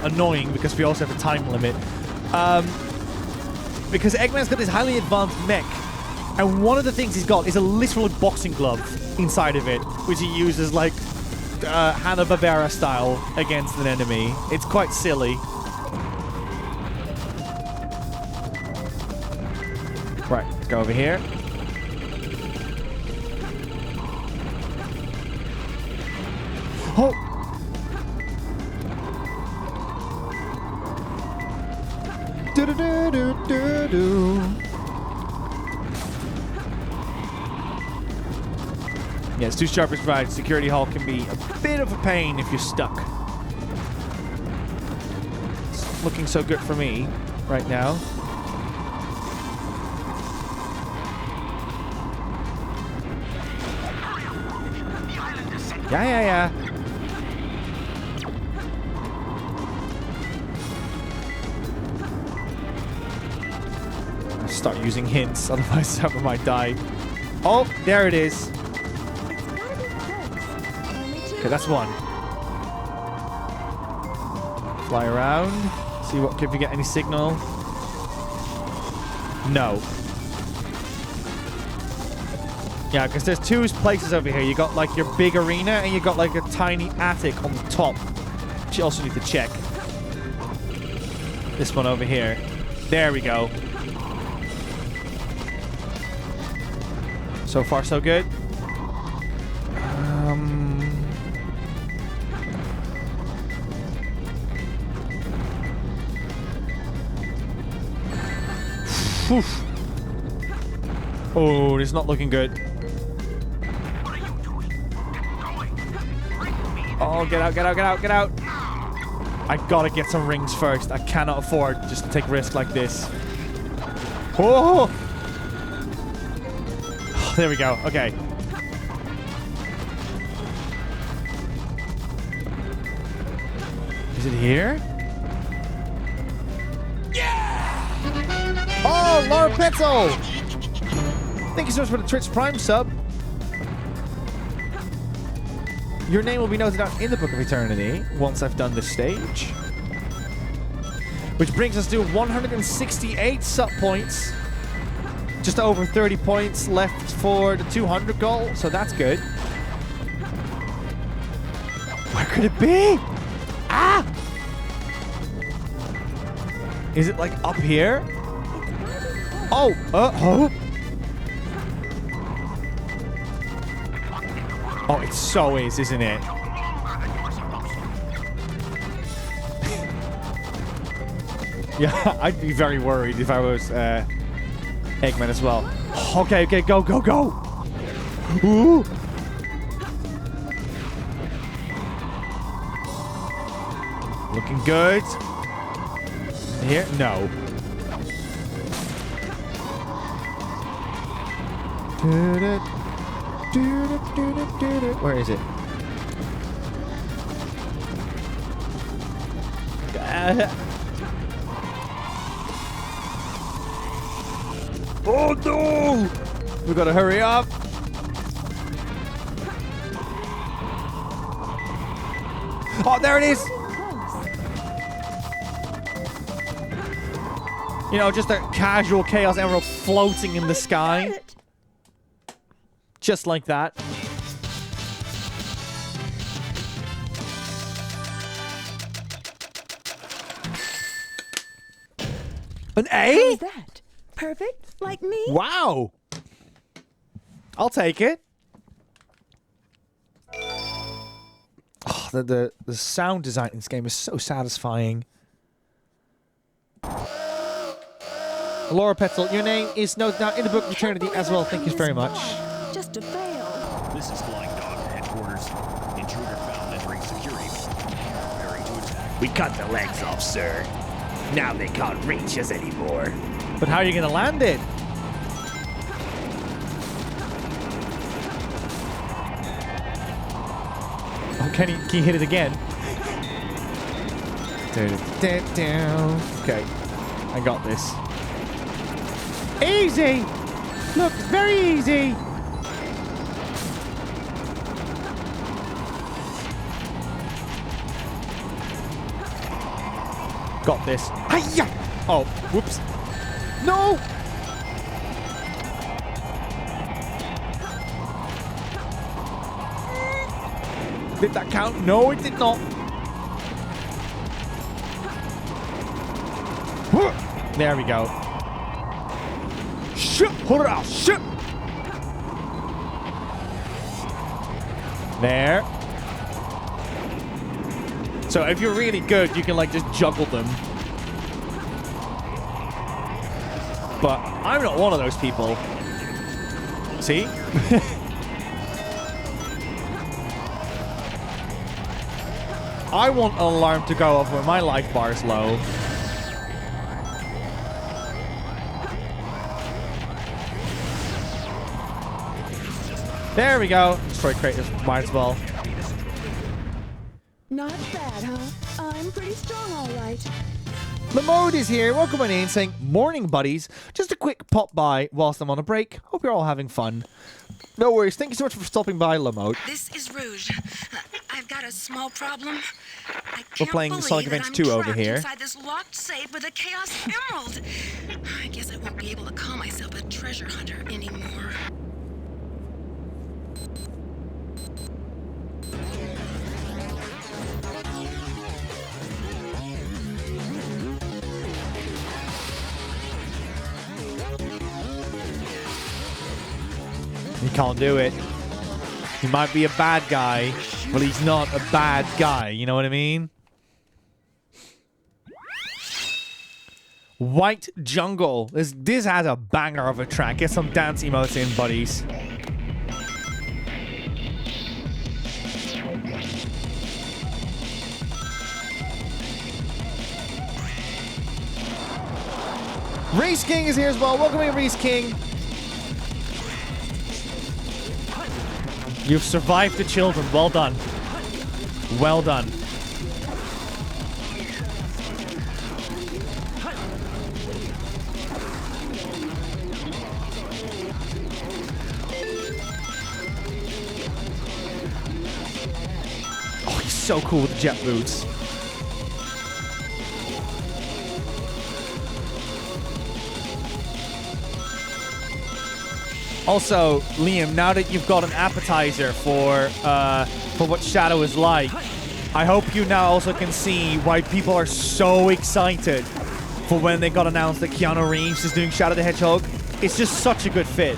annoying because we also have a time limit. Because Eggman's got this highly advanced mech, and one of the things he's got is a literal boxing glove inside of it, which he uses like Hanna-Barbera style against an enemy. It's quite silly. Right, let's go over here. Oh! Do-do-do-do-do-do. Yeah, it's too sharp as right. Security hall can be a bit of a pain if you're stuck. It's looking so good for me right now. Yeah. Start using hints, otherwise someone might die. Oh, there it is. Okay, that's one. Fly around. See what if you get any signal. No. Yeah, because there's two places over here. You got like your big arena and you got like a tiny attic on the top. Which you also need to check. This one over here. There we go. So far, so good. Oh, it's not looking good. Oh, get out, get out, get out, get out. I gotta get some rings first. I cannot afford just to take risks like this. Oh! There we go. Okay. Is it here? Yeah! Oh, Laura Petzel! Thank you so much for the Twitch Prime sub. Your name will be noted down in the Book of Eternity once I've done this stage. Which brings us to 168 sub points. Just over 30 points left for the 200 goal, so that's good. Where could it be? Ah! Is it like up here? Oh, oh. Oh, it so is, isn't it? Yeah, I'd be very worried if I was Eggman as well. Okay, go, go, go. Ooh. Looking good. Here? No. Where is it? Oh no! We gotta hurry up. Oh, there it is! You know, just a casual Chaos Emerald floating in the sky. Just like that. An A? How's that? Perfect? Like me? Wow. I'll take it. Oh, the sound design in this game is so satisfying. Laura Petzl, your name is noted down in the book of Eternity as well. Thank you very much. Just to fail. This is Flying Dog to headquarters. Intruder found entering security. Preparing to attack. We cut the legs off, sir. Now they can't reach us anymore. But how are you going to land it? Oh, can you hit it again? Okay, I got this. Easy! Look, very easy! Got this. Hiya! Oh, whoops. No! Did that count? No, it did not. There we go. Shit! Hurrah! Shit! There. So if you're really good, you can like just juggle them. But I'm not one of those people. See? I want an alarm to go off when my life bar is low. There we go. Destroy Kratos. Might as well. Not bad, huh? I'm pretty strong, all right. LeMode is here. Welcome on in, saying, morning, buddies. Just a quick pop by whilst I'm on a break. Hope you're all having fun. No worries. Thank you so much for stopping by, LeMode. This is Rouge. I've got a small problem. We're playing Sonic Adventure 2 over here. Inside this locked safe with a Chaos Emerald. I guess I won't be able to call myself a treasure hunter anymore. He can't do it. He might be a bad guy, but he's not a bad guy. You know what I mean? White Jungle. This has a banger of a track. Get some dance emotes in, buddies. Reese King is here as well. Welcome in, Reese King. You've survived the children. Well done. Well done. Oh, he's so cool with the jet boots. Also, Liam, now that you've got an appetizer for what Shadow is like, I hope you now also can see why people are so excited for when they got announced that Keanu Reeves is doing Shadow the Hedgehog. It's just such a good fit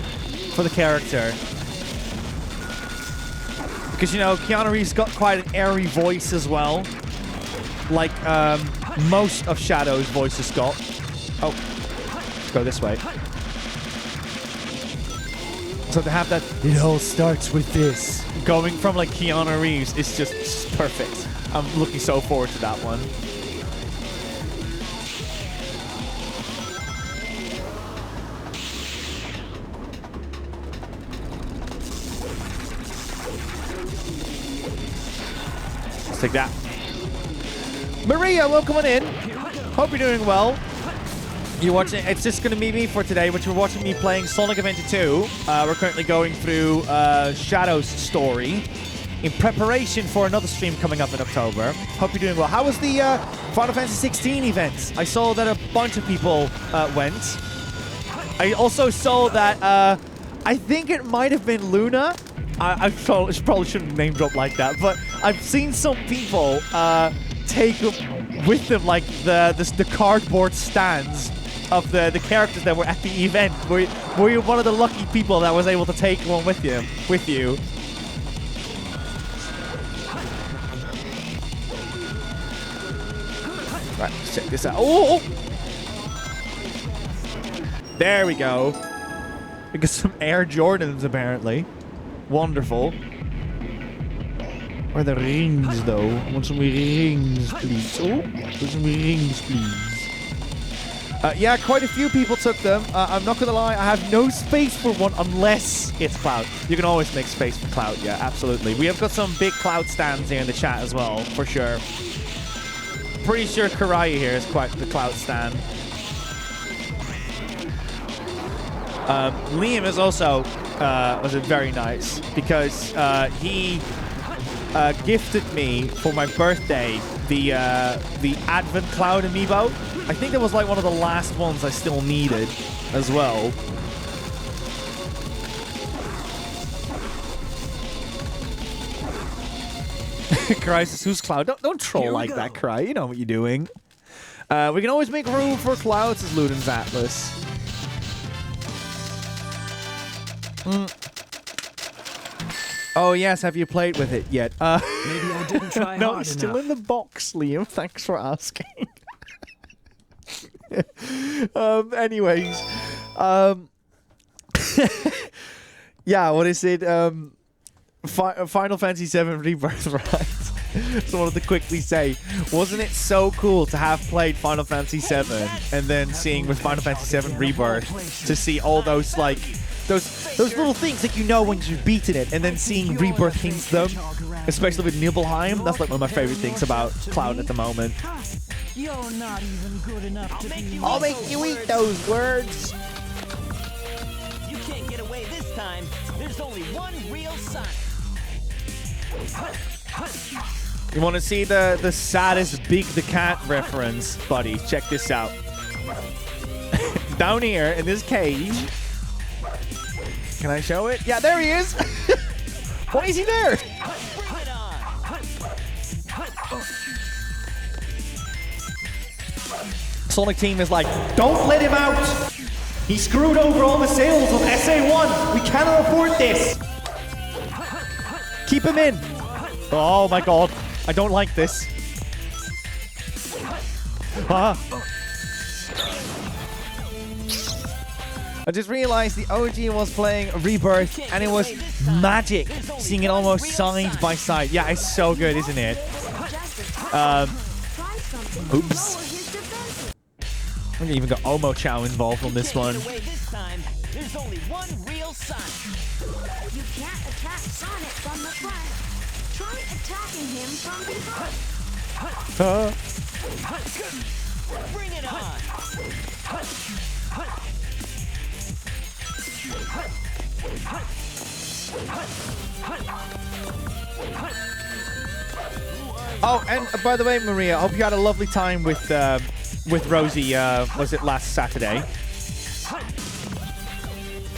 for the character. Because, you know, Keanu Reeves got quite an airy voice as well. Like most of Shadow's voices got. Oh, let's go this way. So to have that, it all starts with this. Going from like Keanu Reeves is just perfect. I'm looking so forward to that one. Let's take that. Maria, welcome on in. Hope you're doing well. You're watching. It's just going to be me for today, but you're watching me playing Sonic Adventure 2. We're currently going through Shadow's story in preparation for another stream coming up in October. Hope you're doing well. How was the Final Fantasy 16 event? I saw that a bunch of people went. I also saw that I think it might have been Luna. I probably shouldn't name drop like that, but I've seen some people take with them like the cardboard stands of the characters that were at the event. Were you one of the lucky people that was able to take one with you? Right, let's check this out. Oh! There we go. We got some Air Jordans apparently. Wonderful. Where are the rings though? I want some rings, please. Oh, some rings, please. Yeah, quite a few people took them. I'm not gonna lie, I have no space for one unless it's Cloud. You can always make space for Cloud, yeah, absolutely. We have got some big Cloud stands here in the chat as well, for sure. Pretty sure Karaya here is quite the Cloud stand. Liam is also was very nice because he gifted me for my birthday the Advent Cloud amiibo. I think it was like one of the last ones I still needed as well. Crisis, who's Cloud? Don't troll like that, Cry. You know what you're doing. We can always make room for Cloud, says Luden's Atlas. Oh yes, have you played with it yet? Maybe I didn't try no, hard it's still enough. in the box, Liam. Thanks for asking. Anyways, yeah, what is it? Final Fantasy VII Rebirth, right? So I wanted to quickly say, wasn't it so cool to have played Final Fantasy VII and then seeing with Final Fantasy VII Rebirth to see all those like those little things that you know when you've beaten it, and then seeing Rebirth hints them, especially with Nibelheim. That's like one of my favorite things about Cloud at the moment. You're not even good enough to be. I'll make you eat those words. You can't get away this time. There's only one real Sonic. You want to see the saddest Big the Cat reference, buddy? Check this out. Down here in this cage. Can I show it? Yeah, there he is. Why is he there? Sonic Team is like, don't let him out. He screwed over all the sales of SA1. We cannot afford this. Keep him in. Oh my god. I don't like this. I just realized the OG was playing Rebirth and it was magic seeing it almost side by side. Yeah, it's so good, isn't it? Oops. We even got Omo Chow involved on this one. There's only one real Sonic. You can't attack Sonic from the front. Try attacking him from behind. Bring it on. Oh, and by the way, Maria, I hope you had a lovely time with Rosie. Was it last Saturday?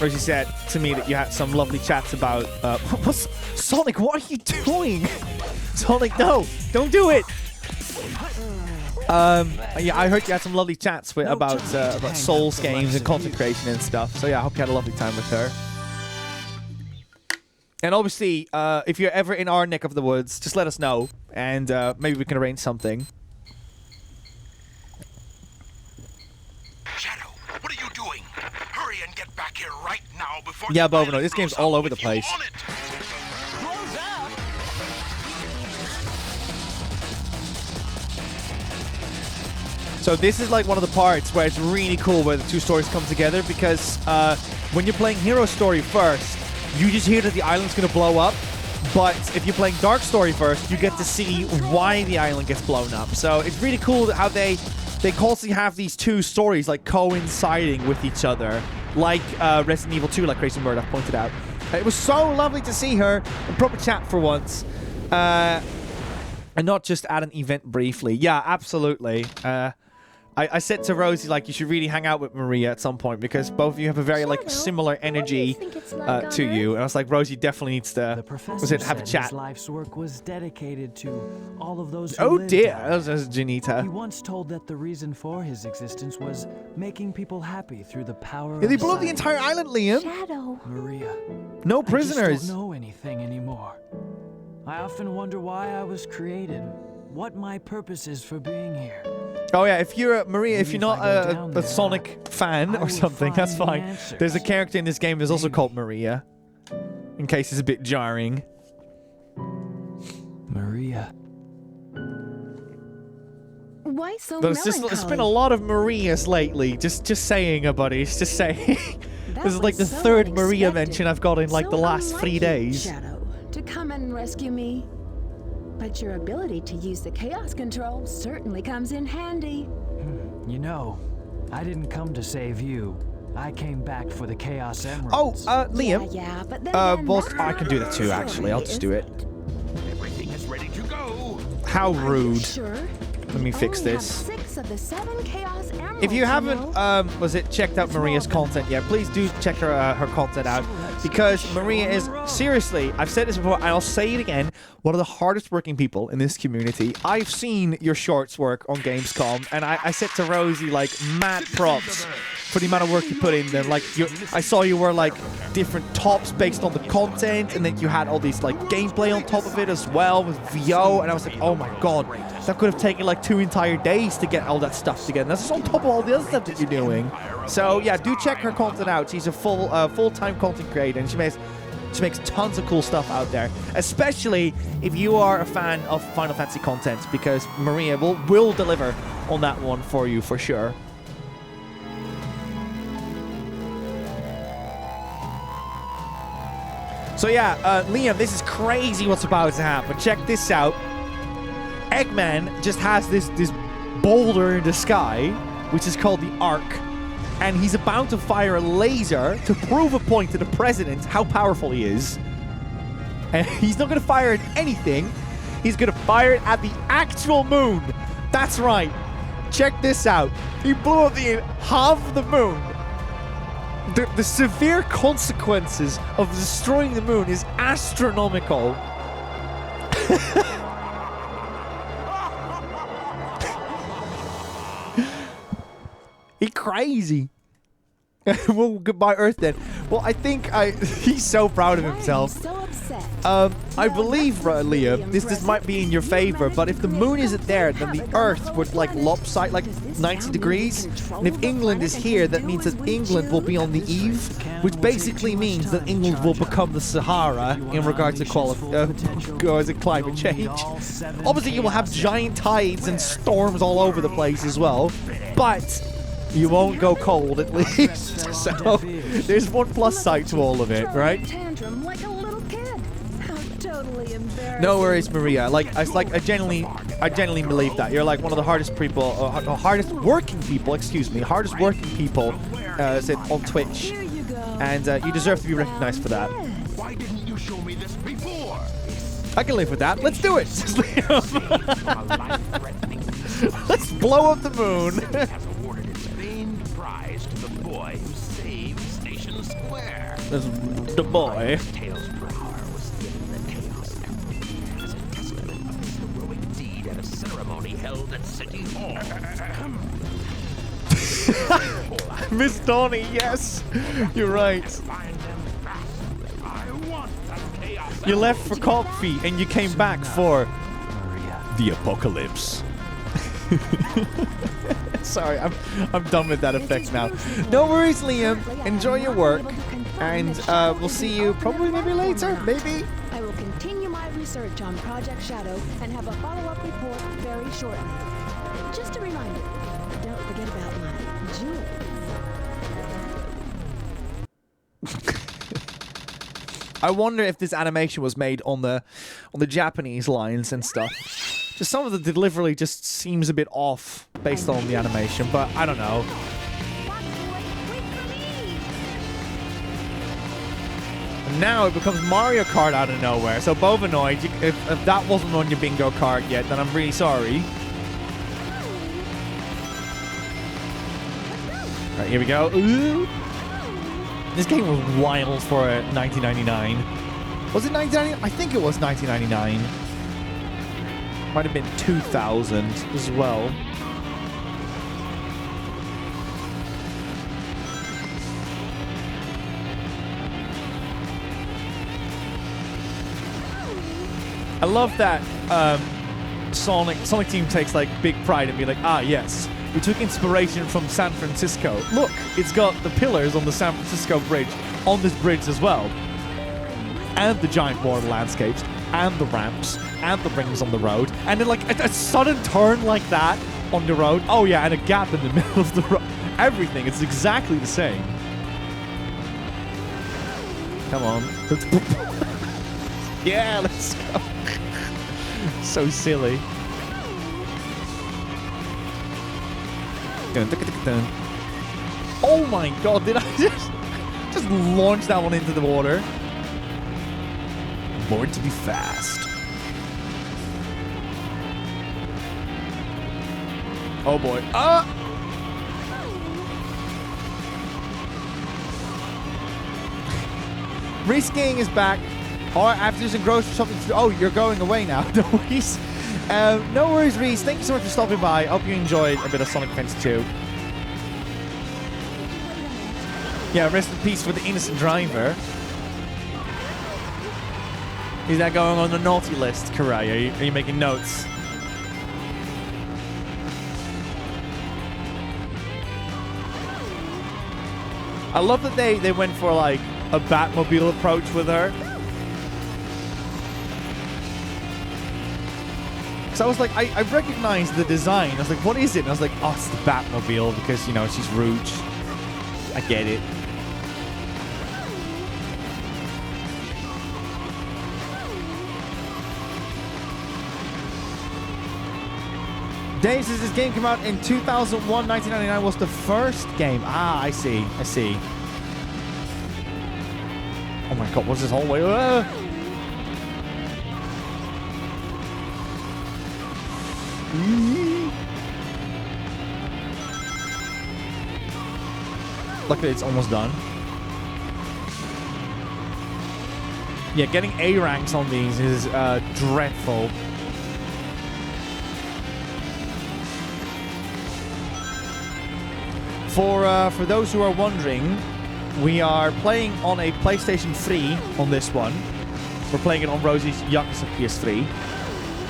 Rosie said to me that you had some lovely chats about. Sonic, what are you doing? Sonic, no, don't do it. Yeah, I heard you had some lovely chats about Souls games and consecration and stuff. So yeah, I hope you had a lovely time with her. And obviously, if you're ever in our neck of the woods, just let us know, and maybe we can arrange something. and get back here right now before Yeah, the Bovino, island this game's blows all up over the with you place. on it. Blows up? So this is like one of the parts where it's really cool where the two stories come together, because when you're playing Hero Story first, you just hear that the island's going to blow up. But if you're playing Dark Story first, you get to see why the island gets blown up. So it's really cool how they constantly have these two stories like coinciding with each other, like Resident Evil 2, like Crazy Murdoch pointed out. It was so lovely to see her in proper chat for once. And not just at an event briefly. Yeah, absolutely. I said to Rosie, like, you should really hang out with Maria at some point, because both of you have a very, like, similar energy to you. And I was like, Rosie definitely needs to have a chat. His life's work was dedicated to all of those who Oh lived dear, on that was Janita. He once told that the reason for his existence was making people happy through the power Yeah, they of blew up the science. entire island, Liam. Shadow. Maria. No I prisoners. just don't know anything anymore. I often wonder why I was created, what my purpose is for being here. Oh yeah, if you're Maria, if Maybe you're if not I go down a there, Sonic fan I or will something, find that's the fine. answers. There's a character in this game that's also called Maria, in case it's a bit jarring. Maria. Why so There's melancholy? it's been a lot of Marias lately. Just saying, buddies. Just saying. That This is like the was so third Maria unexpected. mention I've got in like So the last unlike 3 you, days. Shadow, to come and rescue me. But your ability to use the chaos control certainly comes in handy. You know, I didn't come to save you. I came back for the Chaos Oh, Emeralds. Liam. Yeah, but then Well, that's I can do that too, not actually. I'll just do it. Everything is ready to go. How Are you rude. sure? Let me fix Only have this. 6 of the 7 chaos emeralds. If you haven't, know? checked out Maria's content yet, please do check her content out, because Maria is, seriously, I've said this before and I'll say it again, one of the hardest working people in this community. I've seen your shorts work on Gamescom, and I said to Rosie, like, mad props for the amount of work you put in them. Like, I saw you wear like different tops based on the content, and then you had all these like gameplay on top of it as well with VO, and I was like, oh my god, that could have taken like 2 entire days to get all that stuff together. That's just on top of all the other stuff that you're doing. So yeah, do check her content out. She's a full-time content creator, and she makes tons of cool stuff out there, especially if you are a fan of Final Fantasy content, because Maria will deliver on that one for you for sure. So yeah, Liam, this is crazy what's about to happen. Check this out. Eggman just has this boulder in the sky, which is called the Ark, and he's about to fire a laser to prove a point to the president how powerful he is. And he's not going to fire at anything. He's going to fire it at the actual moon. That's right. Check this out. He blew up the half of the moon. The severe consequences of destroying the moon is astronomical. He's crazy. Well, goodbye Earth then. Well, I think he's so proud of himself. So upset. I believe, Liam, this might be in your favor, but if the moon isn't there, then the Earth would like lopside like 90 degrees. And if England is here, that means that England will be on the eve, which basically means that England will become the Sahara in regards to climate change. Obviously, you will have giant tides and storms all over the place as well, but you won't go cold at least. So there's one plus side to all of it, right? Tantrum like a little kid. How totally embarrassing. No worries, Maria. I genuinely believe that you're like one of the hardest people, hardest working people on Twitch, and you deserve to be recognized for that. Why didn't you show me this before? I can live with that. Let's do it. Let's blow up the moon. Has awarded its famed prize to the boy who saved Station Square. That's the boy. Tails' power was given the Chaos Emerald as a testament of his heroic deed at a ceremony held at City Hall. Miss Donnie, yes. You're right. Find them fast. I want that Chaos You left for coffee and you came back for Maria. the apocalypse. Sorry, I'm done with that effect now. No worries, Liam. Enjoy your work, and we'll see you probably maybe later. Maybe. I will continue my research on Project Shadow and have a follow-up report very shortly. Just a reminder, don't forget about my jewels. I wonder if this animation was made on the Japanese lines and stuff. Just some of the delivery just seems a bit off based on the animation, but I don't know. And now it becomes Mario Kart out of nowhere. So Bovanoid, if that wasn't on your bingo card yet, then I'm really sorry. All right, here we go. Ooh. This game was wild for 1999. Was it 1999? I think it was 1999. Might have been 2000 as well. I love that Sonic Team takes like big pride and be like, ah yes, we took inspiration from San Francisco. Look, it's got the pillars on the San Francisco bridge on this bridge as well. And the giant water landscapes, and the ramps, and the rings on the road. And then like a sudden turn like that on the road. Oh yeah, and a gap in the middle of the road. Everything, it's exactly the same. Come on. Yeah, let's go. So silly. Oh my god, did I just launch that one into the water? Born to be fast. Oh boy. Ah! Reskiing is back. Alright, after doing some grocery shopping. Oh, you're going away now. No worries. No worries, Reese. Thank you so much for stopping by. Hope you enjoyed a bit of Sonic Adventure 2. Yeah, rest in peace for the innocent driver. Is that going on the naughty list, Karai? Are you making notes? I love that they went for like a Batmobile approach with her. So I was like, I recognized the design. I was like, what is it? And I was like, oh, it's the Batmobile because, you know, she's Rouge. I get it. Dave says this game came out in 2001. 1999 was the first game. Ah, I see. I see. Oh my god, what's this whole way? Luckily, it's almost done. Yeah, getting A ranks on these is dreadful. For those who are wondering, we are playing on a PlayStation 3 on this one. We're playing it on Rosie's Yakuza PS3,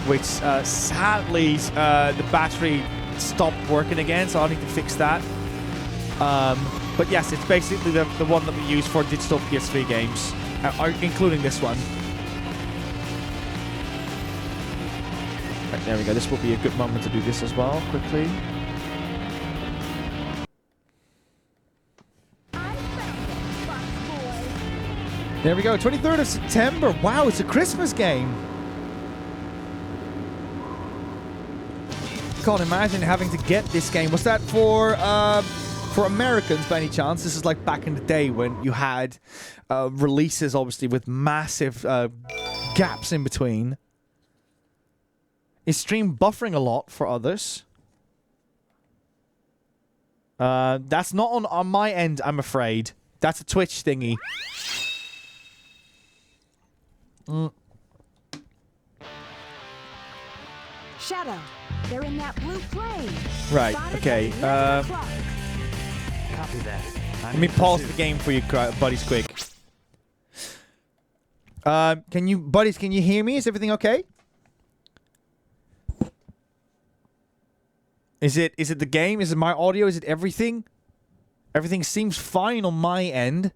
which sadly the battery stopped working again, so I need to fix that. But yes, it's basically the one that we use for digital PS3 games, including this one. Right, there we go. This will be a good moment to do this as well, quickly. There we go, 23rd of September. Wow, it's a Christmas game. Can't imagine having to get this game. Was that for Americans by any chance? This is like back in the day when you had releases, obviously, with massive gaps in between. Is stream buffering a lot for others? That's not on my end, I'm afraid. That's a Twitch thingy. Shadow, they're in that blue plane. Right, okay. Copy that. Let me pause the game for you, buddies, quick. Buddies, can you hear me? Is everything okay? Is it the game? Is it my audio? Is it everything? Everything seems fine on my end.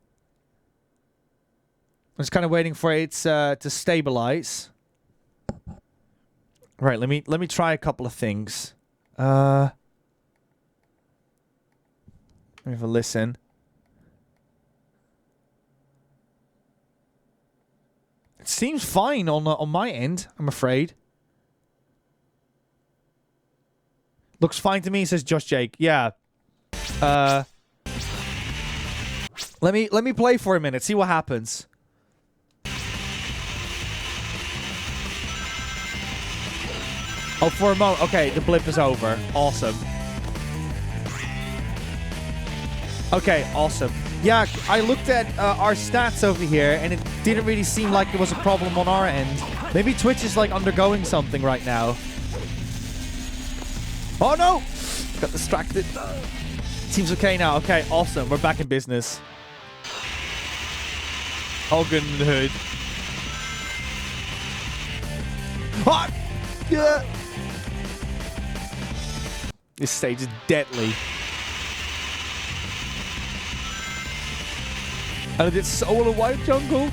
I'm just kind of waiting for it to stabilize. Right, let me try a couple of things. Let me have a listen. It seems fine on my end, I'm afraid. Looks fine to me, says Josh Jake. Yeah. Let me play for a minute, see what happens. Oh, for a moment. Okay, the blip is over. Awesome. Okay, awesome. Yeah, I looked at our stats over here, and it didn't really seem like it was a problem on our end. Maybe Twitch is, like, undergoing something right now. Oh, no! Got distracted. Seems okay now. Okay, awesome. We're back in business. All good in the hood. Ah! Yeah! This stage is deadly. And it's so in a white jungle.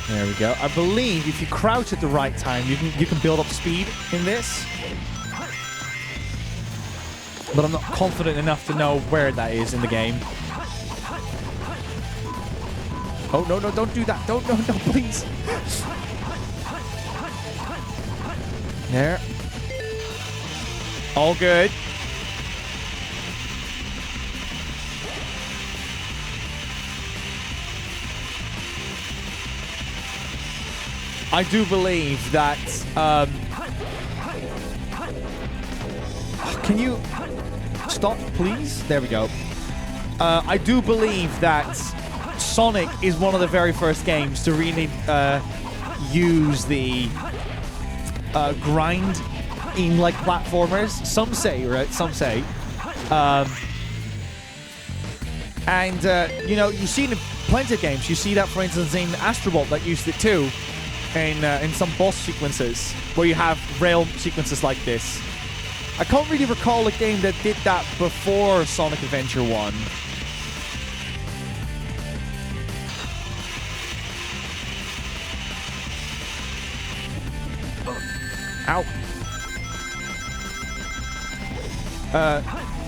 There we go. I believe if you crouch at the right time, you can build up speed in this. But I'm not confident enough to know where that is in the game. Oh, no, don't do that. No, please. There. All good. I do believe that, can you stop, please? There we go. I do believe that Sonic is one of the very first games to really use the grind in, like, platformers. Some say, right? Some say. You know, you see it in plenty of games. You see that, for instance, in Astrobot that used it too. In some boss sequences where you have rail sequences like this. I can't really recall a game that did that before Sonic Adventure 1. Ow.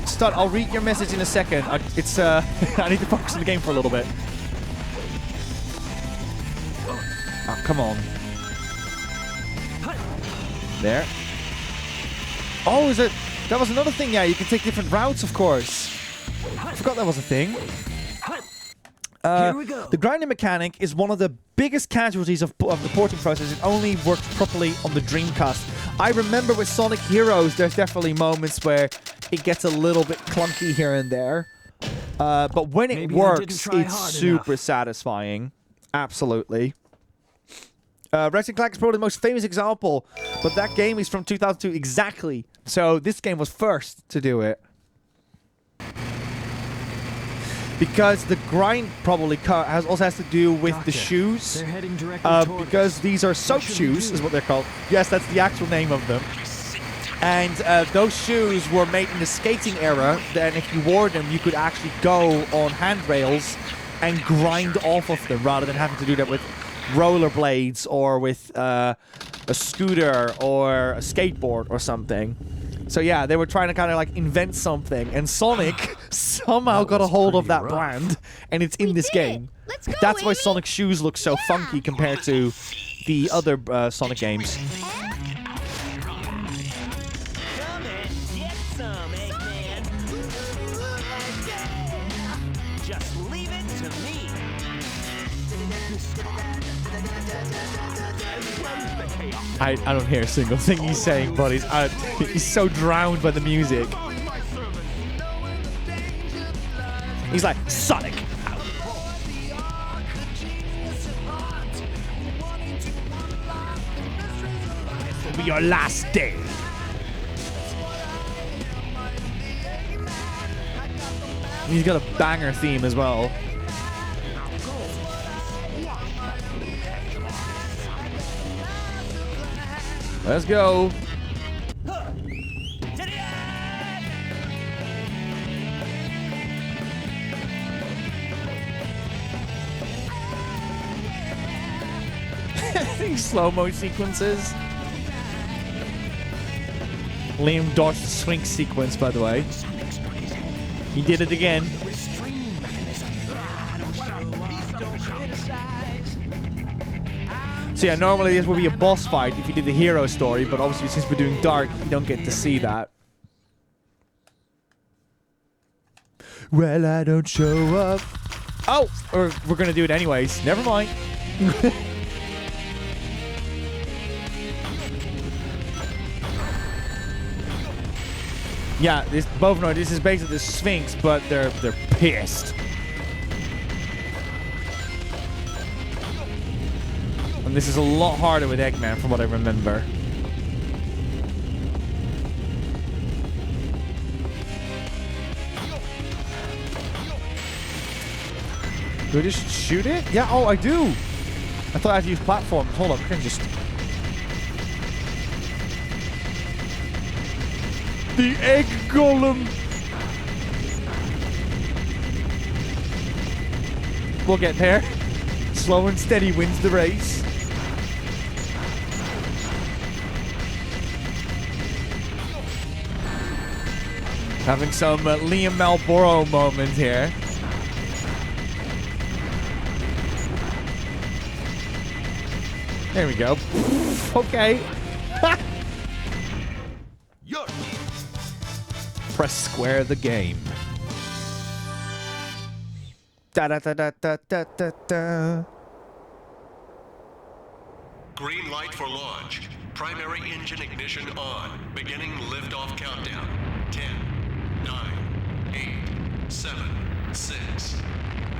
Stud, I'll read your message in a second. I need to focus on the game for a little bit. Oh, come on. There. Oh, is it? That was another thing, yeah. You can take different routes, of course. I forgot that was a thing. Here we go. The grinding mechanic is one of the biggest casualties of the porting process. It only works properly on the Dreamcast. I remember with Sonic Heroes, there's definitely moments where it gets a little bit clunky here and there. But when it works, it's super satisfying. Absolutely. Ratchet & Clank is probably the most famous example, but that game is from 2002 exactly. So this game was first to do it. Because the grind probably also has to do with the shoes. They're heading directly because these are soap shoes, is what they're called. Yes, that's the actual name of them. And those shoes were made in the skating era. Then if you wore them, you could actually go on handrails and grind off of them rather than having to do that with rollerblades or with a scooter or a skateboard or something. So yeah, they were trying to kind of like invent something, and Sonic somehow got a hold of that brand, and it's in this game. That's why Sonic shoes look so funky compared to the other Sonic games. I don't hear a single thing he's saying, but he's so drowned by the music. He's like, Sonic! This will be your last day. He's got a banger theme as well. Let's go. These slow-mo sequences. Liam dodged the swing sequence, by the way. He did it again. So yeah, normally this would be a boss fight if you did the hero story, but obviously since we're doing Dark, you don't get to see that. Well, I don't show up. Oh, or we're gonna do it anyways. Never mind. Yeah, this both know this is basically the Sphinx, but they're pissed. And this is a lot harder with Eggman from what I remember. Do I just shoot it? Yeah, oh, I do. I thought I had to use platforms. Hold up, I can just... The egg golem. We'll get there. Slow and steady wins the race. Having some Liam Malboro moment here. There we go. Okay. Press square the game. Da da da da da da da da. Green light for launch. Primary engine ignition on. Beginning liftoff countdown. 10, 9, 8, 7, 6,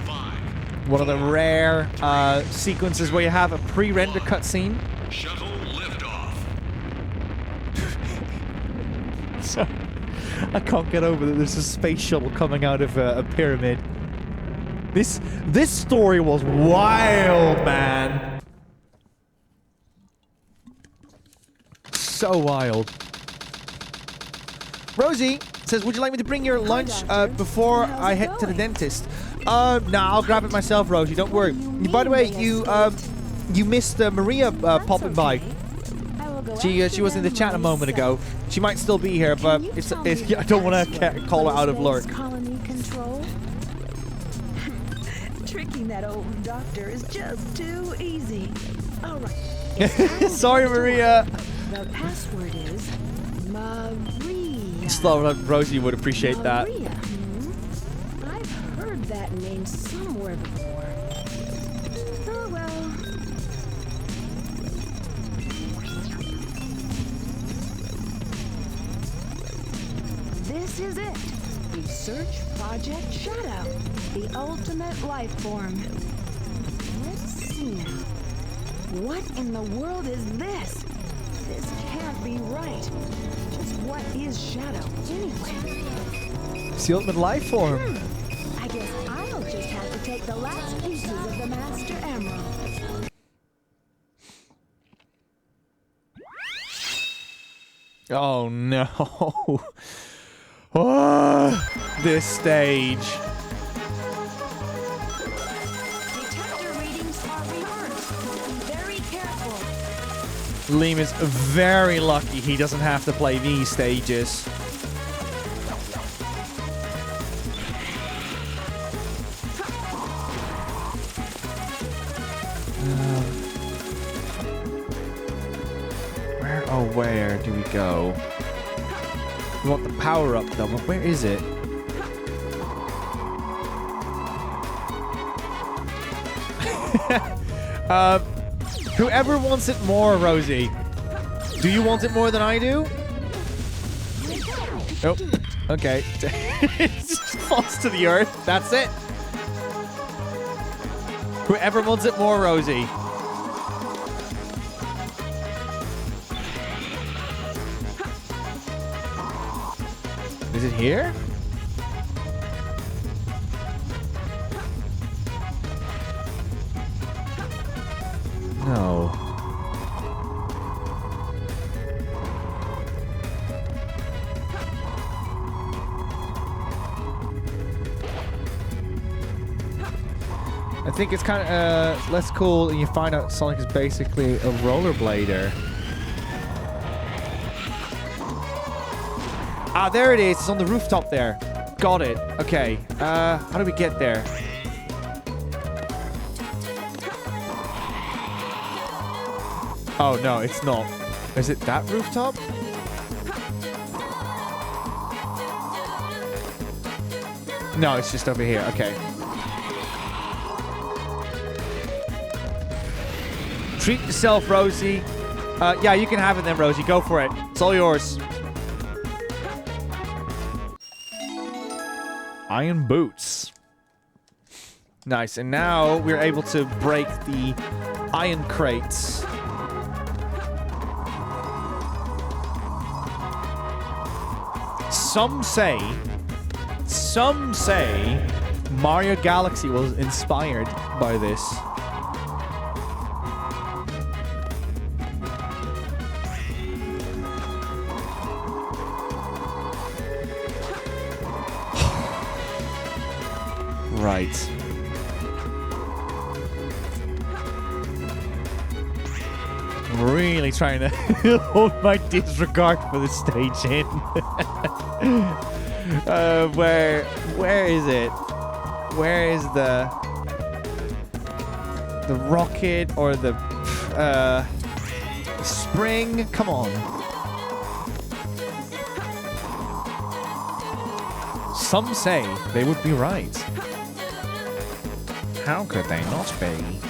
5. One of the rare sequences where you have a pre-render cutscene. Shuttle liftoff. So, I can't get over that there's a space shuttle coming out of a pyramid. This story was wild, man. So wild. Rosie says, would you like me to bring your lunch before I head to the dentist? Nah, I'll grab it myself, Rosie. Don't worry. By the way, you missed Maria popping by. She was in the chat a moment ago. She might still be here, but it's I don't want to call her out of lurk. Colony control? Tricking that old doctor is just too easy. All right. Sorry, Maria. The password is Maria. Slow, Rosie would appreciate that. Maria. I've heard that name somewhere before. Oh well. This is it. Research Project Shadow, the ultimate life form. Let's see now. What in the world is this? This can't be right. Just what is Shadow anyway? It's the ultimate life form. I guess I'll just have to take the last pieces of the Master Emerald. Oh no. Oh, this stage. Detector readings are reversed. Be very careful. Liam is very lucky he doesn't have to play these stages. Where do we go? We want the power up though, but where is it? Whoever wants it more, Rosie. Do you want it more than I do? Oh, okay. It just falls to the earth. That's it. Whoever wants it more, Rosie. Is it here? think it's kind of less cool, and you find out Sonic is basically a rollerblader. Ah, there it is. It's on the rooftop there. Got it. Okay. How do we get there? Oh, no, it's not. Is it that rooftop? No, it's just over here. Okay. Treat yourself, Rosie. Yeah, you can have it then, Rosie. Go for it. It's all yours. Iron boots. Nice. And now we're able to break the iron crates. Some say Mario Galaxy was inspired by this. Right. Really trying to hold my disregard for the stage in. Where is it? Where is the rocket or the spring? Come on. Some say they would be right. How could they not be?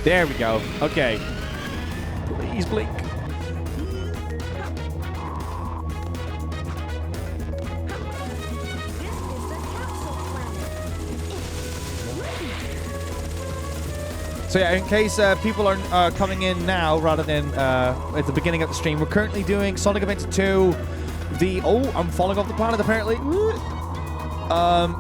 There we go. Okay. Please blink. So yeah, in case people are coming in now rather than at the beginning of the stream, we're currently doing Sonic Adventure 2. I'm falling off the planet apparently.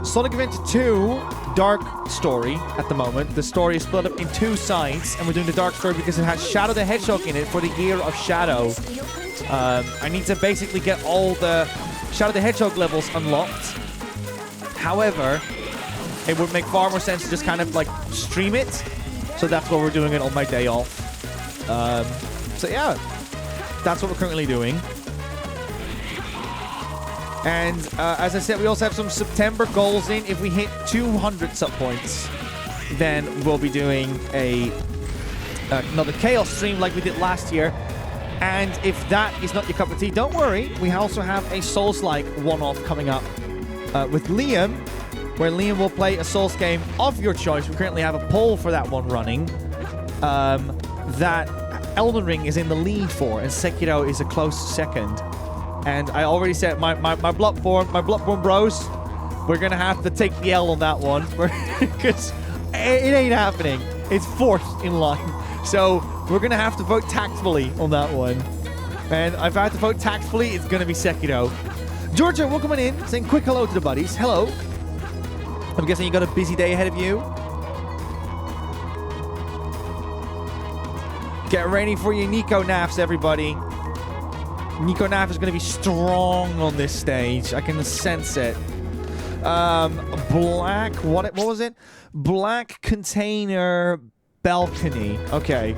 Sonic Adventure 2 Dark Story at the moment. The story is split up in two sides, and we're doing the Dark Story because it has Shadow the Hedgehog in it for the Year of Shadow. I need to basically get all the Shadow the Hedgehog levels unlocked. However, it would make far more sense to just kind of like stream it. So that's what we're doing it on my day off. So yeah, that's what we're currently doing. And as I said, we also have some September goals in. If we hit 200 sub points, then we'll be doing another Chaos stream like we did last year. And if that is not your cup of tea, don't worry. We also have a Souls-like one-off coming up with Liam, where Liam will play a Souls game of your choice. We currently have a poll for that one running. That Elden Ring is in the lead for, and Sekiro is a close second. And I already said, my Bloodborne bros, we're going to have to take the L on that one. Because it ain't happening. It's fourth in line. So we're going to have to vote tactfully on that one. And if I have to vote tactfully, it's going to be Sekiro. Georgia, welcome in. Saying quick hello to the buddies. Hello. I'm guessing you got a busy day ahead of you. Get ready for your Nico naps, everybody. Nico Naf is going to be strong on this stage. I can sense it. Black, what was it? Black container balcony. Okay.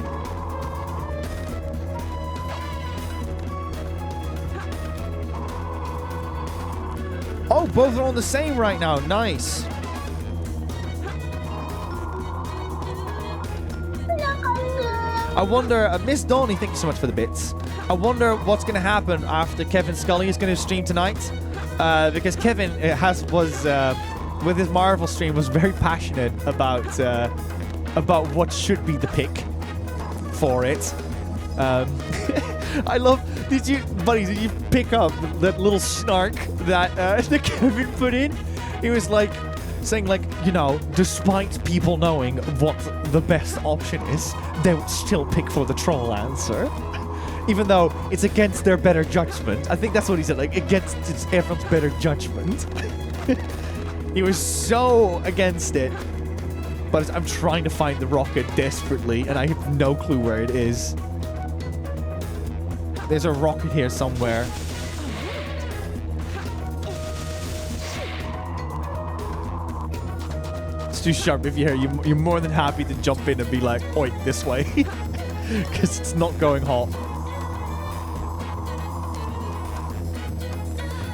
Oh, both are on the same right now. Nice. I wonder, Miss Donnie, thank you so much for the bits. I wonder what's going to happen after Kevin Scully is going to stream tonight. Because Kevin with his Marvel stream, was very passionate about what should be the pick for it. I love, did you pick up that little snark that Kevin put in? He was like, saying like, you know, despite people knowing what the best option is, they would still pick for the troll answer. Even though it's against their better judgment. I think that's what he said, like, against everyone's better judgment. He was so against it. But I'm trying to find the rocket desperately, and I have no clue where it is. There's a rocket here somewhere. Stu Sharp, if you're here, you're more than happy to jump in and be like, oi, this way. Because it's not going hot.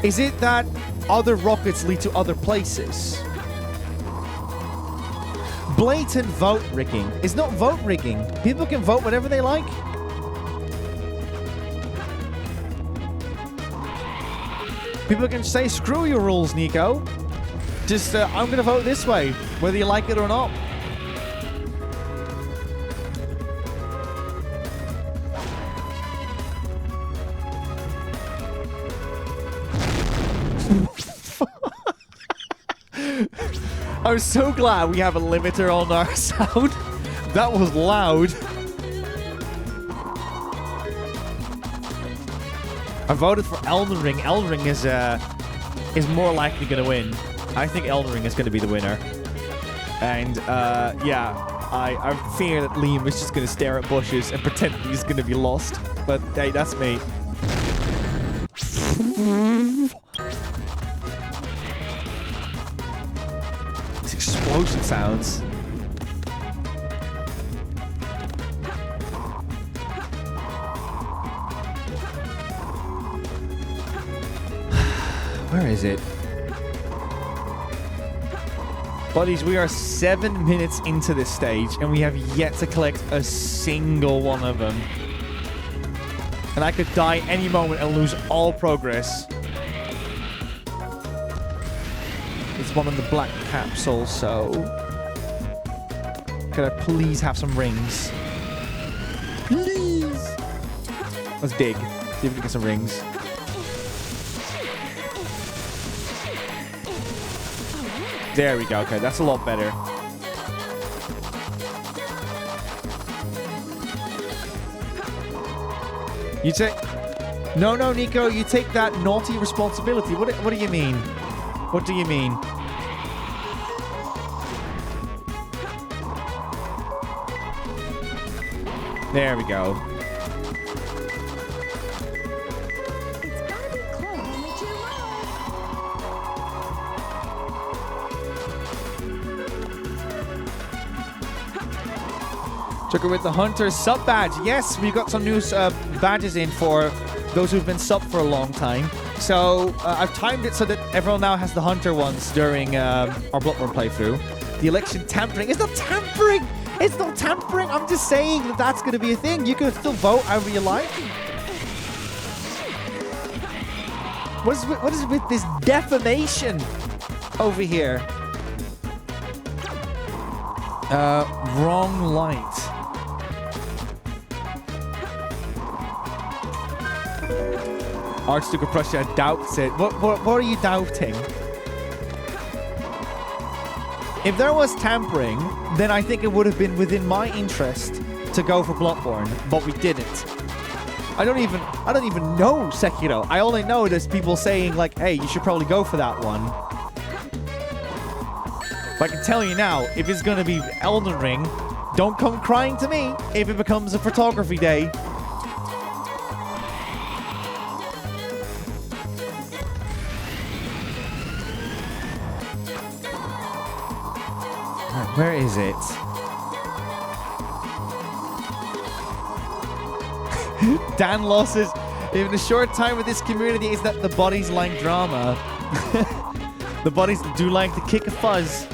Is it that other rockets lead to other places? Blatant vote rigging. It's not vote rigging. People can vote whatever they like. People can say, screw your rules, Nico. Just, I'm going to vote this way, whether you like it or not. I'm so glad we have a limiter on our sound. That was loud. I voted for Elden Ring. Elden Ring is more likely going to win. I think Elden Ring is going to be the winner. And yeah, I fear that Liam is just going to stare at bushes and pretend that he's going to be lost. But hey, that's me. These explosion sounds. Where is it? Buddies, we are 7 minutes into this stage and we have yet to collect a single one of them. And I could die any moment and lose all progress. There's one in the black capsule, so... Could I please have some rings? Please! Let's dig. See if we can get some rings. There we go. Okay, that's a lot better. You take... No, Nico. You take that naughty responsibility. What do you mean? What do you mean? There we go. Joker with the Hunter sub badge. Yes, we got some new badges in for those who've been sub for a long time. So I've timed it so that everyone now has the Hunter ones during our Bloodborne playthrough. The election tampering. It's not tampering! It's not tampering! I'm just saying that that's going to be a thing. You can still vote however you like. What is with this defamation over here? Wrong light. Archduke of Prussia doubts it. What are you doubting? If there was tampering, then I think it would have been within my interest to go for Bloodborne, but we didn't. I don't even know Sekiro. I only know there's people saying like, hey, you should probably go for that one. But I can tell you now, if it's gonna be Elden Ring, don't come crying to me if it becomes a photography day. Where is it? Dan losses. Even a short time with this community is that the bodies like drama. The bodies do like to kick a fuzz.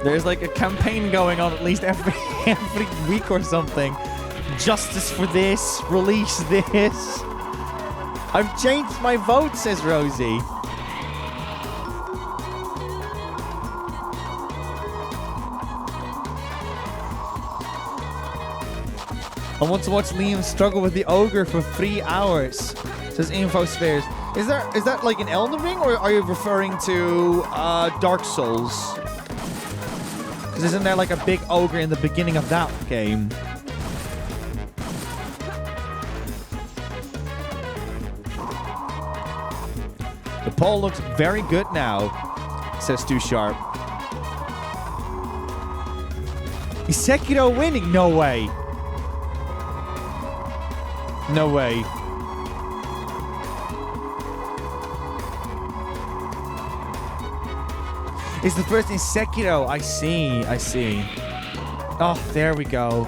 There's like a campaign going on at least every week or something. Justice for this. Release this. I've changed my vote, says Rosie. I want to watch Liam struggle with the ogre for 3 hours, says Infospheres. Is that like an Elden Ring, or are you referring to Dark Souls? Because isn't there like a big ogre in the beginning of that game? The poll looks very good now, says Stu Sharp. Is Sekiro winning? No way. No way. It's the first in Sekiro. I see. I see. Oh, there we go.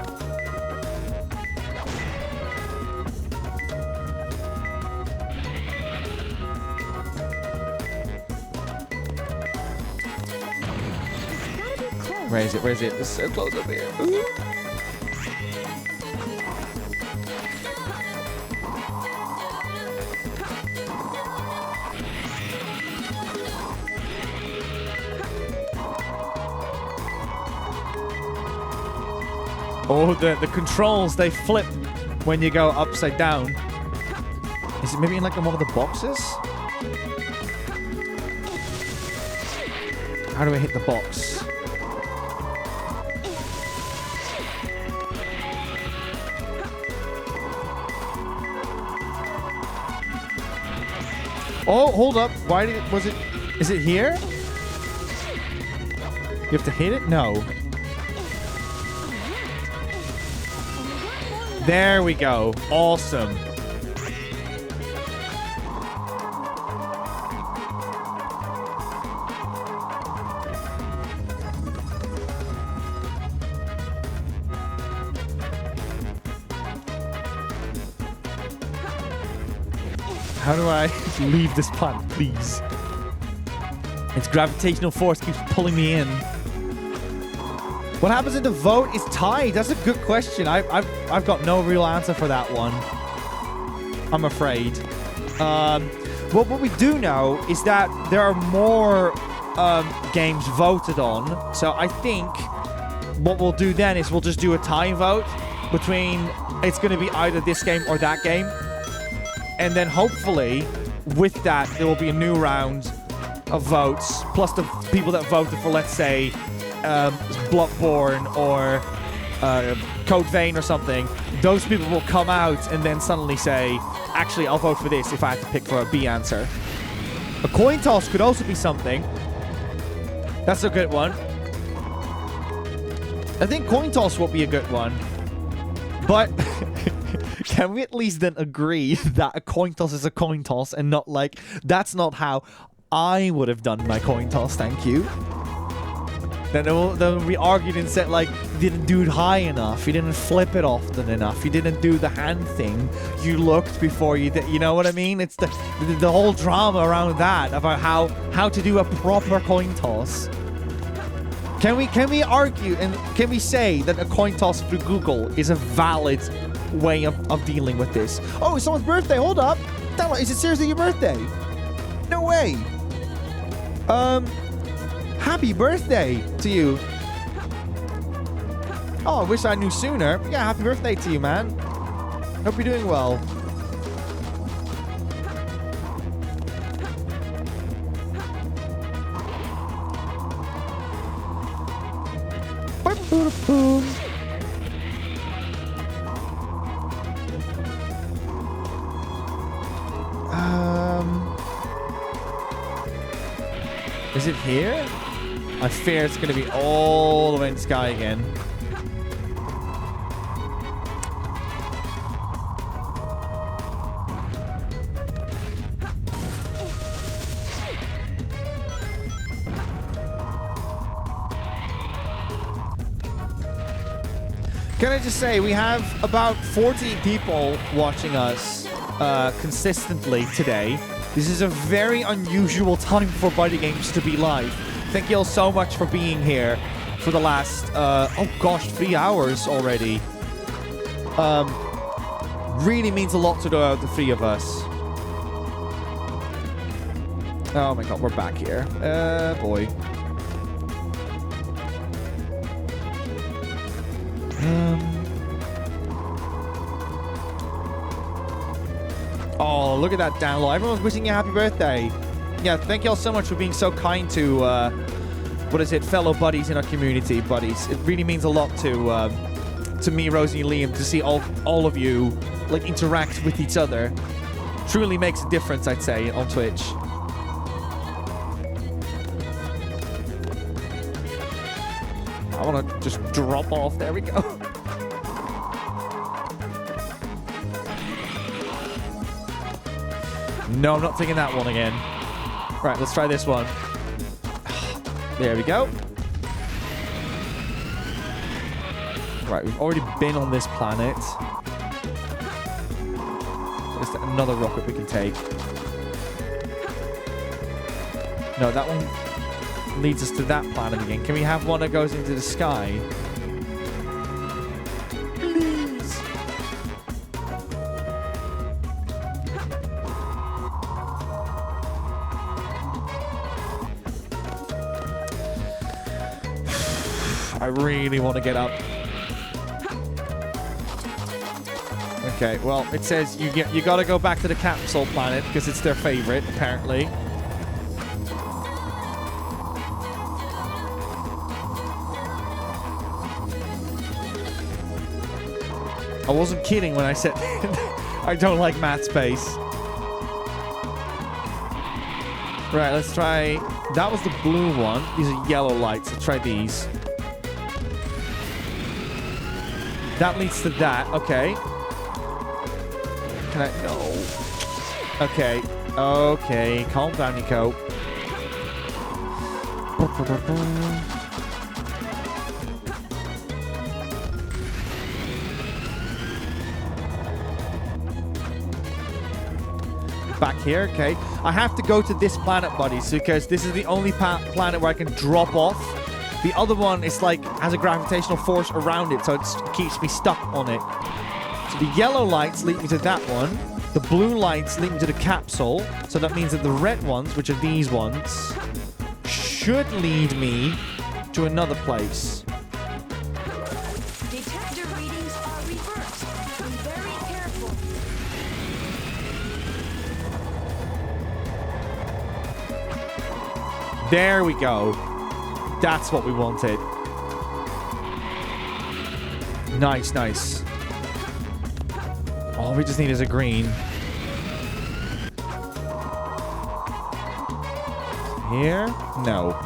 Where is it? Where is it? It's so close up here. Ooh. Oh, the controls, they flip when you go upside down. Is it maybe in like one of the boxes? How do I hit the box? Oh, hold up. Why did it... Was it... Is it here? You have to hit it? No. There we go. Awesome. How do I leave this planet, please? Its gravitational force keeps pulling me in. What happens if the vote is tied? That's a good question. I've got no real answer for that one, I'm afraid. Well, what we do know is that there are more games voted on. So I think what we'll do then is we'll just do a tie vote between... It's going to be either this game or that game. And then hopefully, with that, there will be a new round of votes, plus the people that voted for, let's say, Bloodborne or Code Vein or something. Those people will come out and then suddenly say, actually, I'll vote for this if I have to pick for a B answer. A coin toss could also be something. That's a good one. I think coin toss will be a good one. But... Can we at least then agree that a coin toss is a coin toss and not like, that's not how I would have done my coin toss, thank you. Then we argued and said, like, you didn't do it high enough, you didn't flip it often enough, you didn't do the hand thing, you looked before you did, you know what I mean? It's the whole drama around that, about how to do a proper coin toss. Can we argue and can we say that a coin toss through Google is a valid way of dealing with this? Oh, it's someone's birthday. Hold up. Is it seriously your birthday? No way. Happy birthday to you. Oh, I wish I knew sooner. Yeah, happy birthday to you, man. Hope you're doing well. Is it here? I fear it's going to be all the way in the sky again. Can I just say, we have about 40 people watching us consistently today. This is a very unusual time for BuddyGames to be live. Thank you all so much for being here for the last, oh gosh, 3 hours already. Really means a lot to the three of us. Oh my god, we're back here. Boy. Oh, look at that download. Everyone's wishing you a happy birthday. Yeah, thank you all so much for being so kind to, fellow buddies in our community, buddies. It really means a lot to me, Rosie, and Liam, to see all of you, like, interact with each other. Truly makes a difference, I'd say, on Twitch. I want to just drop off. There we go. No, I'm not taking that one again. Right, let's try this one. There we go. Right, we've already been on this planet. There's another rocket we can take. No, that one leads us to that planet again. Can we have one that goes into the sky? Please. I really want to get up. Okay, well, it says you gotta go back to the capsule planet because it's their favorite, apparently. I wasn't kidding when I said I don't like math space. Right, let's try. That was the blue one. These are yellow lights. Let's try these. That leads to that. Okay. Can I? No. Okay. Okay. Calm down, Nico. Back here. Okay. I have to go to this planet, buddies, because this is the only planet where I can drop off. The other one is like has a gravitational force around it, so it keeps me stuck on it. So the yellow lights lead me to that one. The blue lights lead me to the capsule. So that means that the red ones, which are these ones, should lead me to another place. Detector readings are reversed. Be very careful. There we go. That's what we wanted. Nice, nice. All we just need is a green. Here? No.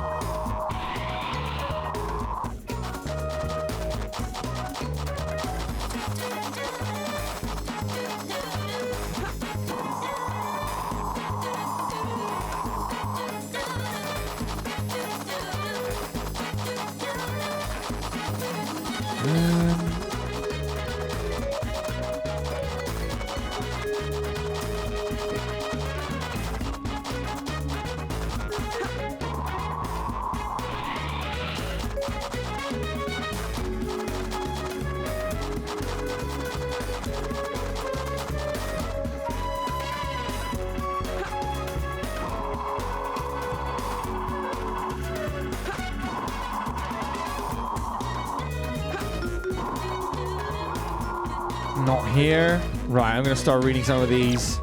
Not here. Right, I'm going to start reading some of these.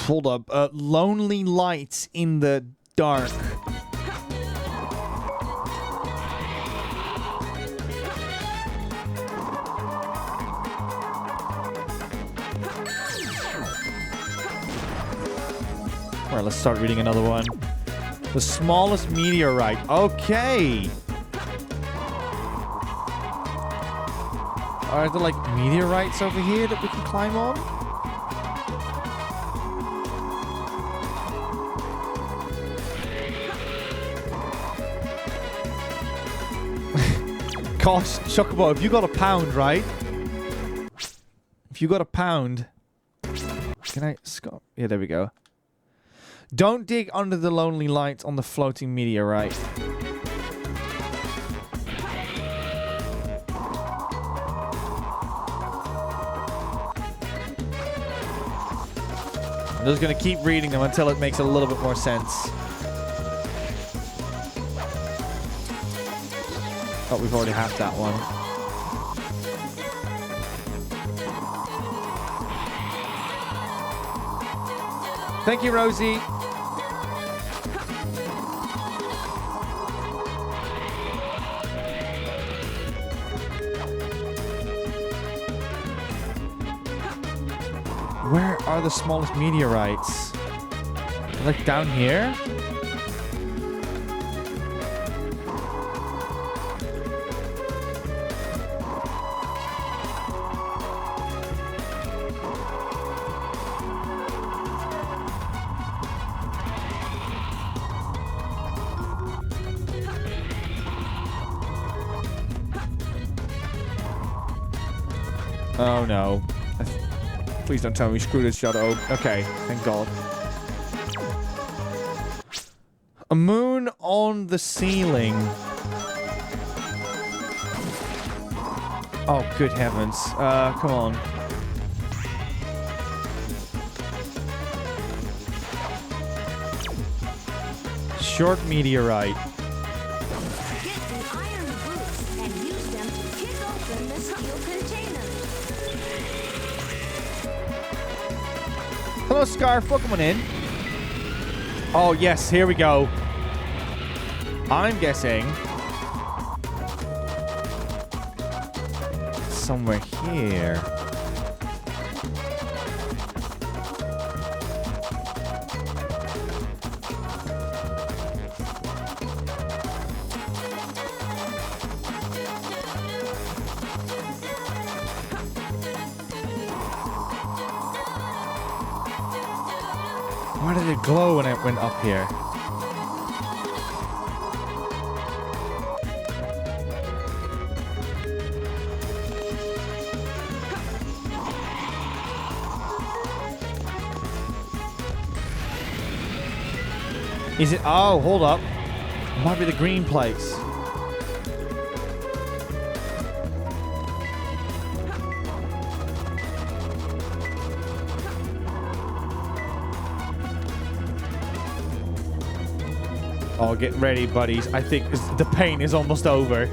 Hold up. Lonely lights in the dark. Alright, let's start reading another one. The smallest meteorite. Okay. Are there like meteorites over here that we can climb on? Gosh, Chocobo, if you got a pound, right? If you got a pound... Can I... Yeah, there we go. Don't dig under the lonely lights on the floating meteorite. I'm just going to keep reading them until it makes a little bit more sense. Oh, we've already had that one. Thank you, Rosie. Where are the smallest meteorites? Like down here? Oh, no. Please don't tell me we screwed this shot up. Okay, thank God. A moon on the ceiling. Oh, good heavens. Come on. Short meteorite. Get the iron boots and use them to kick open the steel container. Hello, Scarf. Welcome on in. Oh, yes. Here we go. I'm guessing somewhere here. Why did it glow when it went up here? Is it? Oh, hold up. Might be the green place. Oh, get ready, buddies. I think the pain is almost over.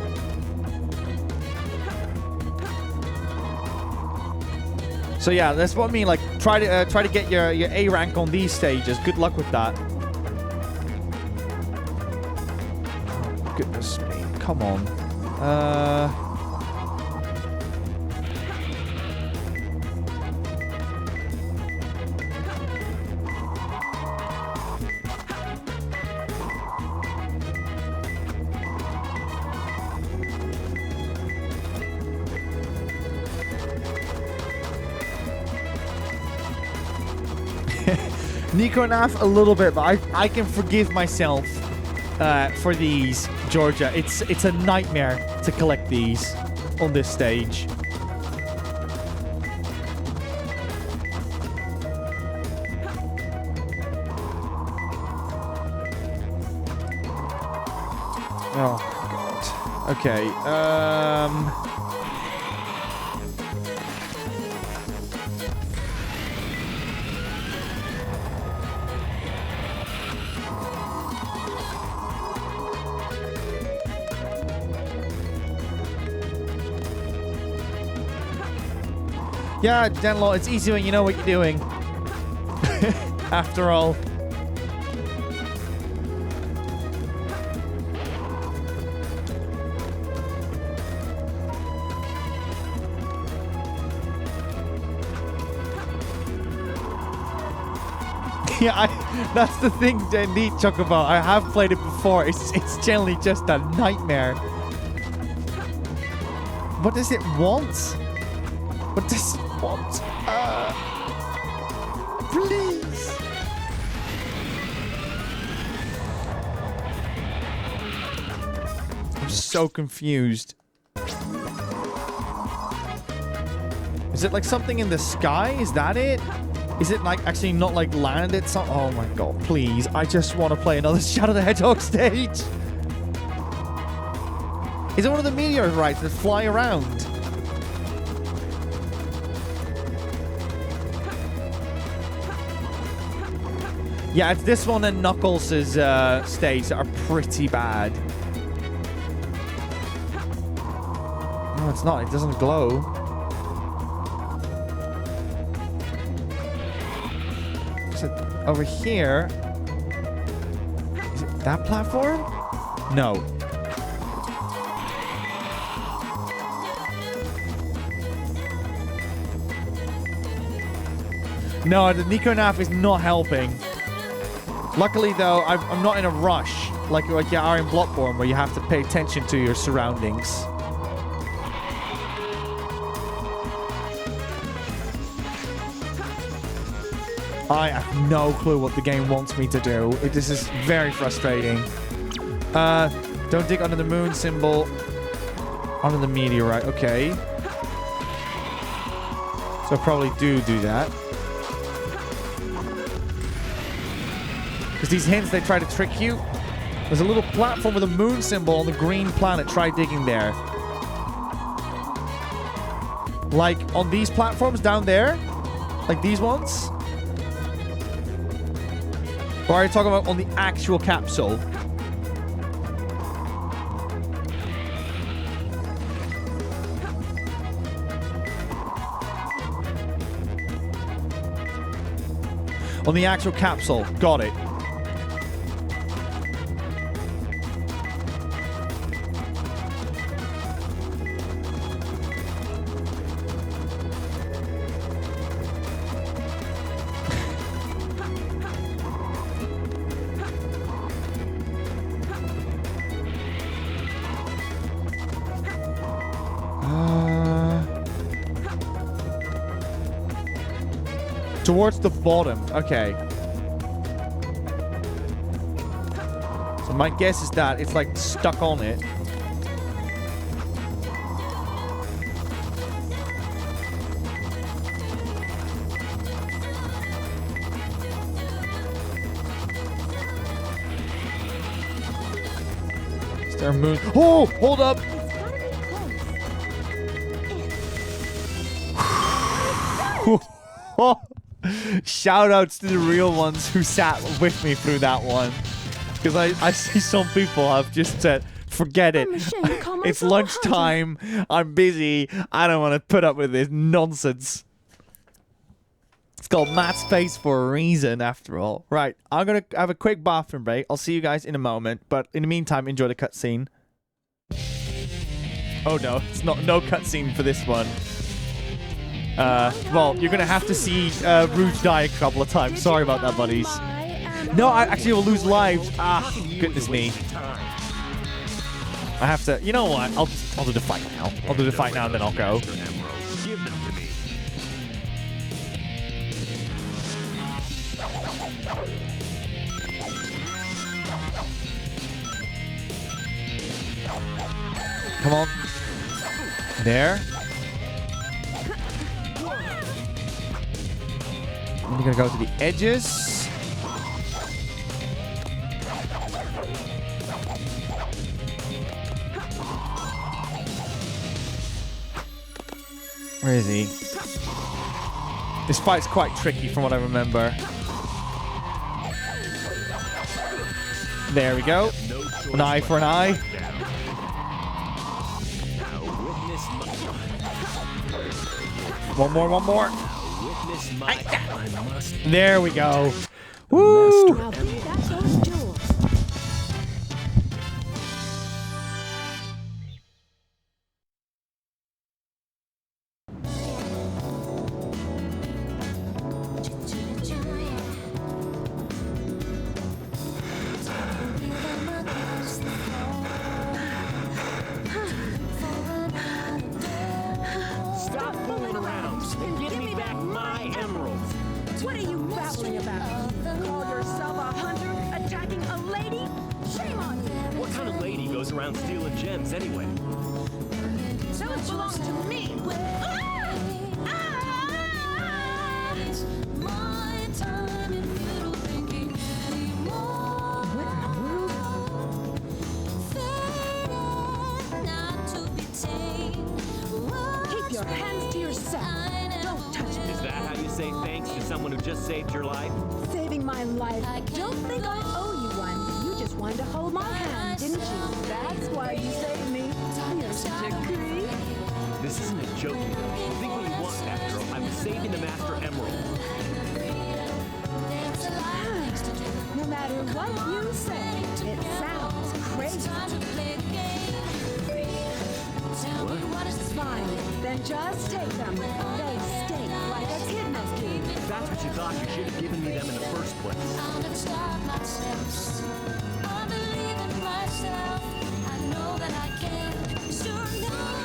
So yeah, that's what I mean. Like, try to get your A rank on these stages. Good luck with that. Oh, goodness me! Come on. Nico and Af a little bit, but I can forgive myself for these, Georgia. It's a nightmare to collect these on this stage. Oh God. Okay. Yeah, Denlaw, it's easy when you know what you're doing. After all. Yeah, that's the thing, indeed, Chocobo. I have played it before. It's generally just a nightmare. What does it want? What does it want? Please. I'm so confused. Is it like something in the sky? Is that it? Is it like actually not like landed? Oh my God, please. I just want to play another Shadow the Hedgehog stage. Is it one of the meteorites that fly around? Yeah, it's this one and Knuckles' stage that are pretty bad. No, it's not. It doesn't glow. Is it over here? Is it that platform? No. No, the Nico Naf is not helping. Luckily, though, I'm not in a rush like you are in Bloodborne, where you have to pay attention to your surroundings. I have no clue what the game wants me to do. This is very frustrating. Don't dig under the moon symbol. Under the meteorite. Okay. So probably do that. Because these hints, they try to trick you. There's a little platform with a moon symbol on the green planet. Try digging there. Like on these platforms down there. Like these ones. Or are you talking about on the actual capsule? On the actual capsule. Got it. Towards the bottom. Okay. So my guess is that it's like stuck on it. Is there a moon? Oh, hold up. Shout outs to the real ones who sat with me through that one. Because I see some people have just said, forget it. It's lunchtime. I'm busy. I don't want to put up with this nonsense. It's called Mad Space for a reason, after all. Right, I'm going to have a quick bathroom break. I'll see you guys in a moment. But in the meantime, enjoy the cutscene. Oh no, it's not no cutscene for this one. Well, you're gonna have to see Rouge die a couple of times. Sorry about that, buddies. No, I actually will lose lives. Ah, goodness me. I have to. You know what? I'll do the fight now. I'll do the fight now, and then I'll go. Come on. There. We're gonna go to the edges. Where is he? This fight's quite tricky from what I remember. There we go. An eye for an eye. One more. There we go. Woo! Stop fooling around and give me back my emeralds. What are you babbling about? Call yourself a hunter attacking a lady? Shame on you! What kind of lady goes around stealing gems anyway? Those belong to me! Keep your hands to yourself. Don't touch me. Is that how you say thanks to someone who just saved your life? Saving my life. Don't think I owe you one. You just wanted to hold my hand, didn't you? That's why you saved me. You're such a creep. This isn't a joke, you know. Think what you want, after all. I was saving the Master Emerald. No matter what you say, it sounds crazy. What? Fine, then just take them. They stink like a kid must do. If that's what you thought, you should have given me them in the first place.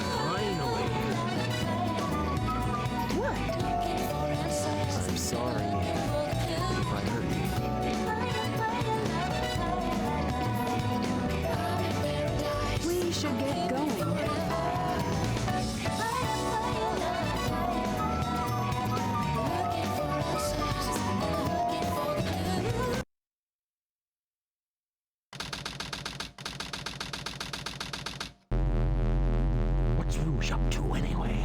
Finally. What? I'm sorry if I hurt you. We should get going. Rouge up to anyway?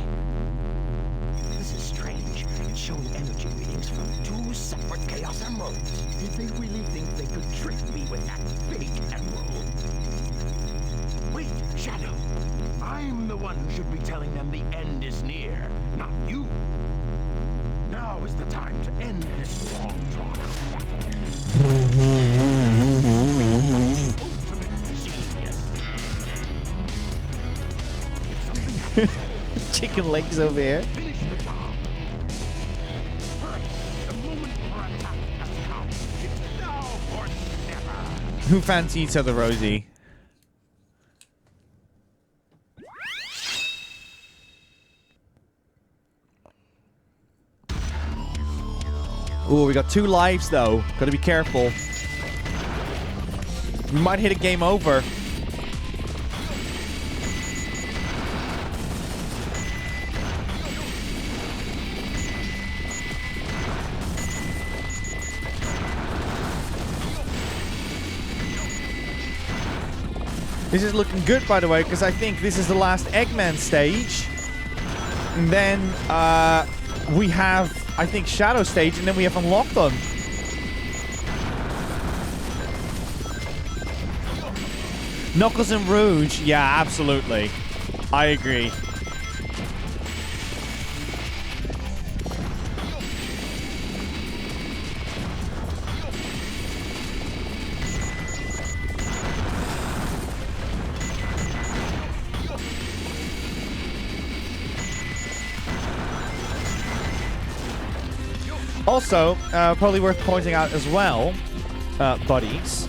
This is strange. It's showing energy readings from 2 separate Chaos Emeralds. Did they really think they could trick me with that big emerald? Wait, Shadow. I'm the one who should be telling them the end is near, not you. Now is the time to end this long drawn Chicken legs over here. Who fancy each other, Rosie? Ooh, we got 2 lives though. Gotta be careful. We might hit a game over. This is looking good, by the way, because I think this is the last Eggman stage. And then we have, I think, Shadow stage, and then we have unlocked them. Knuckles and Rouge, yeah, absolutely. I agree. Also, probably worth pointing out as well, buddies,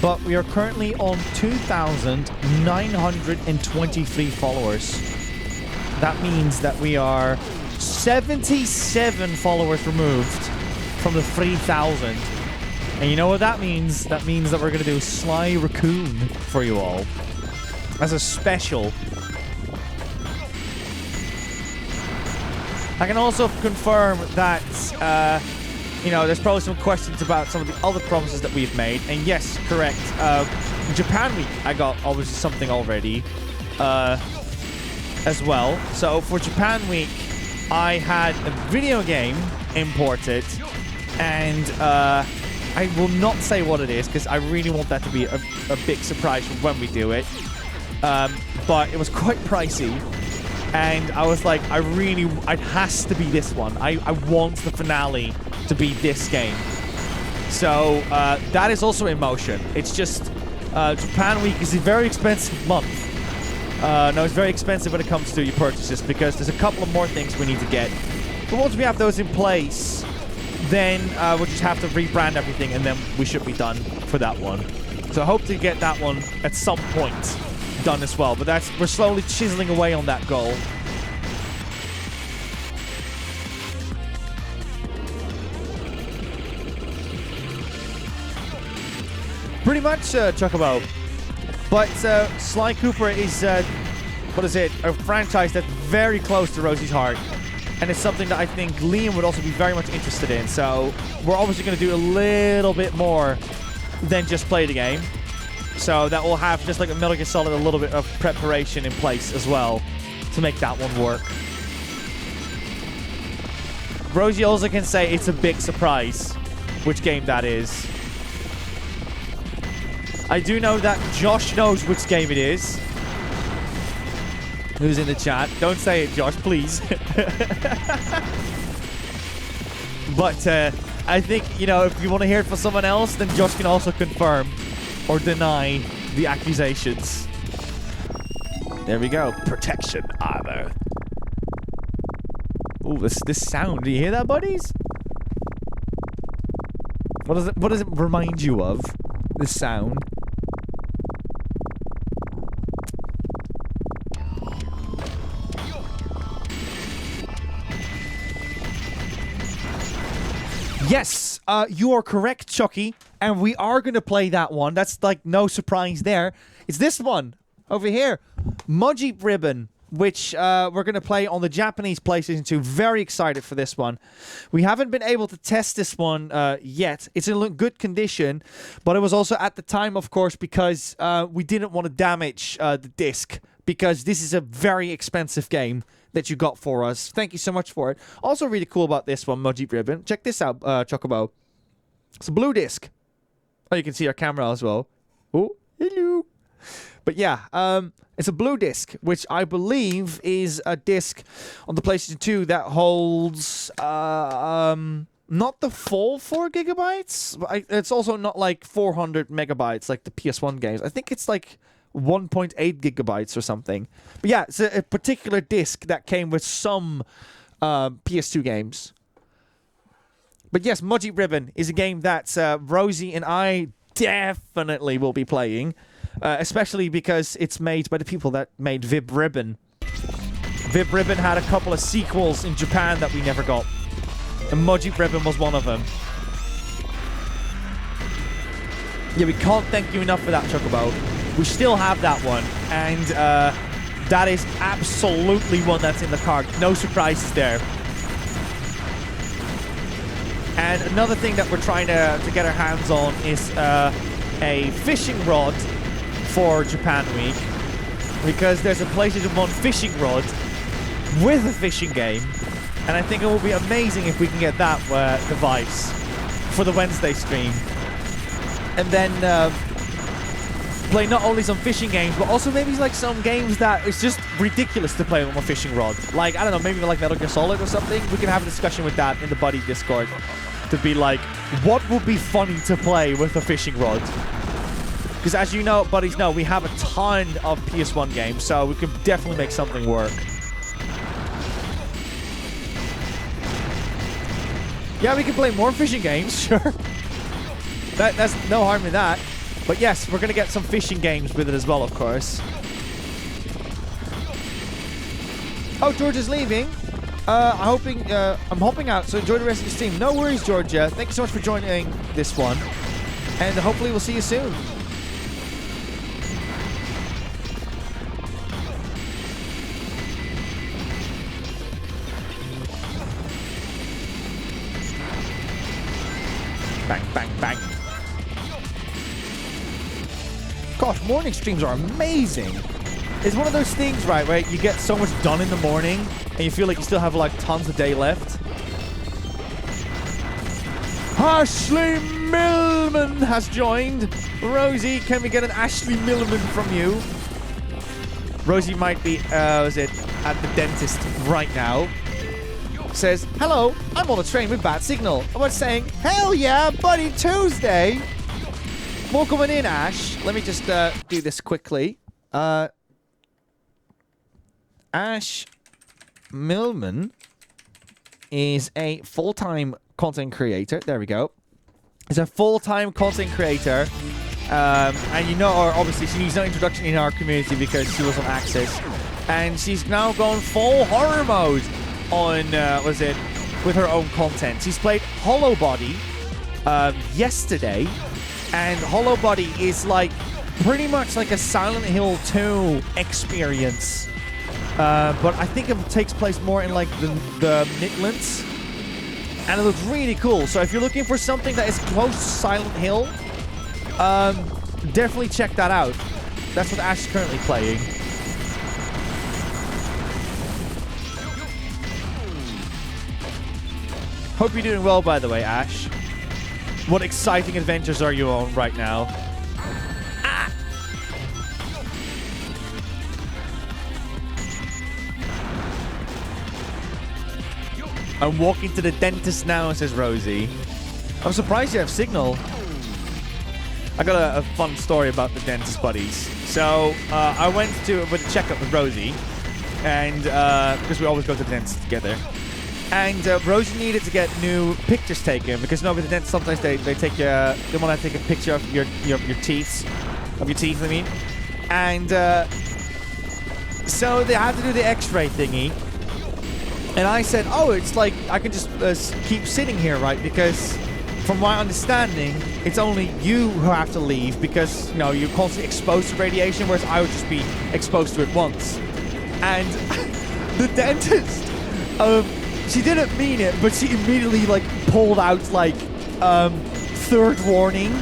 but we are currently on 2,923 followers. That means that we are 77 followers removed from the 3,000. And you know what that means? That means that we're going to do Sly Raccoon for you all as a special. I can also confirm that, you know, there's probably some questions about some of the other promises that we've made. And yes, correct. Japan Week, I got obviously something already as well. So for Japan Week, I had a video game imported. And I will not say what it is because I really want that to be a big surprise for when we do it. But it was quite pricey. And I was like, it has to be this one. I want the finale to be this game. So that is also in motion. It's just Japan Week is a very expensive month. No, it's very expensive when it comes to your purchases because there's a couple of more things we need to get. But once we have those in place, then we'll just have to rebrand everything and then we should be done for that one. So I hope to get that one at some point done as well, but we're slowly chiseling away on that goal. Pretty much, Chocobo. But Sly Cooper is, what is it? A franchise that's very close to Rosie's heart. And it's something that I think Liam would also be very much interested in. So we're obviously going to do a little bit more than just play the game. So that will have, just like a Metal Gear Solid, a little bit of preparation in place as well to make that one work. Rosie also can say it's a big surprise which game that is. I do know that Josh knows which game it is. Who's in the chat? Don't say it, Josh, please. But I think, you know, if you want to hear it from someone else, then Josh can also confirm or deny the accusations. There we go. Protection armor. Ooh, this sound. Do you hear that, buddies? What does it remind you of? This sound. Yes, you are correct, Chucky. And we are going to play that one. That's like no surprise there. It's this one over here. Moji Ribbon, which we're going to play on the Japanese PlayStation 2. Very excited for this one. We haven't been able to test this one yet. It's in good condition, but it was also at the time, of course, because we didn't want to damage the disc because this is a very expensive game that you got for us. Thank you so much for it. Also really cool about this one, Mudgy Ribbon. Check this out, Chocobo. It's a blue disc. Oh, you can see our camera as well. Oh, hello. But yeah, it's a blue disc, which I believe is a disc on the PlayStation 2 that holds not the full 4 gigabytes. But it's also not like 400 megabytes like the PS1 games. I think it's like 1.8 gigabytes or something. But yeah, it's a particular disc that came with some PS2 games. But yes, Mudgy Ribbon is a game that Rosie and I definitely will be playing. Especially because it's made by the people that made Vib Ribbon. Vib Ribbon had a couple of sequels in Japan that we never got. And Mudgy Ribbon was one of them. Yeah, we can't thank you enough for that, Chocobo. We still have that one. And that is absolutely one that's in the card. No surprises there. And another thing that we're trying to get our hands on is a fishing rod for Japan Week, because there's a PlayStation 1 fishing rod with a fishing game, and I think it will be amazing if we can get that device for the Wednesday stream, and then play not only some fishing games, but also maybe like some games that it's just ridiculous to play on a fishing rod. Like, I don't know, maybe like Metal Gear Solid or something. We can have a discussion with that in the Buddy Discord to be like, what would be funny to play with a fishing rod? Because as you know, buddies know, we have a ton of PS1 games, so we can definitely make something work. Yeah, we can play more fishing games, sure. That's no harm in that. But yes, we're going to get some fishing games with it as well, of course. Oh, George is leaving. I'm hopping out, so enjoy the rest of the stream. No worries, Georgia. Thank you so much for joining this one. And hopefully we'll see you soon. Bang, bang, bang. Gosh, morning streams are amazing. It's one of those things, right, where you get so much done in the morning and you feel like you still have like tons of day left. Ashley Millman has joined. Rosie, can we get an Ashley Millman from you? Rosie might be, at the dentist right now. Says, hello, I'm on a train with bad signal. I was saying, hell yeah, Buddy Tuesday. Welcome in, Ash. Let me just do this quickly. Ash Millman is a full-time content creator. There we go. He's a full-time content creator. And you know, or obviously she needs no introduction in our community because she was on Access. And she's now gone full horror mode on, with her own content. She's played Hollow Body yesterday. And Hollow Body is like pretty much like a Silent Hill 2 experience. But I think it takes place more in like the Midlands. And it looks really cool. So if you're looking for something that is close to Silent Hill, definitely check that out. That's what Ash is currently playing. Hope you're doing well, by the way, Ash. What exciting adventures are you on right now? Ah! I'm walking to the dentist now, says Rosie. I'm surprised you have signal. I got a fun story about the dentist buddies. So, I went with a checkup with Rosie. And, because we always go to the dentist together. And Rosie needed to get new pictures taken because you know with the dentist sometimes they take they want to take a picture of your teeth, I mean. And so they had to do the X-ray thingy. And I said, oh, it's like I can just keep sitting here, right? Because from my understanding, it's only you who have to leave because you know you're constantly exposed to radiation, whereas I would just be exposed to it once. And the dentist. She didn't mean it, but she immediately like pulled out like third warning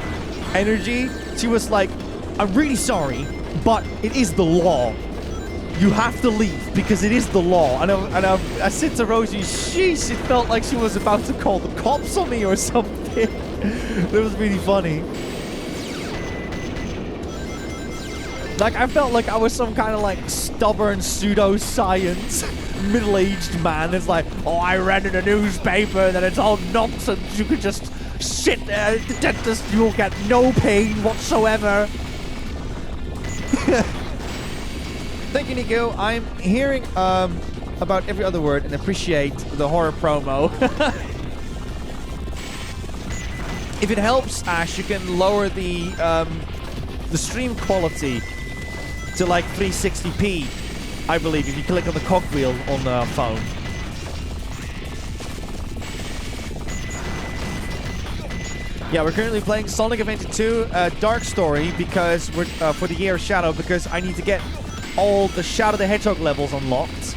energy. She was like, I'm really sorry, but it is the law. you have to leave because it is the law. And I said to Rosie, sheesh, it felt like she was about to call the cops on me or something. It was really funny. Like, I felt like I was some kind of, like, stubborn pseudoscience middle-aged man. It's like, oh, I read in a newspaper that it's all nonsense. You could just sit there at the dentist. You'll get no pain whatsoever. Thank you, Nico. I'm hearing about every other word and appreciate the horror promo. If it helps, Ash, you can lower the stream quality to like 360p, I believe, if you click on the cogwheel on the phone. Yeah, we're currently playing Sonic Adventure 2 Dark Story because we're for the Year of Shadow, because I need to get all the Shadow the Hedgehog levels unlocked,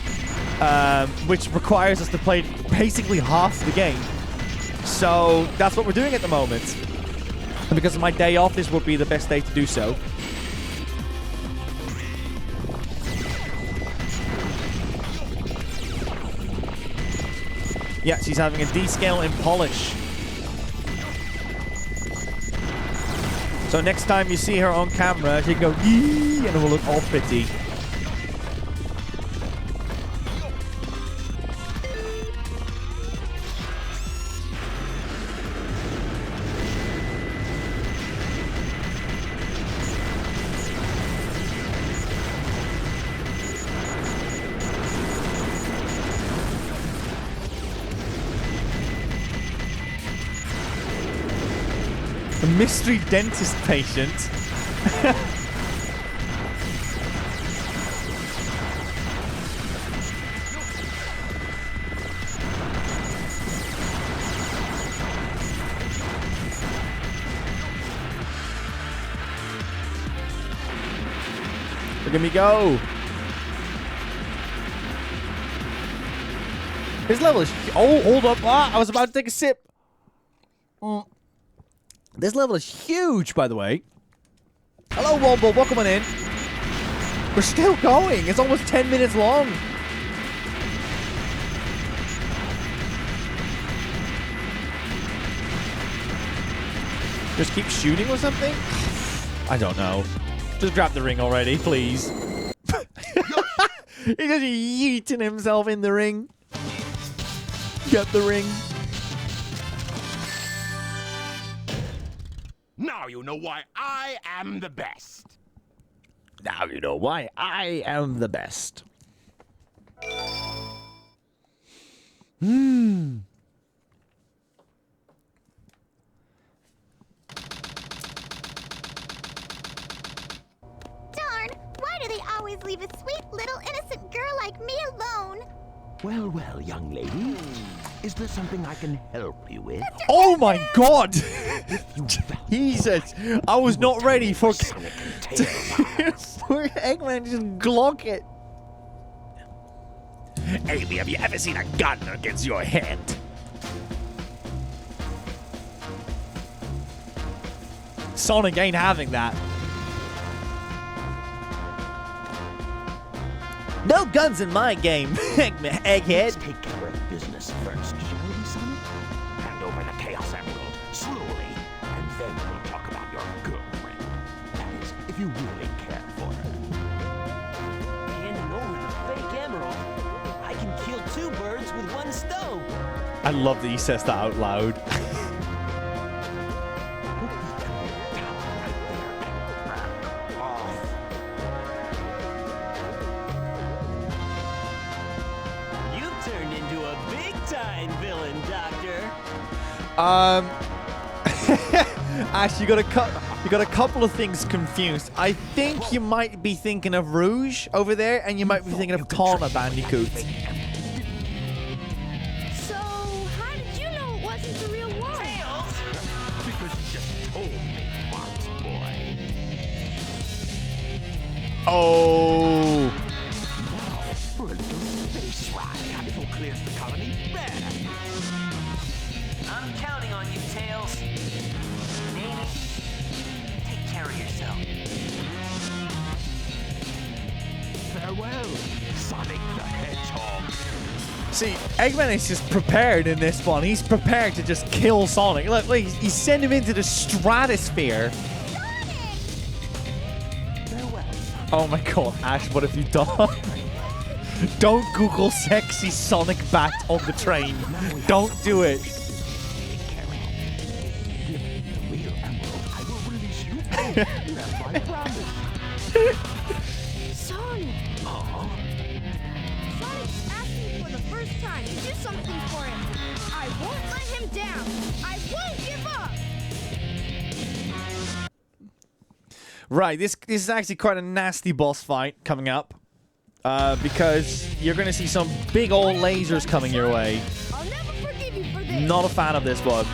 which requires us to play basically half the game. So that's what we're doing at the moment. And because of my day off, this would be the best day to do so. Yeah, she's having a D-scale in polish. So next time you see her on camera, she can go yee, and it will look all pretty. A mystery dentist patient. Look at me go. His level is... Oh, hold up. Ah, I was about to take a sip. This level is huge, by the way. Hello, Womble. Welcome on in. We're still going. It's almost 10 minutes long. Just keep shooting or something? I don't know. Just grab the ring already, please. He's just yeeting himself in the ring. Get the ring. Now you know why I am the best. Now you know why I am the best. Darn, why do they always leave a sweet little innocent girl like me alone? Well, well, young lady. Is there something I can help you with? Oh my god! Jesus! I was not ready for Eggman just glock it. Amy, have you ever seen a gun against your head? Sonic ain't having that. No guns in my game, Egghead. Let's take care of business first, shall we, Sonic? Hand over the Chaos Emerald, slowly, and then we'll talk about your girlfriend. That is, if you really care for her. Handing over the fake emerald? I can kill two birds with one stone. I love that he says that out loud. Ash, you got a couple of things confused. I think you might be thinking of Rouge over there, and you might be thinking of Tawna Bandicoot. So, how did you know it wasn't the real one? Tails! Because you just told me once, boy. Oh. Now, for a little space ride. If we'll clear the colony, there. I'm counting on you, Tails. Amy, take care of yourself. Very Farewell, Sonic the Hedgehog. See, Eggman is just prepared in this one. He's prepared to just kill Sonic. Look, he's sent him into the stratosphere. Farewell. Oh my god, Ash, what have you done? Don't Google sexy Sonic bat on the train. Don't do it. Sonic! Sonic's asking for the first time to do something for him. I won't let him down. I won't give up. Right, this is actually quite a nasty boss fight coming up. Because you're going to see some big old lasers coming your way. I'll never forgive you for this. Not a fan of this one.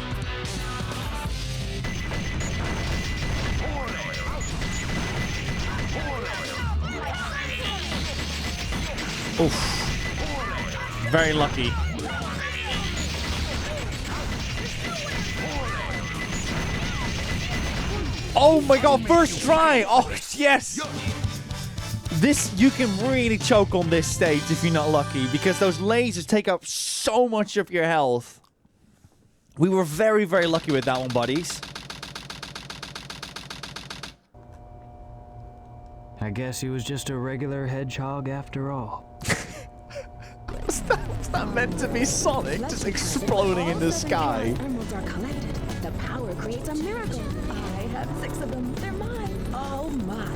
Oof. Very lucky. Oh my god, first try! Oh, yes! This, you can really choke on this stage if you're not lucky, because those lasers take up so much of your health. We were very, very lucky with that one, buddies. I guess he was just a regular hedgehog after all. Was that meant to be Sonic just exploding in the sky? Emeralds are collected. The power creates a miracle. I have 6 of them. They're mine. Oh my.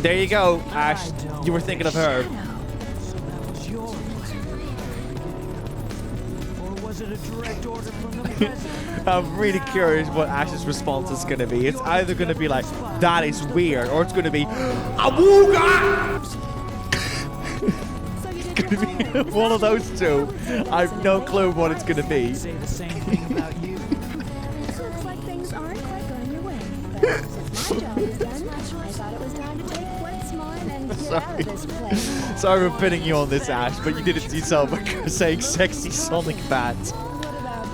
There you go, Ash. You were thinking of her. So that was your plan. Or was it a direct order from the president? I'm really curious what Ash's response is going to be. It's either going to be like, that is weird, or it's going to be, Awooga! It's going to be one of those two. I have no clue what it's going to be. Say the same thing about you. Looks like things aren't quite going your way. But since my job is done, I thought it was time to take what's mine and get out of this place. Sorry for pitting you on this, Ash, but you did it to yourself by saying sexy Sonic bat. What about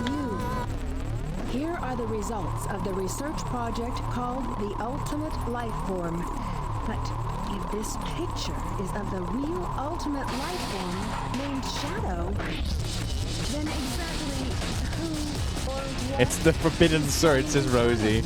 you? Here are the results of the research project called the Ultimate Life Form. But if this picture is of the real ultimate life form named Shadow, then exactly who or what? It's the forbidden sword, says Rosie.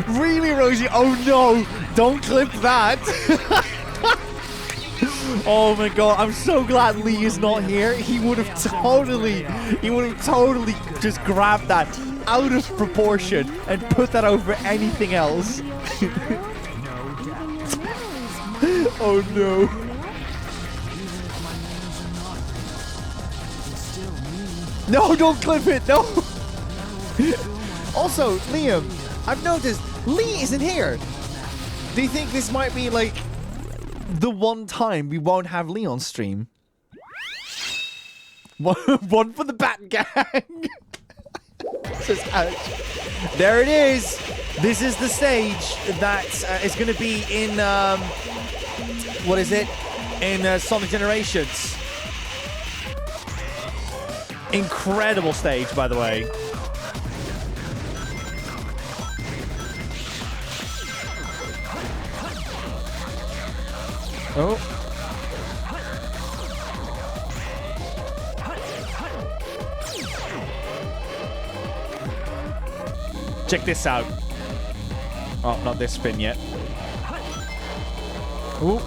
Really, Rosie? Oh no! Don't clip that! Oh my god, I'm so glad Lee is not here. He would have totally just grabbed that out of proportion and put that over anything else. Oh no. No, don't clip it, no! Also, Liam, I've noticed Lee isn't here. Do you think this might be like the one time we won't have Lee on stream? One for the Bat Gang. Says Ouch. There it is. This is the stage that is going to be in what is it? In Sonic Generations. Incredible stage, by the way. Oh. Check this out. Oh, not this spin yet. Ooh.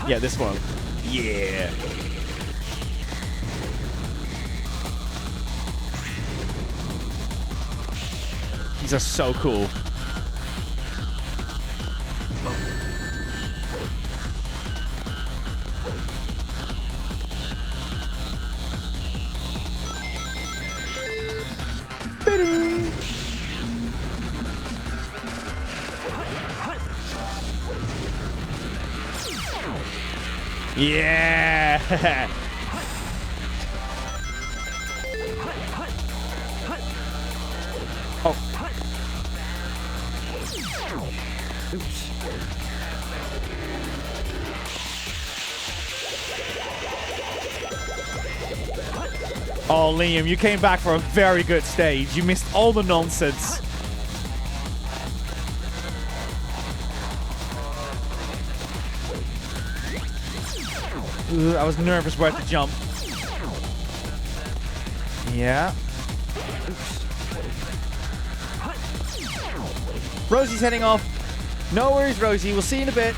Yeah, this one. Yeah. These are so cool. Yeah. Oh. Oops. Oh, Liam, you came back for a very good stage. You missed all the nonsense. Ugh, I was nervous where to jump. Yeah. Rosie's heading off. No worries, Rosie. We'll see you in a bit.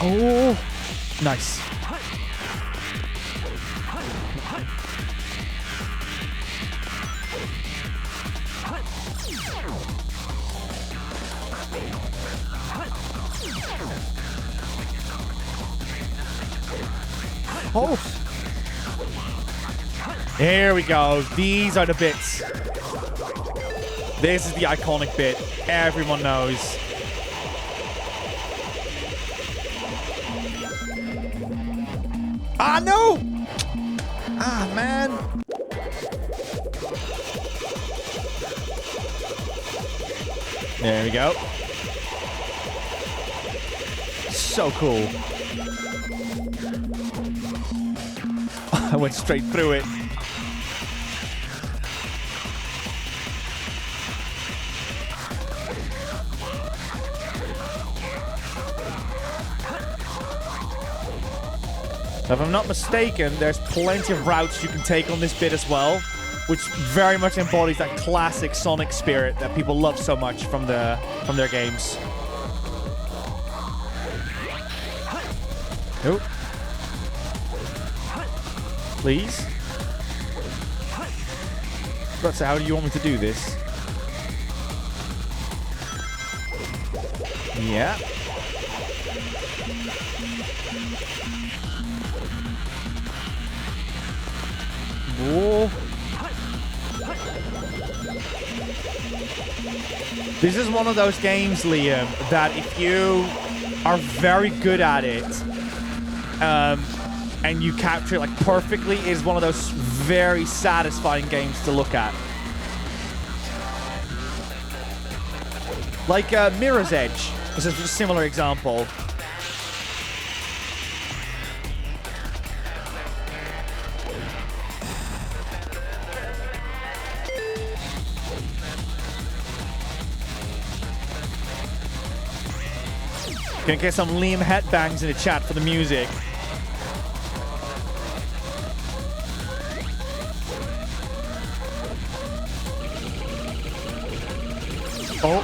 Oh, nice. Oh. Here we go. These are the bits. This is the iconic bit. Everyone knows. Ah, no! Ah, man. There we go. So cool. I went straight through it. If I'm not mistaken, there's plenty of routes you can take on this bit as well, which very much embodies that classic Sonic spirit that people love so much from their games. Nope. Please. But so how do you want me to do this? Yeah. Whoa. This is one of those games, Liam, that if you are very good at it, and you capture it like perfectly, it is one of those very satisfying games to look at. Like Mirror's Edge is a similar example. Gonna get some Liam headbangs in the chat for the music. Oh.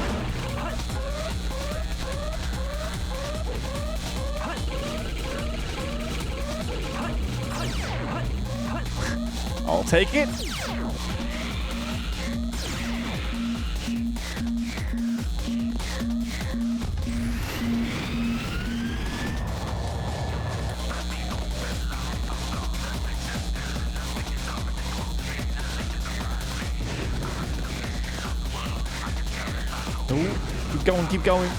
I'll take it. Keep going, keep going.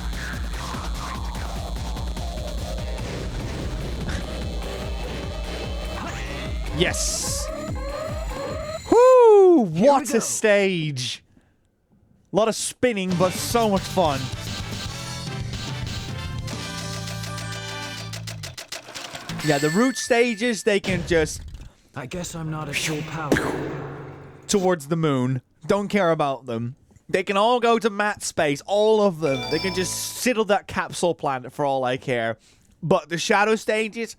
Yes. Whoo! What a stage. A lot of spinning, but so much fun. Yeah, the root stages, they can just... I guess I'm not at full power. Towards the moon. Don't care about them. They can all go to mat space, all of them. They can just sit on that capsule planet for all I care. But the shadow stages,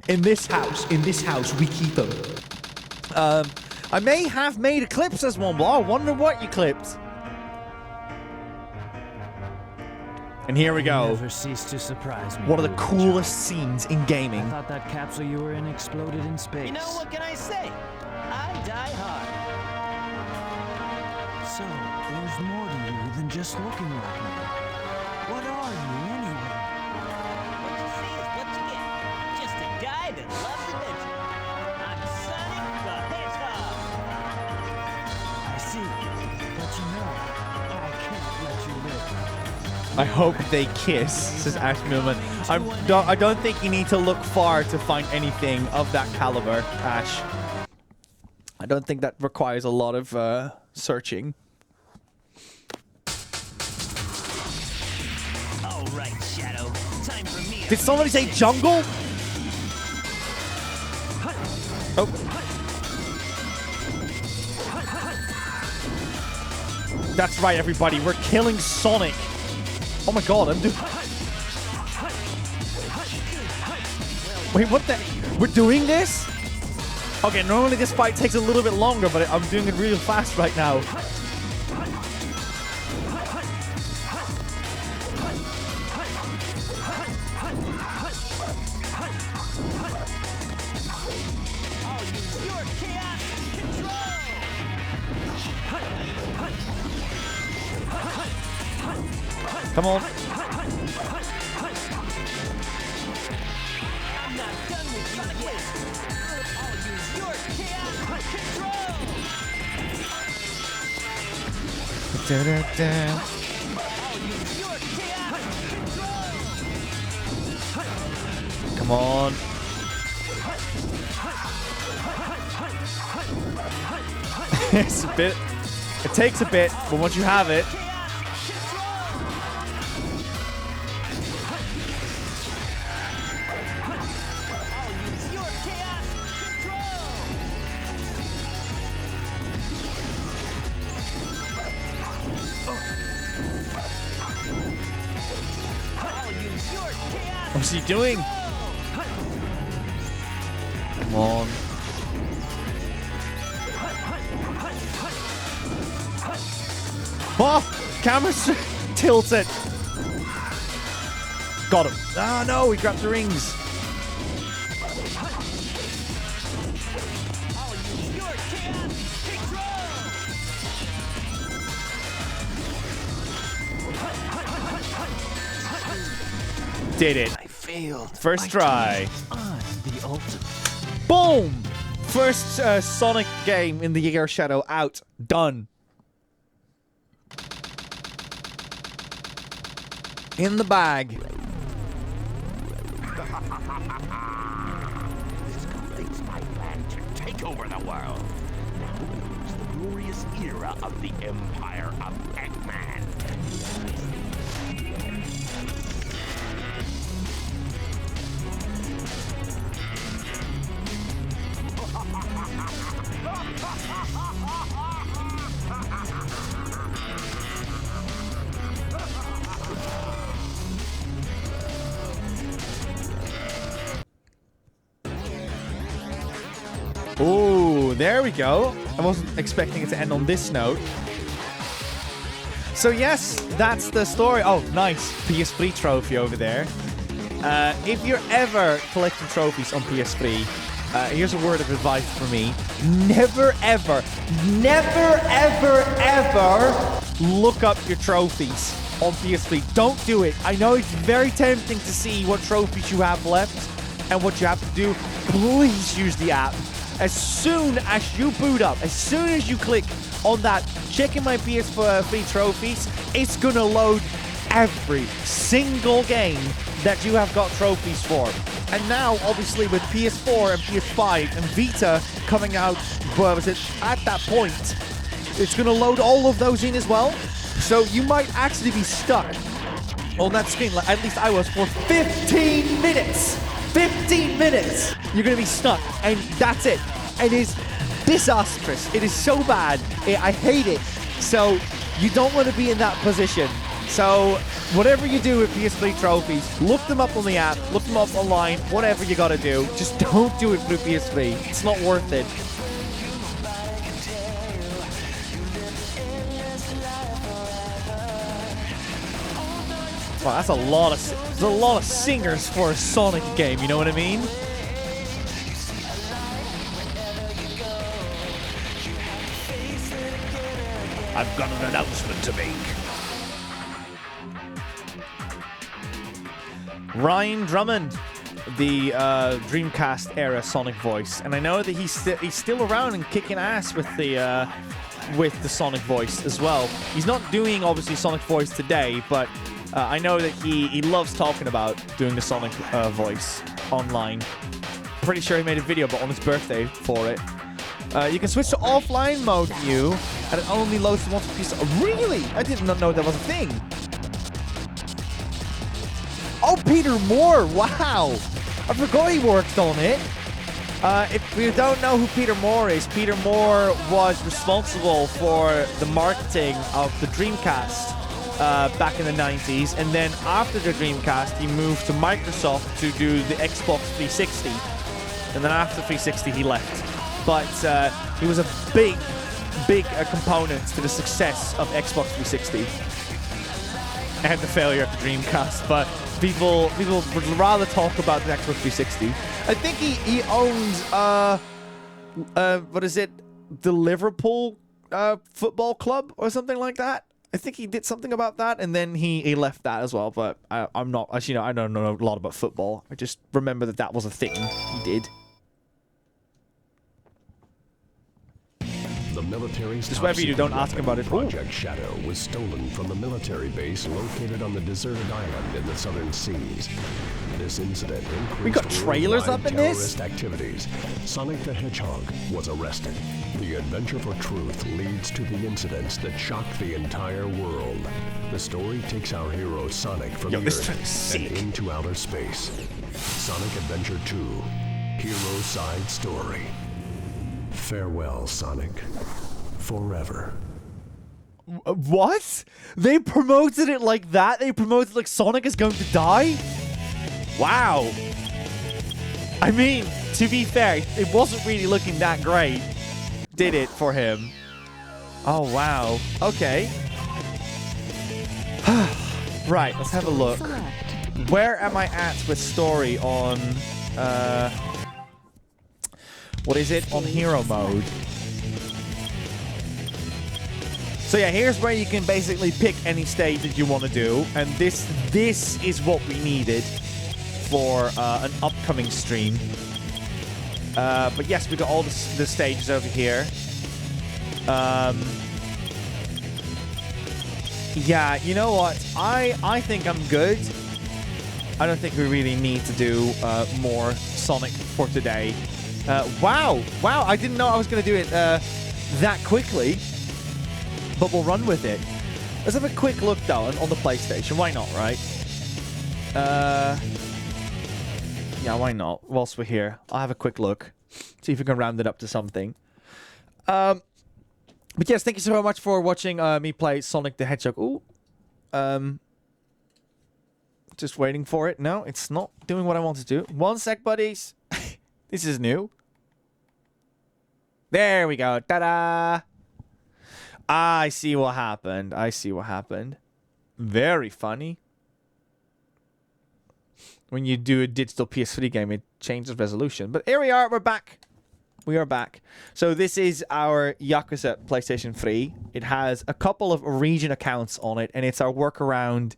in this house, we keep them. I may have made a clip, says one, but I wonder what you clipped. And here we go. You never cease to surprise me. One of the coolest scenes in gaming. I thought that capsule you were in exploded in space. You know, what can I say? I die hard. So, there's more to you than just looking like me. What are you, anyway? What you see is what you get. Just a guy that loves adventure. I'm Sonic the Hedgehog. I see. But you know, I can't let you live. I hope they kiss, says Ash Millman. I don't think you need to look far to find anything of that caliber, Ash. I don't think that requires a lot of searching. Did somebody say jungle? Oh. That's right, everybody. We're killing Sonic. Oh my god, I'm doing... Wait, what the... We're doing this? Okay, normally this fight takes a little bit longer, but I'm doing it real fast right now. Come on. Da, da, da. Come on. It's a bit. It takes a bit, but once you have it. What's he doing? Come on. Oh! Camera tilted. Got him. Oh no, he grabbed the rings. Did it. I failed. First try. The ultimate. Boom! First Sonic game in the Air Shadow out. Done. In the bag. This completes my plan to take over the world. Now begins the glorious era of the Empire of Pac-Man. Ooh, there we go. I wasn't expecting it to end on this note. So yes, that's the story. Oh, nice. PS3 trophy over there. If you're ever collecting trophies on PS3, here's a word of advice for me. Never, ever look up your trophies on PS3. Don't do it. I know it's very tempting to see what trophies you have left and what you have to do. Please use the app. As soon as you boot up, as soon as you click on that, checking my PS3 trophies, it's gonna load every single game that you have got trophies for. And now, obviously, with PS4 and PS5 and Vita coming out, what was it, at that point, it's gonna load all of those in as well. So you might actually be stuck on that screen, like at least I was, for 15 minutes. 15 minutes! You're gonna be stuck, and that's it. It is disastrous. It is so bad. I hate it. So you don't want to be in that position. So whatever you do with PS3 trophies, look them up on the app, look them up online, whatever you gotta do. Just don't do it through PS3. It's not worth it. Wow, that's there's a lot of singers for a Sonic game, you know what I mean? I've got an announcement to make. Ryan Drummond, the Dreamcast era Sonic voice, and I know that he's still around and kicking ass with the Sonic voice as well. He's not doing obviously Sonic voice today, but I know that he loves talking about doing the Sonic voice online. Pretty sure he made a video but on his birthday for it. You can switch to offline mode view, and it only loads to one piece. Really? I did not know that was a thing. Oh, Peter Moore. Wow. I forgot he worked on it. If you don't know who Peter Moore is, Peter Moore was responsible for the marketing of the Dreamcast back in the 90s. And then after the Dreamcast, he moved to Microsoft to do the Xbox 360. And then after 360, he left. But he was a big component to the success of Xbox 360 and the failure of the Dreamcast. But people would rather talk about the Xbox 360. I think he owns what is it, the Liverpool football club or something like that. I think he did something about that, and then he left that as well. But I'm not, actually, I don't know a lot about football. I just remember that was a thing he did. The military's just whatever you do, don't ask about it. Project Shadow was stolen from the military base located on the deserted island in the southern seas. This incident increased we got trailers up in terrorist this activities. Sonic the Hedgehog was arrested. The adventure for truth leads to the incidents that shocked the entire world. The story takes our hero Sonic from the Earth and into outer space. Sonic Adventure 2, Hero Side Story. Farewell, Sonic. Forever. What? They promoted it like that? They promoted like Sonic is going to die? Wow. I mean, to be fair, it wasn't really looking that great, did it, for him? Oh, wow. Okay. Right, let's have a look. Where am I at with story on... what is it? On hero mode. So yeah, here's where you can basically pick any stage that you want to do. And this is what we needed for an upcoming stream. But yes, we got all the stages over here. Yeah, you know what? I think I'm good. I don't think we really need to do more Sonic for today. Wow, I didn't know I was going to do it that quickly, but we'll run with it. Let's have a quick look though on the PlayStation. Why not, right? Yeah, why not? Whilst we're here, I'll have a quick look, see if we can round it up to something. But yes, thank you so much for watching me play Sonic the Hedgehog. Ooh, just waiting for it. No, it's not doing what I want to do. One sec, buddies. This is new. There we go. Ta-da! I see what happened. Very funny. When you do a digital PS3 game, it changes resolution. But here we are. We're back. We are back. So this is our Yakuza PlayStation 3. It has a couple of region accounts on it, and it's our workaround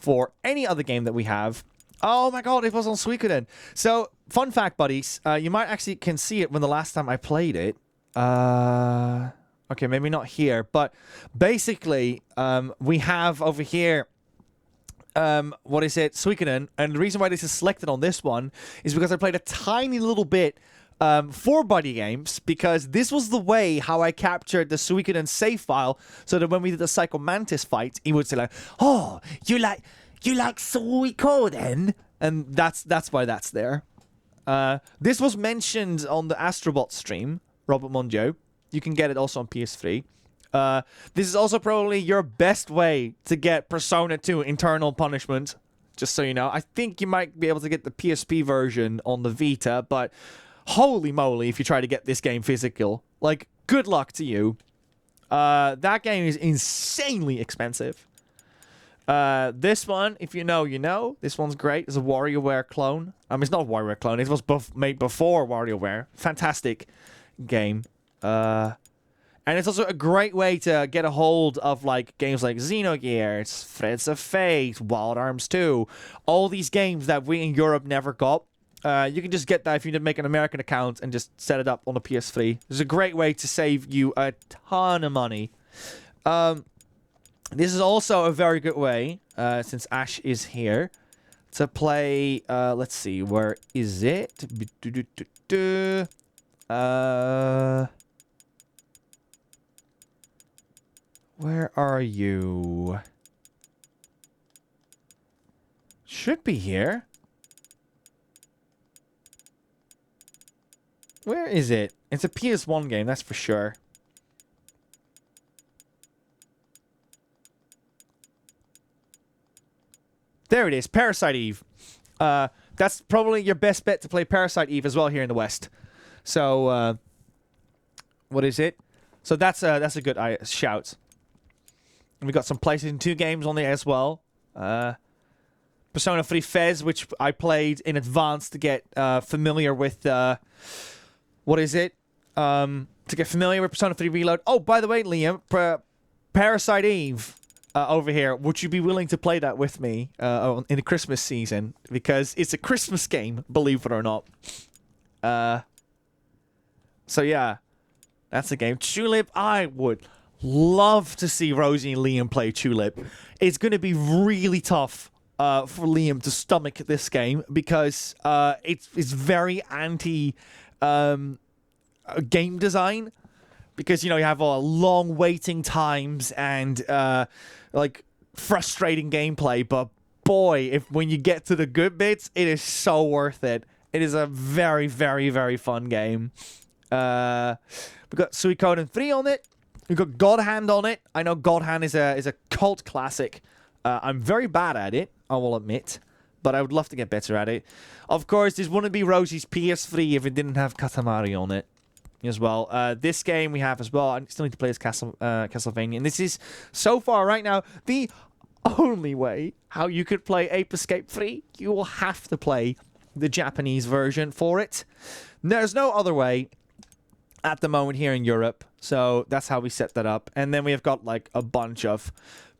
for any other game that we have. Oh my god, it was on Suikoden. So, fun fact, buddies. You might actually can see it when the last time I played it. Okay, maybe not here. But basically, we have over here, what is it? Suikoden. And the reason why this is selected on this one is because I played a tiny little bit for BuddyGames, because this was the way how I captured the Suikoden save file, so that when we did the Psycho Mantis fight, he would say like, "Oh, you like Suikoden?" And that's why that's there. This was mentioned on the Astrobot stream, Robert Monjo. You can get it also on PS3. This is also probably your best way to get Persona 2 Internal Punishment, just so you know. I think you might be able to get the PSP version on the Vita, but holy moly if you try to get this game physical. Like, good luck to you. That game is insanely expensive. This one, if you know, you know. This one's great. It's a WarioWare clone. It's not a WarioWare clone. It was made before WarioWare. Fantastic game. And it's also a great way to get a hold of like games like Xenogears, Threads of Fate, Wild Arms 2. All these games that we in Europe never got. You can just get that if you make an American account and just set it up on the PS3. It's a great way to save you a ton of money. This is also a very good way, since Ash is here, to play, let's see, where is it? Where are you? should be here. Where is it? It's a PS1 game, that's for sure. There it is, Parasite Eve. That's probably your best bet to play Parasite Eve as well here in the West. So, what is it? So that's a good shout. And we got some PlayStation 2 games on there as well. Persona 3 Fez, which I played in advance to get familiar with... what is it? To get familiar with Persona 3 Reload. Oh, by the way, Liam, Parasite Eve over here. Would you be willing to play that with me in the Christmas season? Because it's a Christmas game, believe it or not. So yeah, that's a game. Tulip, I would love to see Rosie and Liam play Tulip. It's going to be really tough for Liam to stomach this game because it's very anti game design, because you know you have long waiting times and like frustrating gameplay. But boy, when you get to the good bits, it is so worth it. It is a very, very, very fun game. We got Suikoden 3 on it. We got God Hand on it. I know God Hand is a cult classic. I'm very bad at it, I will admit, but I would love to get better at it. Of course, this wouldn't be Rosie's PS3 if it didn't have Katamari on it as well. This game we have as well. I still need to play this Castlevania, and this is, so far right now, the only way how you could play Ape Escape 3. You will have to play the Japanese version for it. There's no other way at the moment here in Europe, so that's how we set that up. And then we have got like a bunch of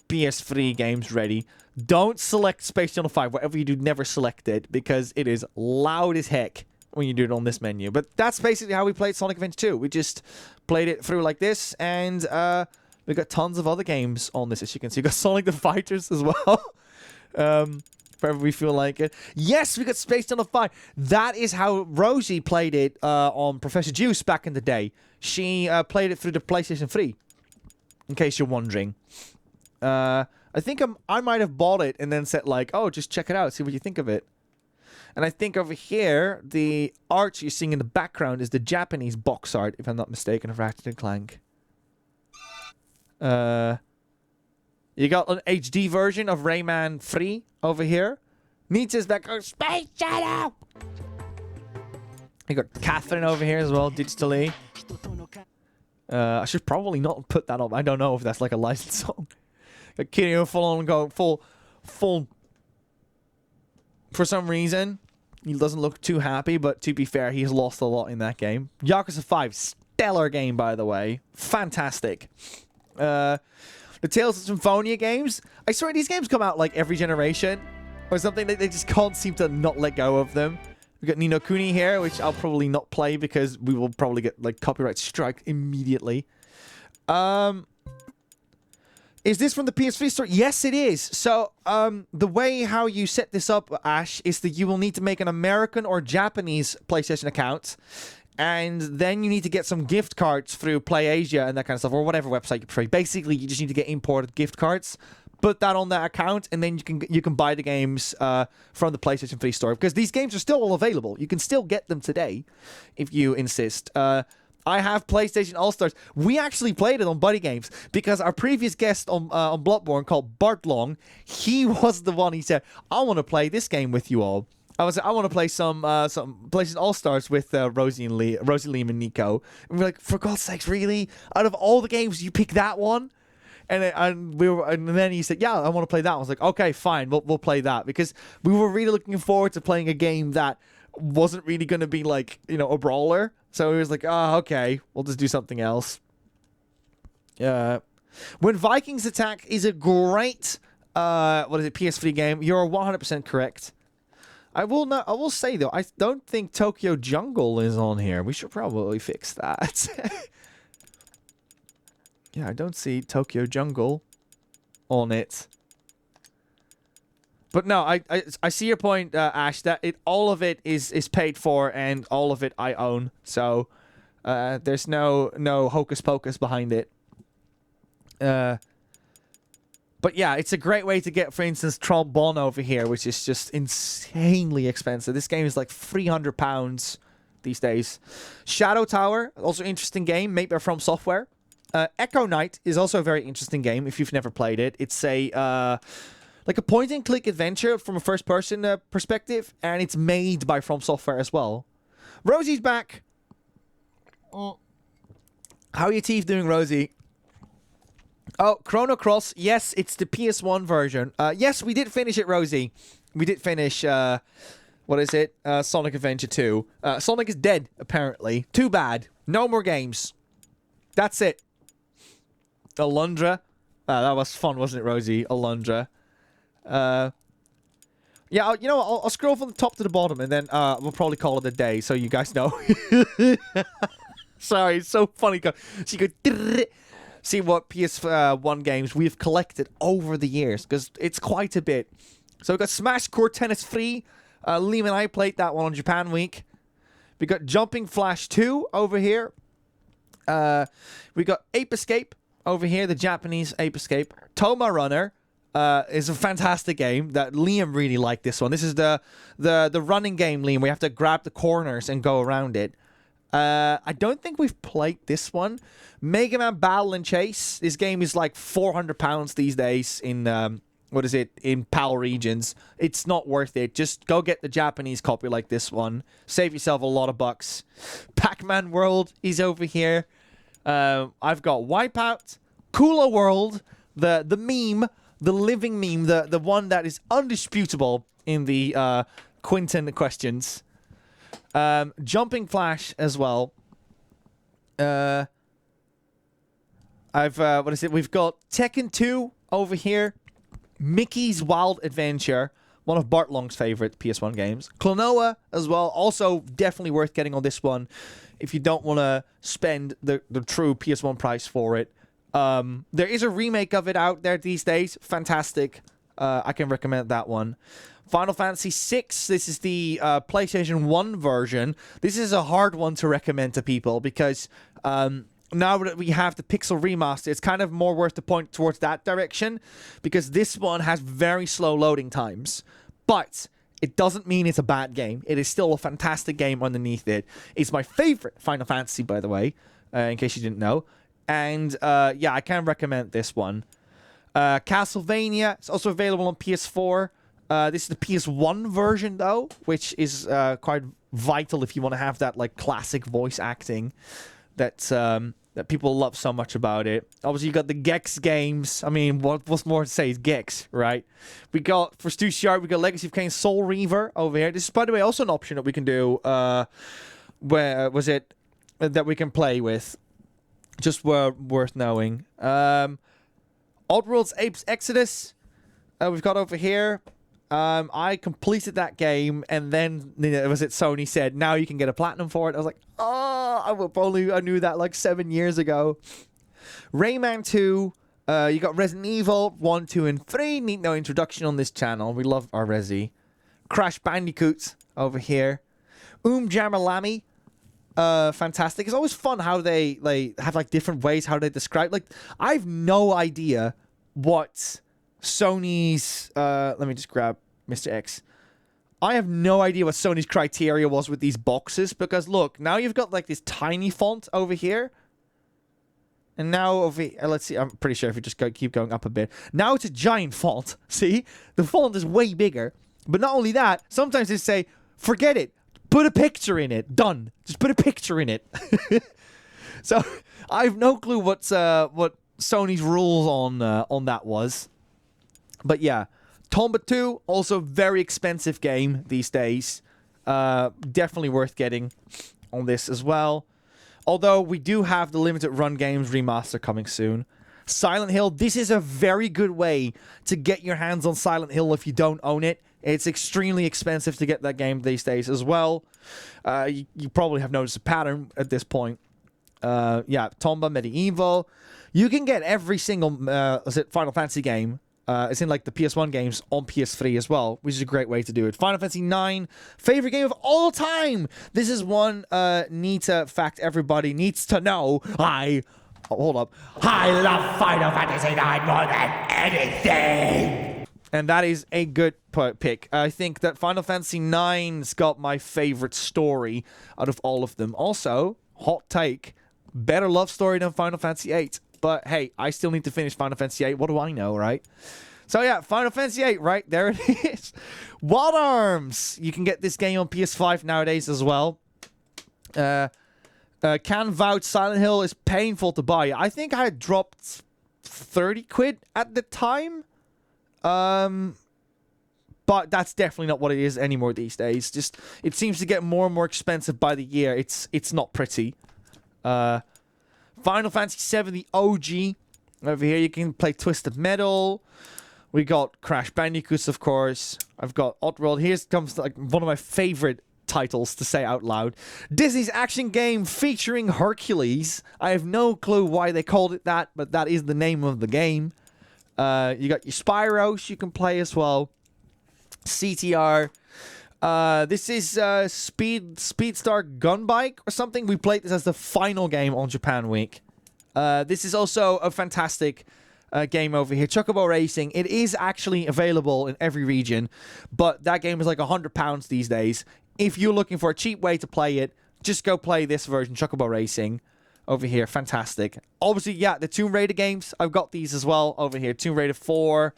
PS3 games ready. Don't select Space Channel 5. Whatever you do, never select it, because it is loud as heck when you do it on this menu. But that's basically how we played Sonic Adventure 2. We just played it through like this, and we got tons of other games on this, as you can see. We got Sonic the Fighters as well. Wherever we feel like it. Yes, we got Space Channel 5. That is how Rosie played it on Professor Juice back in the day. She played it through the PlayStation 3, in case you're wondering. I think I might have bought it and then said like, oh, just check it out, see what you think of it. And I think over here, the art you're seeing in the background is the Japanese box art, if I'm not mistaken, of Ratchet & Clank. You got an HD version of Rayman 3 over here. Nietzsche's back on Space Channel! You got Catherine over here as well, digitally. I should probably not put that up. I don't know if that's like a licensed song. Got Kiryu full on go full. For some reason, he doesn't look too happy, but to be fair, he's lost a lot in that game. Yakuza 5, stellar game, by the way. Fantastic. The Tales of Symphonia games. I swear these games come out like every generation or something. They just can't seem to not let go of them. We got Ni no Kuni here, which I'll probably not play because we will probably get like copyright strike immediately. Is this from the PS3 store? Yes, it is. So, the way how you set this up, Ash, is that you will need to make an American or Japanese PlayStation account. And then you need to get some gift cards through PlayAsia and that kind of stuff, or whatever website you prefer. Basically, you just need to get imported gift cards, put that on that account, and then you can buy the games from the PlayStation 3 store. Because these games are still all available. You can still get them today, if you insist. I have PlayStation All-Stars. We actually played it on BuddyGames because our previous guest on Bloodborne, called Bart Long, he was the one. He said, "I want to play this game with you all." I want to play some PlayStation All-Stars with Rosie, Liam, and Nico. And we're like, for God's sakes, really? Out of all the games, you pick that one? And then he said, "Yeah, I want to play that." I was like, "Okay, fine, we'll play that," because we were really looking forward to playing a game that wasn't really going to be like, you know, a brawler. So he was like, "Oh, okay, we'll just do something else." Yeah. When Vikings Attack is a great PS3 game, you're 100% correct. I will say though, I don't think Tokyo Jungle is on here. We should probably fix that. Yeah, I don't see Tokyo Jungle on it. But no, I see your point, Ash, that all of it is paid for and all of it I own. So there's no hocus pocus behind it. But yeah, it's a great way to get, for instance, Trombone over here, which is just insanely expensive. This game is like £300 these days. Shadow Tower, also interesting game, made by From Software. Echo Knight is also a very interesting game if you've never played it. It's a like a point-and-click adventure from a first-person perspective, and it's made by From Software as well. Rosie's back. How are your teeth doing, Rosie? Oh, Chrono Cross. Yes, it's the PS1 version. Yes, we did finish it, Rosie. We did finish, what is it? Sonic Adventure 2. Sonic is dead, apparently. Too bad. No more games. That's it. Alundra. That was fun, wasn't it, Rosie? Alundra. Yeah, you know what? I'll scroll from the top to the bottom, and then we'll probably call it a day, so you guys know. Sorry, it's so funny. So you go... See what PS1 games we've collected over the years, because it's quite a bit. So we've got Smash Core Tennis 3. Liam and I played that one on Japan Week. We got Jumping Flash 2 over here. We got Ape Escape over here, the Japanese Ape Escape. Toma Runner is a fantastic game that Liam really liked this one. This is the running game, Liam. We have to grab the corners and go around it. I don't think we've played this one. Mega Man Battle and Chase. This game is like £400 these days in, what is it, in PAL regions. It's not worth it. Just go get the Japanese copy like this one. Save yourself a lot of bucks. Pac-Man World is over here. I've got Wipeout, Cooler World, the meme, the living meme, the one that is undisputable in the Quinton questions. Jumping Flash as well. What is it? We've got Tekken 2 over here. Mickey's Wild Adventure, one of Bart Long's favorite PS1 games. Klonoa as well, also definitely worth getting on this one if you don't want to spend the true PS1 price for it. There is a remake of it out there these days. Fantastic. I can recommend that one. Final Fantasy VI. This is the PlayStation 1 version. This is a hard one to recommend to people because now that we have the Pixel Remaster, it's kind of more worth to point towards that direction because this one has very slow loading times. But it doesn't mean it's a bad game. It is still a fantastic game underneath it. It's my favorite Final Fantasy, by the way, in case you didn't know. And yeah, I can recommend this one. Castlevania. It's also available on PS4. This is the PS1 version, though, which is quite vital if you want to have that like classic voice acting that people love so much about it. Obviously, you got the Gex games. I mean, what's more to say is Gex, right? We got, for Stu Sharp, we got Legacy of Kain Soul Reaver over here. This is, by the way, also an option that we can do. Where was it that we can play with? Just worth knowing. Oddworld's Apes Exodus. We've got over here. I completed that game, and then was it Sony said, now you can get a platinum for it. I was like, oh, I knew that like 7 years ago. Rayman 2. You got Resident Evil 1, 2, and 3. Need no introduction on this channel. We love our Resi. Crash Bandicoot over here. Jammerlami. Fantastic. It's always fun how they have like different ways how they describe. Like, I have no idea what Sony's let me just grab Mr. X. I have no idea what Sony's criteria was with these boxes, because look, now you've got like this tiny font over here, and now over here, let's see, I'm pretty sure if you just keep going up a bit, now it's a giant font. See, the font is way bigger. But not only that, sometimes they say, forget it, put a picture in it, done, just put a picture in it. So I have no clue what Sony's rules on that was. But yeah, Tomba 2, also very expensive game these days. Definitely worth getting on this as well. Although we do have the Limited Run Games remaster coming soon. Silent Hill, this is a very good way to get your hands on Silent Hill if you don't own it. It's extremely expensive to get that game these days as well. You probably have noticed a pattern at this point. Yeah, Tomba, Medieval. You can get every single Final Fantasy game. It's in like the PS1 games on PS3 as well, which is a great way to do it. Final Fantasy 9, favorite game of all time. This is one neat fact everybody needs to know. I Oh, hold up. I love Final Fantasy IX more than anything. And that is a good pick. I think that Final Fantasy IX's got my favorite story out of all of them. Also, hot take, better love story than Final Fantasy VIII. But hey, I still need to finish Final Fantasy VIII. What do I know, right? So yeah, Final Fantasy VIII, right? There it is. Wild Arms! You can get this game on PS5 nowadays as well. Can vouch Silent Hill is painful to buy. I think I had dropped 30 quid at the time. But that's definitely not what it is anymore these days. Just, it seems to get more and more expensive by the year. It's not pretty. Final Fantasy VII, the OG. Over here, you can play Twisted Metal. We got Crash Bandicoots, of course. I've got Oddworld. Here comes like one of my favorite titles to say out loud. Disney's action game featuring Hercules. I have no clue why they called it that, but that is the name of the game. You got your Spyros you can play as well. CTR. This is Speedstar Gunbike or something. We played this as the final game on Japan Week. This is also a fantastic game over here. Chocobo Racing. It is actually available in every region, but that game is like £100 these days. If you're looking for a cheap way to play it, just go play this version, Chocobo Racing. Over here, fantastic. Obviously, yeah, the Tomb Raider games, I've got these as well over here. Tomb Raider 4,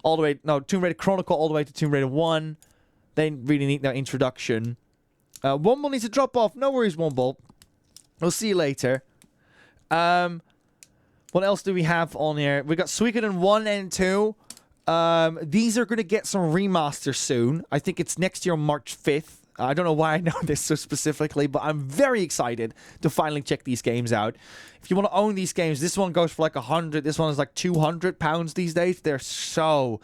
all the way, no, Tomb Raider Chronicle all the way to Tomb Raider 1. They really need their introduction. Womble needs to drop off. No worries, Womble. We'll see you later. What else do we have on here? We got Suikoden 1 and 2. These are going to get some remasters soon. I think it's next year on March 5th. I don't know why I know this so specifically, but I'm very excited to finally check these games out. If you want to own these games, this one goes for like 100. This one is like £200 these days. They're so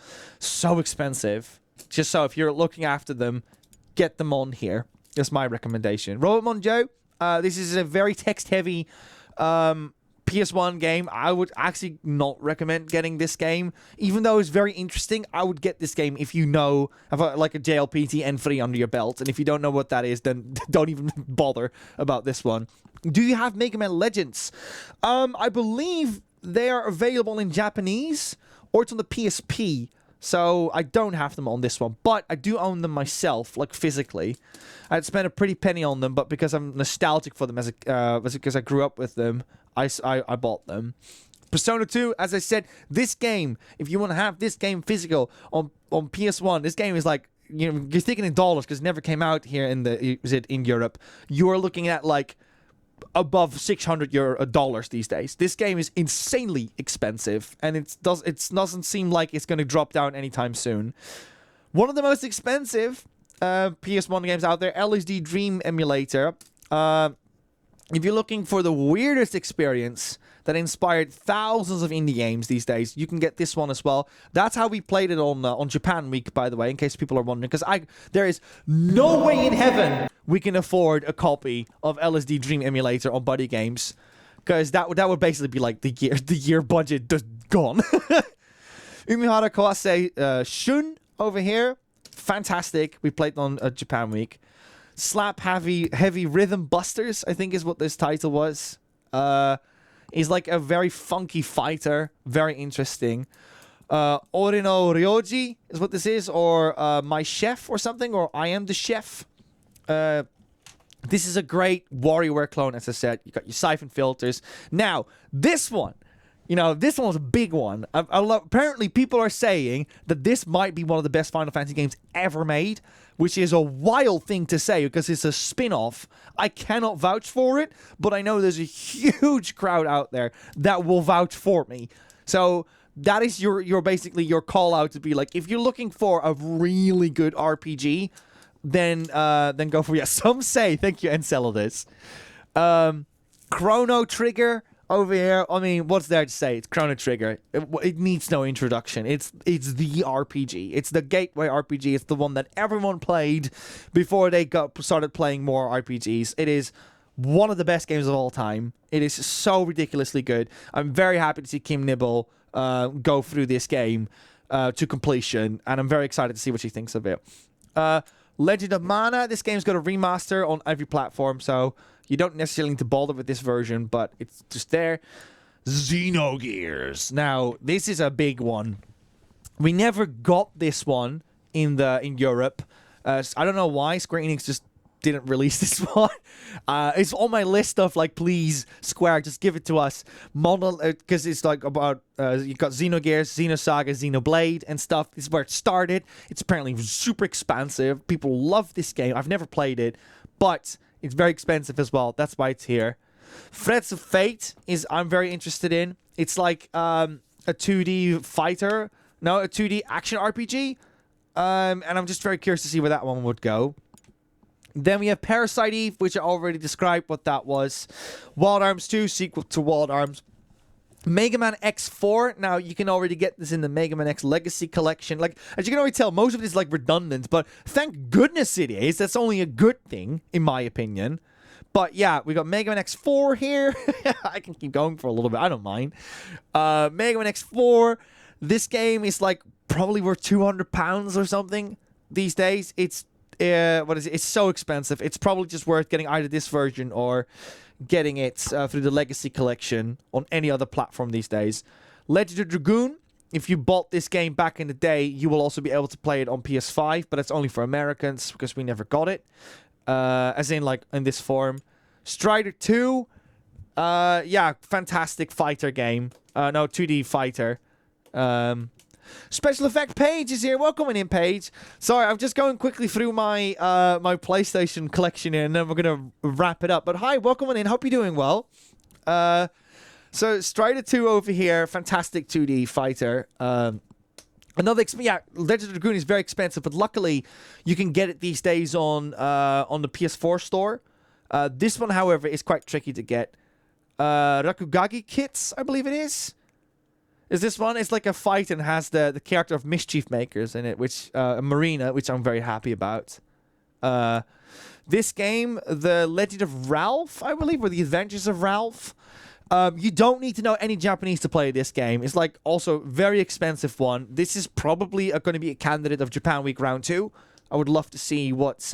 expensive. Just so if you're looking after them, get them on here. That's my recommendation. Robotmon Joe, this is a very text-heavy PS1 game. I would actually not recommend getting this game. Even though it's very interesting, I would get this game if you know, have like a JLPT N3 under your belt. And if you don't know what that is, then don't even bother about this one. Do you have Mega Man Legends? I believe they are available in Japanese, or it's on the PSP. So I don't have them on this one, but I do own them myself, like physically. I'd spent a pretty penny on them, but because I'm nostalgic for them because I grew up with them, I bought them. Persona 2, as I said, this game, if you want to have this game physical on PS1, this game is like, you know, you're thinking in dollars because it never came out here in Europe. You're looking at like above $600 these days. This game is insanely expensive, and it doesn't seem like it's going to drop down anytime soon. One of the most expensive PS1 games out there, LSD Dream Emulator. If you're looking for the weirdest experience that inspired thousands of indie games these days, you can get this one as well. That's how we played it on Japan Week, by the way, in case people are wondering. Because there is no way in heaven we can afford a copy of LSD Dream Emulator on BuddyGames. Because that would basically be like the year budget just gone. Umihara Kawase Shun over here. Fantastic. We played on Japan Week. Slap Heavy Rhythm Busters, I think is what this title was. He's like a very funky fighter. Very interesting. Orino Ryoji is what this is. Or My Chef or something. Or I Am the Chef. This is a great WarioWare clone, as I said. You got your siphon filters. Now, this one. You know, this one was a big one. Apparently, people are saying that this might be one of the best Final Fantasy games ever made, which is a wild thing to say because it's a spin-off. I cannot vouch for it, but I know there's a huge crowd out there that will vouch for me. So that is your basically your call out to be like, if you're looking for a really good RPG, then go for it. Some say, thank you, Enceladus. Chrono Trigger. Over here, I mean, what's there to say? It's Chrono Trigger. It needs no introduction. It's the RPG. It's the gateway RPG. It's the one that everyone played before they started playing more RPGs. It is one of the best games of all time. It is so ridiculously good. I'm very happy to see Kim Nibble go through this game to completion, and I'm very excited to see what she thinks of it. Legend of Mana. This game's got a remaster on every platform, so you don't necessarily need to bother with this version, but it's just there. Xenogears. Now, this is a big one. We never got this one in Europe. I don't know why Square Enix just didn't release this one. It's on my list of like, please Square, just give it to us. Model, because it's like about you got Xenogears, Xenosaga, Xenoblade, and stuff. This is where it started. It's apparently super expansive. People love this game. I've never played it, but it's very expensive as well. That's why it's here. Threads of Fate is I'm very interested in. It's like a 2D fighter, no, a 2D action RPG. And I'm just very curious to see where that one would go. Then we have Parasite, which I already described what that was. Wild Arms 2, sequel to Wild Arms. Mega Man X4. Now, you can already get this in the Mega Man X Legacy Collection. Like, as you can already tell, most of it is, like, redundant. But thank goodness it is. That's only a good thing, in my opinion. But, yeah, we got Mega Man X4 here. I can keep going for a little bit. I don't mind. Mega Man X4. This game is, like, probably worth £200 or something these days. It's, what is it? It's so expensive. It's probably just worth getting either this version or getting it through the Legacy Collection on any other platform these days. Legend of Dragoon, if you bought this game back in the day, you will also be able to play it on PS5, but it's only for Americans because we never got it. As in, like, in this form. Strider 2, yeah, fantastic fighter game. No, 2D fighter. Special Effect Paige is here. Welcome in, Paige. Sorry, I'm just going quickly through my my PlayStation collection here, and then we're going to wrap it up. But hi, welcome in. Hope you're doing well. So, Strider 2 over here. Fantastic 2D fighter. Yeah, Legend of Dragoon is very expensive, but luckily you can get it these days on the PS4 store. This one, however, is quite tricky to get. Rakugagi Kits, I believe it is. Is this one? It's like a fight and has the character of Mischief Makers in it, which Marina, which I'm very happy about. This game, The Legend of Ralph, I believe, or The Adventures of Ralph. You don't need to know any Japanese to play this game. It's like also very expensive one. This is probably going to be a candidate of Japan Week Round 2. I would love to see what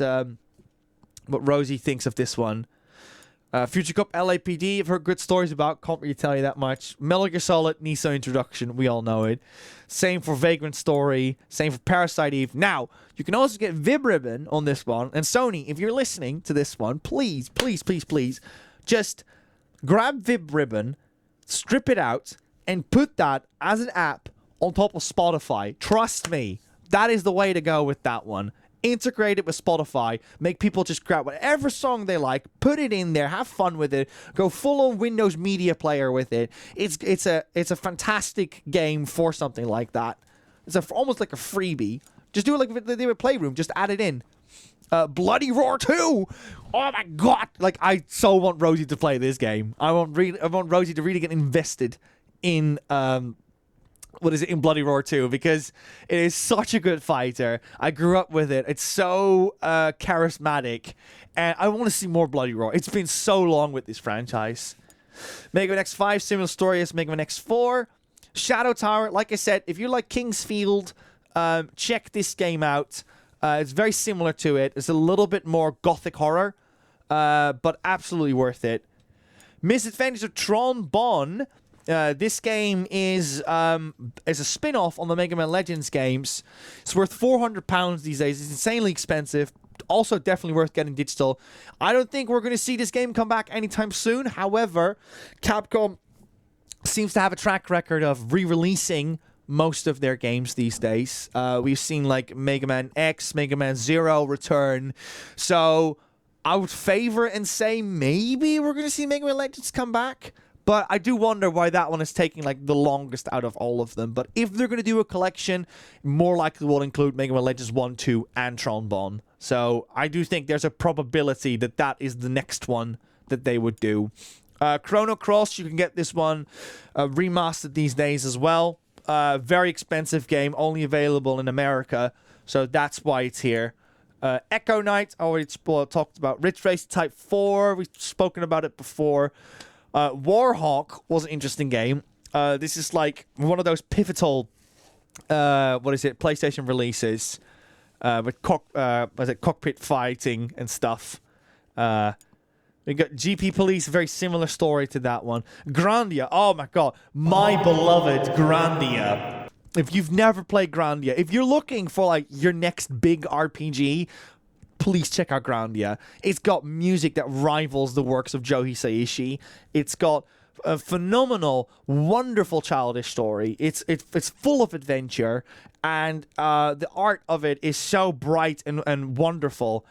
Rosie thinks of this one. Future Cup LAPD, I've heard good stories about. Can't really tell you that much. Metal Gear Solid, Niso Introduction. We all know it. Same for Vagrant Story. Same for Parasite Eve. Now, you can also get Vib Ribbon on this one. And Sony, if you're listening to this one, please, please, please, please, just grab Vib Ribbon, strip it out, and put that as an app on top of Spotify. Trust me, that is the way to go with that one. Integrate it with Spotify, make people just grab whatever song they like, put it in there, have fun with it, go full on Windows Media Player with it. It's a fantastic game for something like that. It's almost like a freebie. Just do it like they did with Playroom. Just add it in. Bloody Roar 2. Oh my god! Like, I so want Rosie to play this game. I want Rosie to really get invested in in Bloody Roar 2, because it is such a good fighter. I grew up with it. It's so charismatic, and I want to see more Bloody Roar. It's been so long with this franchise. Mega Man X5, similar story as Mega Man X4. Shadow Tower, like I said, if you like Kingsfield, check this game out. It's very similar to it. It's a little bit more gothic horror, but absolutely worth it. Misadventures of Tron Bonne. This game is a spin-off on the Mega Man Legends games. It's worth £400 these days. It's insanely expensive. Also definitely worth getting digital. I don't think we're going to see this game come back anytime soon. However, Capcom seems to have a track record of re-releasing most of their games these days. We've seen like Mega Man X, Mega Man Zero return. So I would favor and say maybe we're going to see Mega Man Legends come back. But I do wonder why that one is taking like the longest out of all of them. But if they're going to do a collection, more likely will include Mega Man Legends 1, 2, and Tron Bonne. So I do think there's a probability that that is the next one that they would do. Chrono Cross, you can get this one remastered these days as well. Very expensive game, only available in America. So that's why it's here. Echo Knight, I already talked about. Ridge Racer Type 4, we've spoken about it before. Warhawk was an interesting game. This is like one of those pivotal, PlayStation releases with cockpit fighting and stuff. We got GP Police, very similar story to that one. Grandia, oh my god, my beloved Grandia. If you've never played Grandia, if you're looking for like your next big RPG, please check out Grandia. It's got music that rivals the works of Joe Hisaishi. It's got a phenomenal, wonderful childish story. It's full of adventure, and the art of it is so bright and wonderful.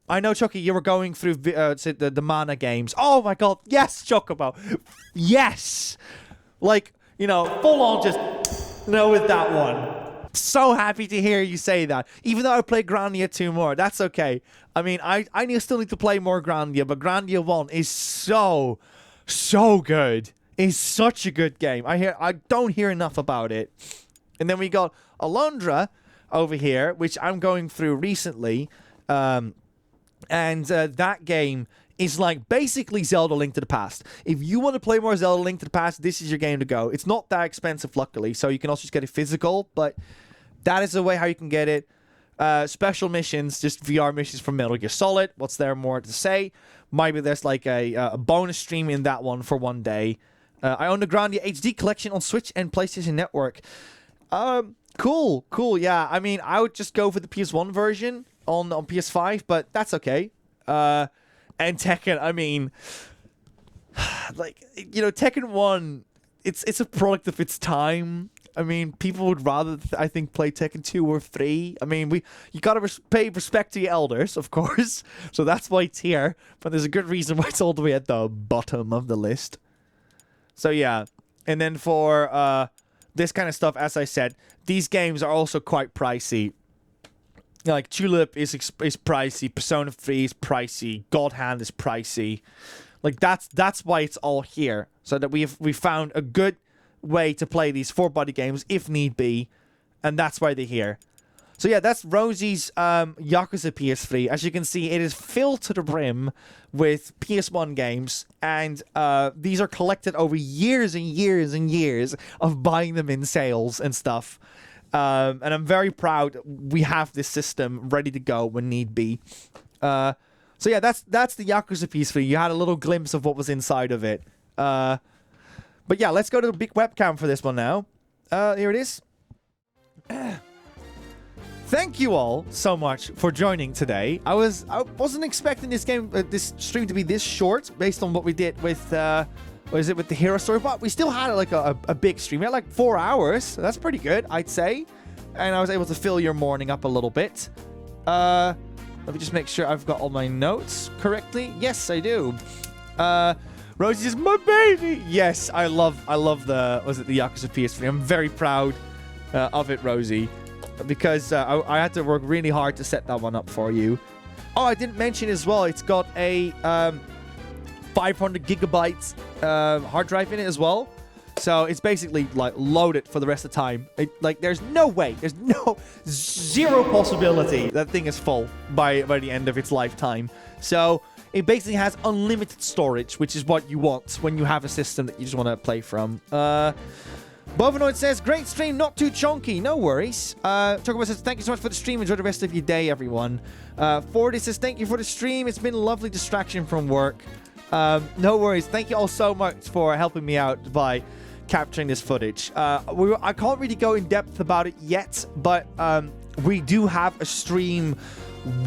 I know, Chucky, you were going through the Mana games. Oh my god, yes, Chocobo. Yes! Like, you know, full on just no with that one. So happy to hear you say that. Even though I played Grandia 2 more, that's okay. I mean, I still need to play more Grandia, but Grandia 1 is so good. It's such a good game. I don't hear enough about it. And then we got Alondra over here, which I'm going through recently. And that game is like basically Zelda Link to the Past. If you want to play more Zelda Link to the Past, this is your game to go. It's not that expensive, luckily, so you can also just get it physical, but that is the way how you can get it. Special missions, just VR missions from Metal Gear Solid. What's there more to say? Maybe there's like a bonus stream in that one for one day. I own the Grandia HD collection on Switch and PlayStation Network. Cool, yeah. I mean, I would just go for the PS1 version on PS5, but that's okay. And Tekken, I mean, like, you know, Tekken 1, it's a product of its time. I mean, people would rather, I think, play Tekken 2 or 3. I mean, you gotta pay respect to your elders, of course. So that's why it's here. But there's a good reason why it's all the way at the bottom of the list. So yeah. And then for this kind of stuff, as I said, these games are also quite pricey. Like, Tulip is pricey. Persona 3 is pricey. God Hand is pricey. Like, that's why it's all here. So that we found a good way to play these 4BuddyGames if need be, and that's why they're here. So yeah, that's Rosie's Yakuza PS3. As you can see, it is filled to the brim with PS1 games, and these are collected over years and years and years of buying them in sales and stuff. And I'm very proud we have this system ready to go when need be. So yeah, that's the Yakuza PS3. You had a little glimpse of what was inside of it. But yeah, let's go to the big webcam for this one now. Here it is. Thank you all so much for joining today. I wasn't expecting this stream to be this short based on what we did with with the hero story, but we still had like a big stream. We had like 4 hours. So that's pretty good, I'd say. And I was able to fill your morning up a little bit. Let me just make sure I've got all my notes correctly. Yes, I do. Rosie says, my baby! Yes, I love the Yakuza PS3. I'm very proud of it, Rosie. Because I had to work really hard to set that one up for you. Oh, I didn't mention as well, it's got a 500 gigabytes hard drive in it as well. So it's basically like loaded for the rest of the time. There's no way, there's zero possibility that thing is full by the end of its lifetime. So it basically has unlimited storage, which is what you want when you have a system that you just want to play from. Bovanoid says, great stream, not too chunky. No worries. Chocobo says, thank you so much for the stream. Enjoy the rest of your day, everyone. Fordy says, thank you for the stream. It's been a lovely distraction from work. No worries. Thank you all so much for helping me out by capturing this footage. I can't really go in depth about it yet, but we do have a stream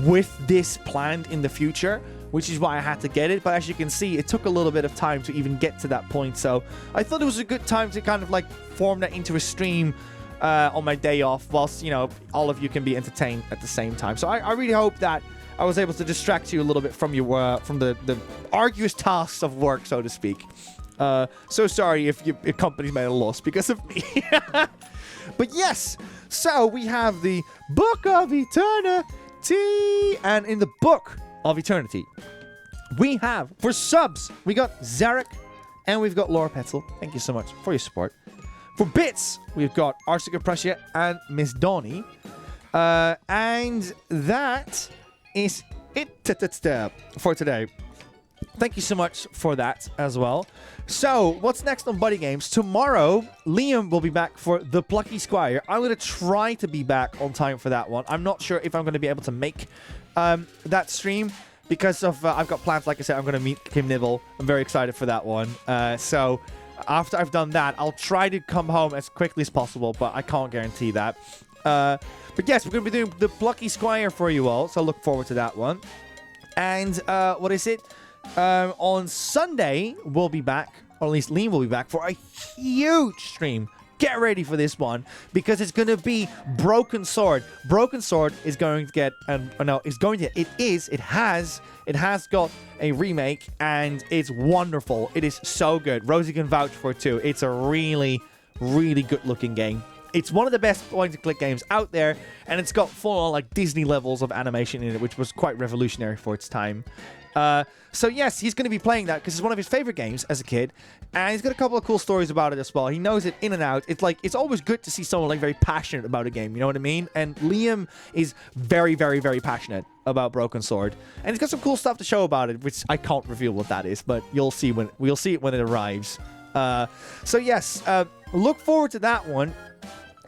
with this planned in the future, which is why I had to get it. But as you can see, it took a little bit of time to even get to that point. So I thought it was a good time to kind of like form that into a stream on my day off, whilst, you know, all of you can be entertained at the same time. So I really hope that I was able to distract you a little bit from your from the arduous tasks of work, so to speak. So sorry if your company's made a loss because of me. But yes, so we have the Book of Eternity, and in the Book of Eternity, we have, for subs, we got Zarek, and we've got Laura Petzel. Thank you so much for your support. For bits, we've got Arsika Prussia and Miss Donnie. And that is it for today. Thank you so much for that as well. So, what's next on BuddyGames? Tomorrow, Liam will be back for The Plucky Squire. I'm going to try to be back on time for that one. I'm not sure if I'm going to be able to make that stream. because of I've got plans. Like I said, I'm going to meet Kim Nibble. I'm very excited for that one. So after I've done that, I'll try to come home as quickly as possible, but I can't guarantee that. But yes, we're going to be doing the Plucky Squire for you all, so look forward to that one. And what is it? On Sunday, we'll be back, or at least Liam will be back for a huge stream. Get ready for this one, because it's going to be Broken Sword. Broken Sword is going to get, it has got a remake, and it's wonderful. It is so good. Rosie can vouch for it too. It's a really, really good looking game. It's one of the best point-and-click games out there, and it's got full-on like Disney levels of animation in it, which was quite revolutionary for its time. So yes, he's going to be playing that because it's one of his favorite games as a kid, and he's got a couple of cool stories about it as well. He knows it in and out. It's like, it's always good to see someone like very passionate about a game, you know what I mean? And Liam is very, very, very passionate about Broken Sword, and he's got some cool stuff to show about it, which I can't reveal what that is, but we'll see it when it arrives. So yes, look forward to that one.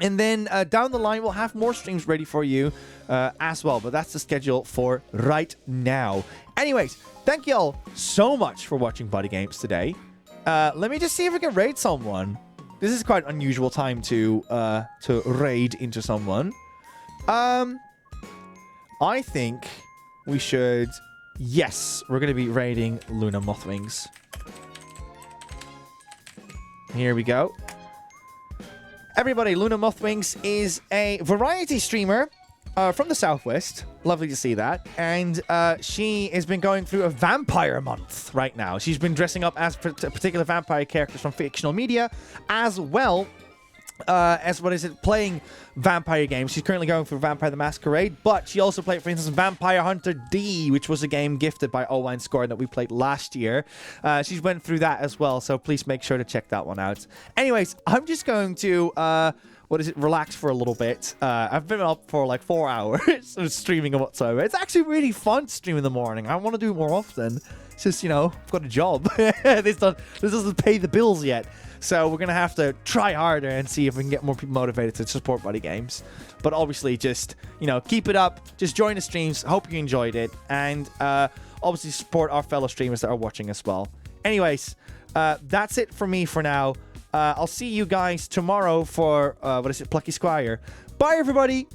And then down the line, we'll have more streams ready for you as well. But that's the schedule for right now. Anyways, thank you all so much for watching BuddyGames today. Let me just see if we can raid someone. This is quite an unusual time to raid into someone. I think we should... Yes, we're going to be raiding Luna Mothwings. Here we go. Everybody, Luna Mothwings is a variety streamer from the Southwest. Lovely to see that. And she has been going through a vampire month right now. She's been dressing up as particular vampire characters from fictional media, as well as, playing vampire games. She's currently going through Vampire the Masquerade, but she also played, for instance, Vampire Hunter D, which was a game gifted by Oline Score that we played last year. She's went through that as well, so please make sure to check that one out. Anyways, I'm just going to, relax for a little bit. I've been up for like 4 hours of streaming and whatsoever. It's actually really fun to stream in the morning. I want to do it more often. It's just, I've got a job. This doesn't pay the bills yet. So we're going to have to try harder and see if we can get more people motivated to support BuddyGames. But obviously, just, keep it up. Just join the streams. Hope you enjoyed it. And obviously support our fellow streamers that are watching as well. Anyways, that's it for me for now. I'll see you guys tomorrow for, Plucky Squire. Bye, everybody.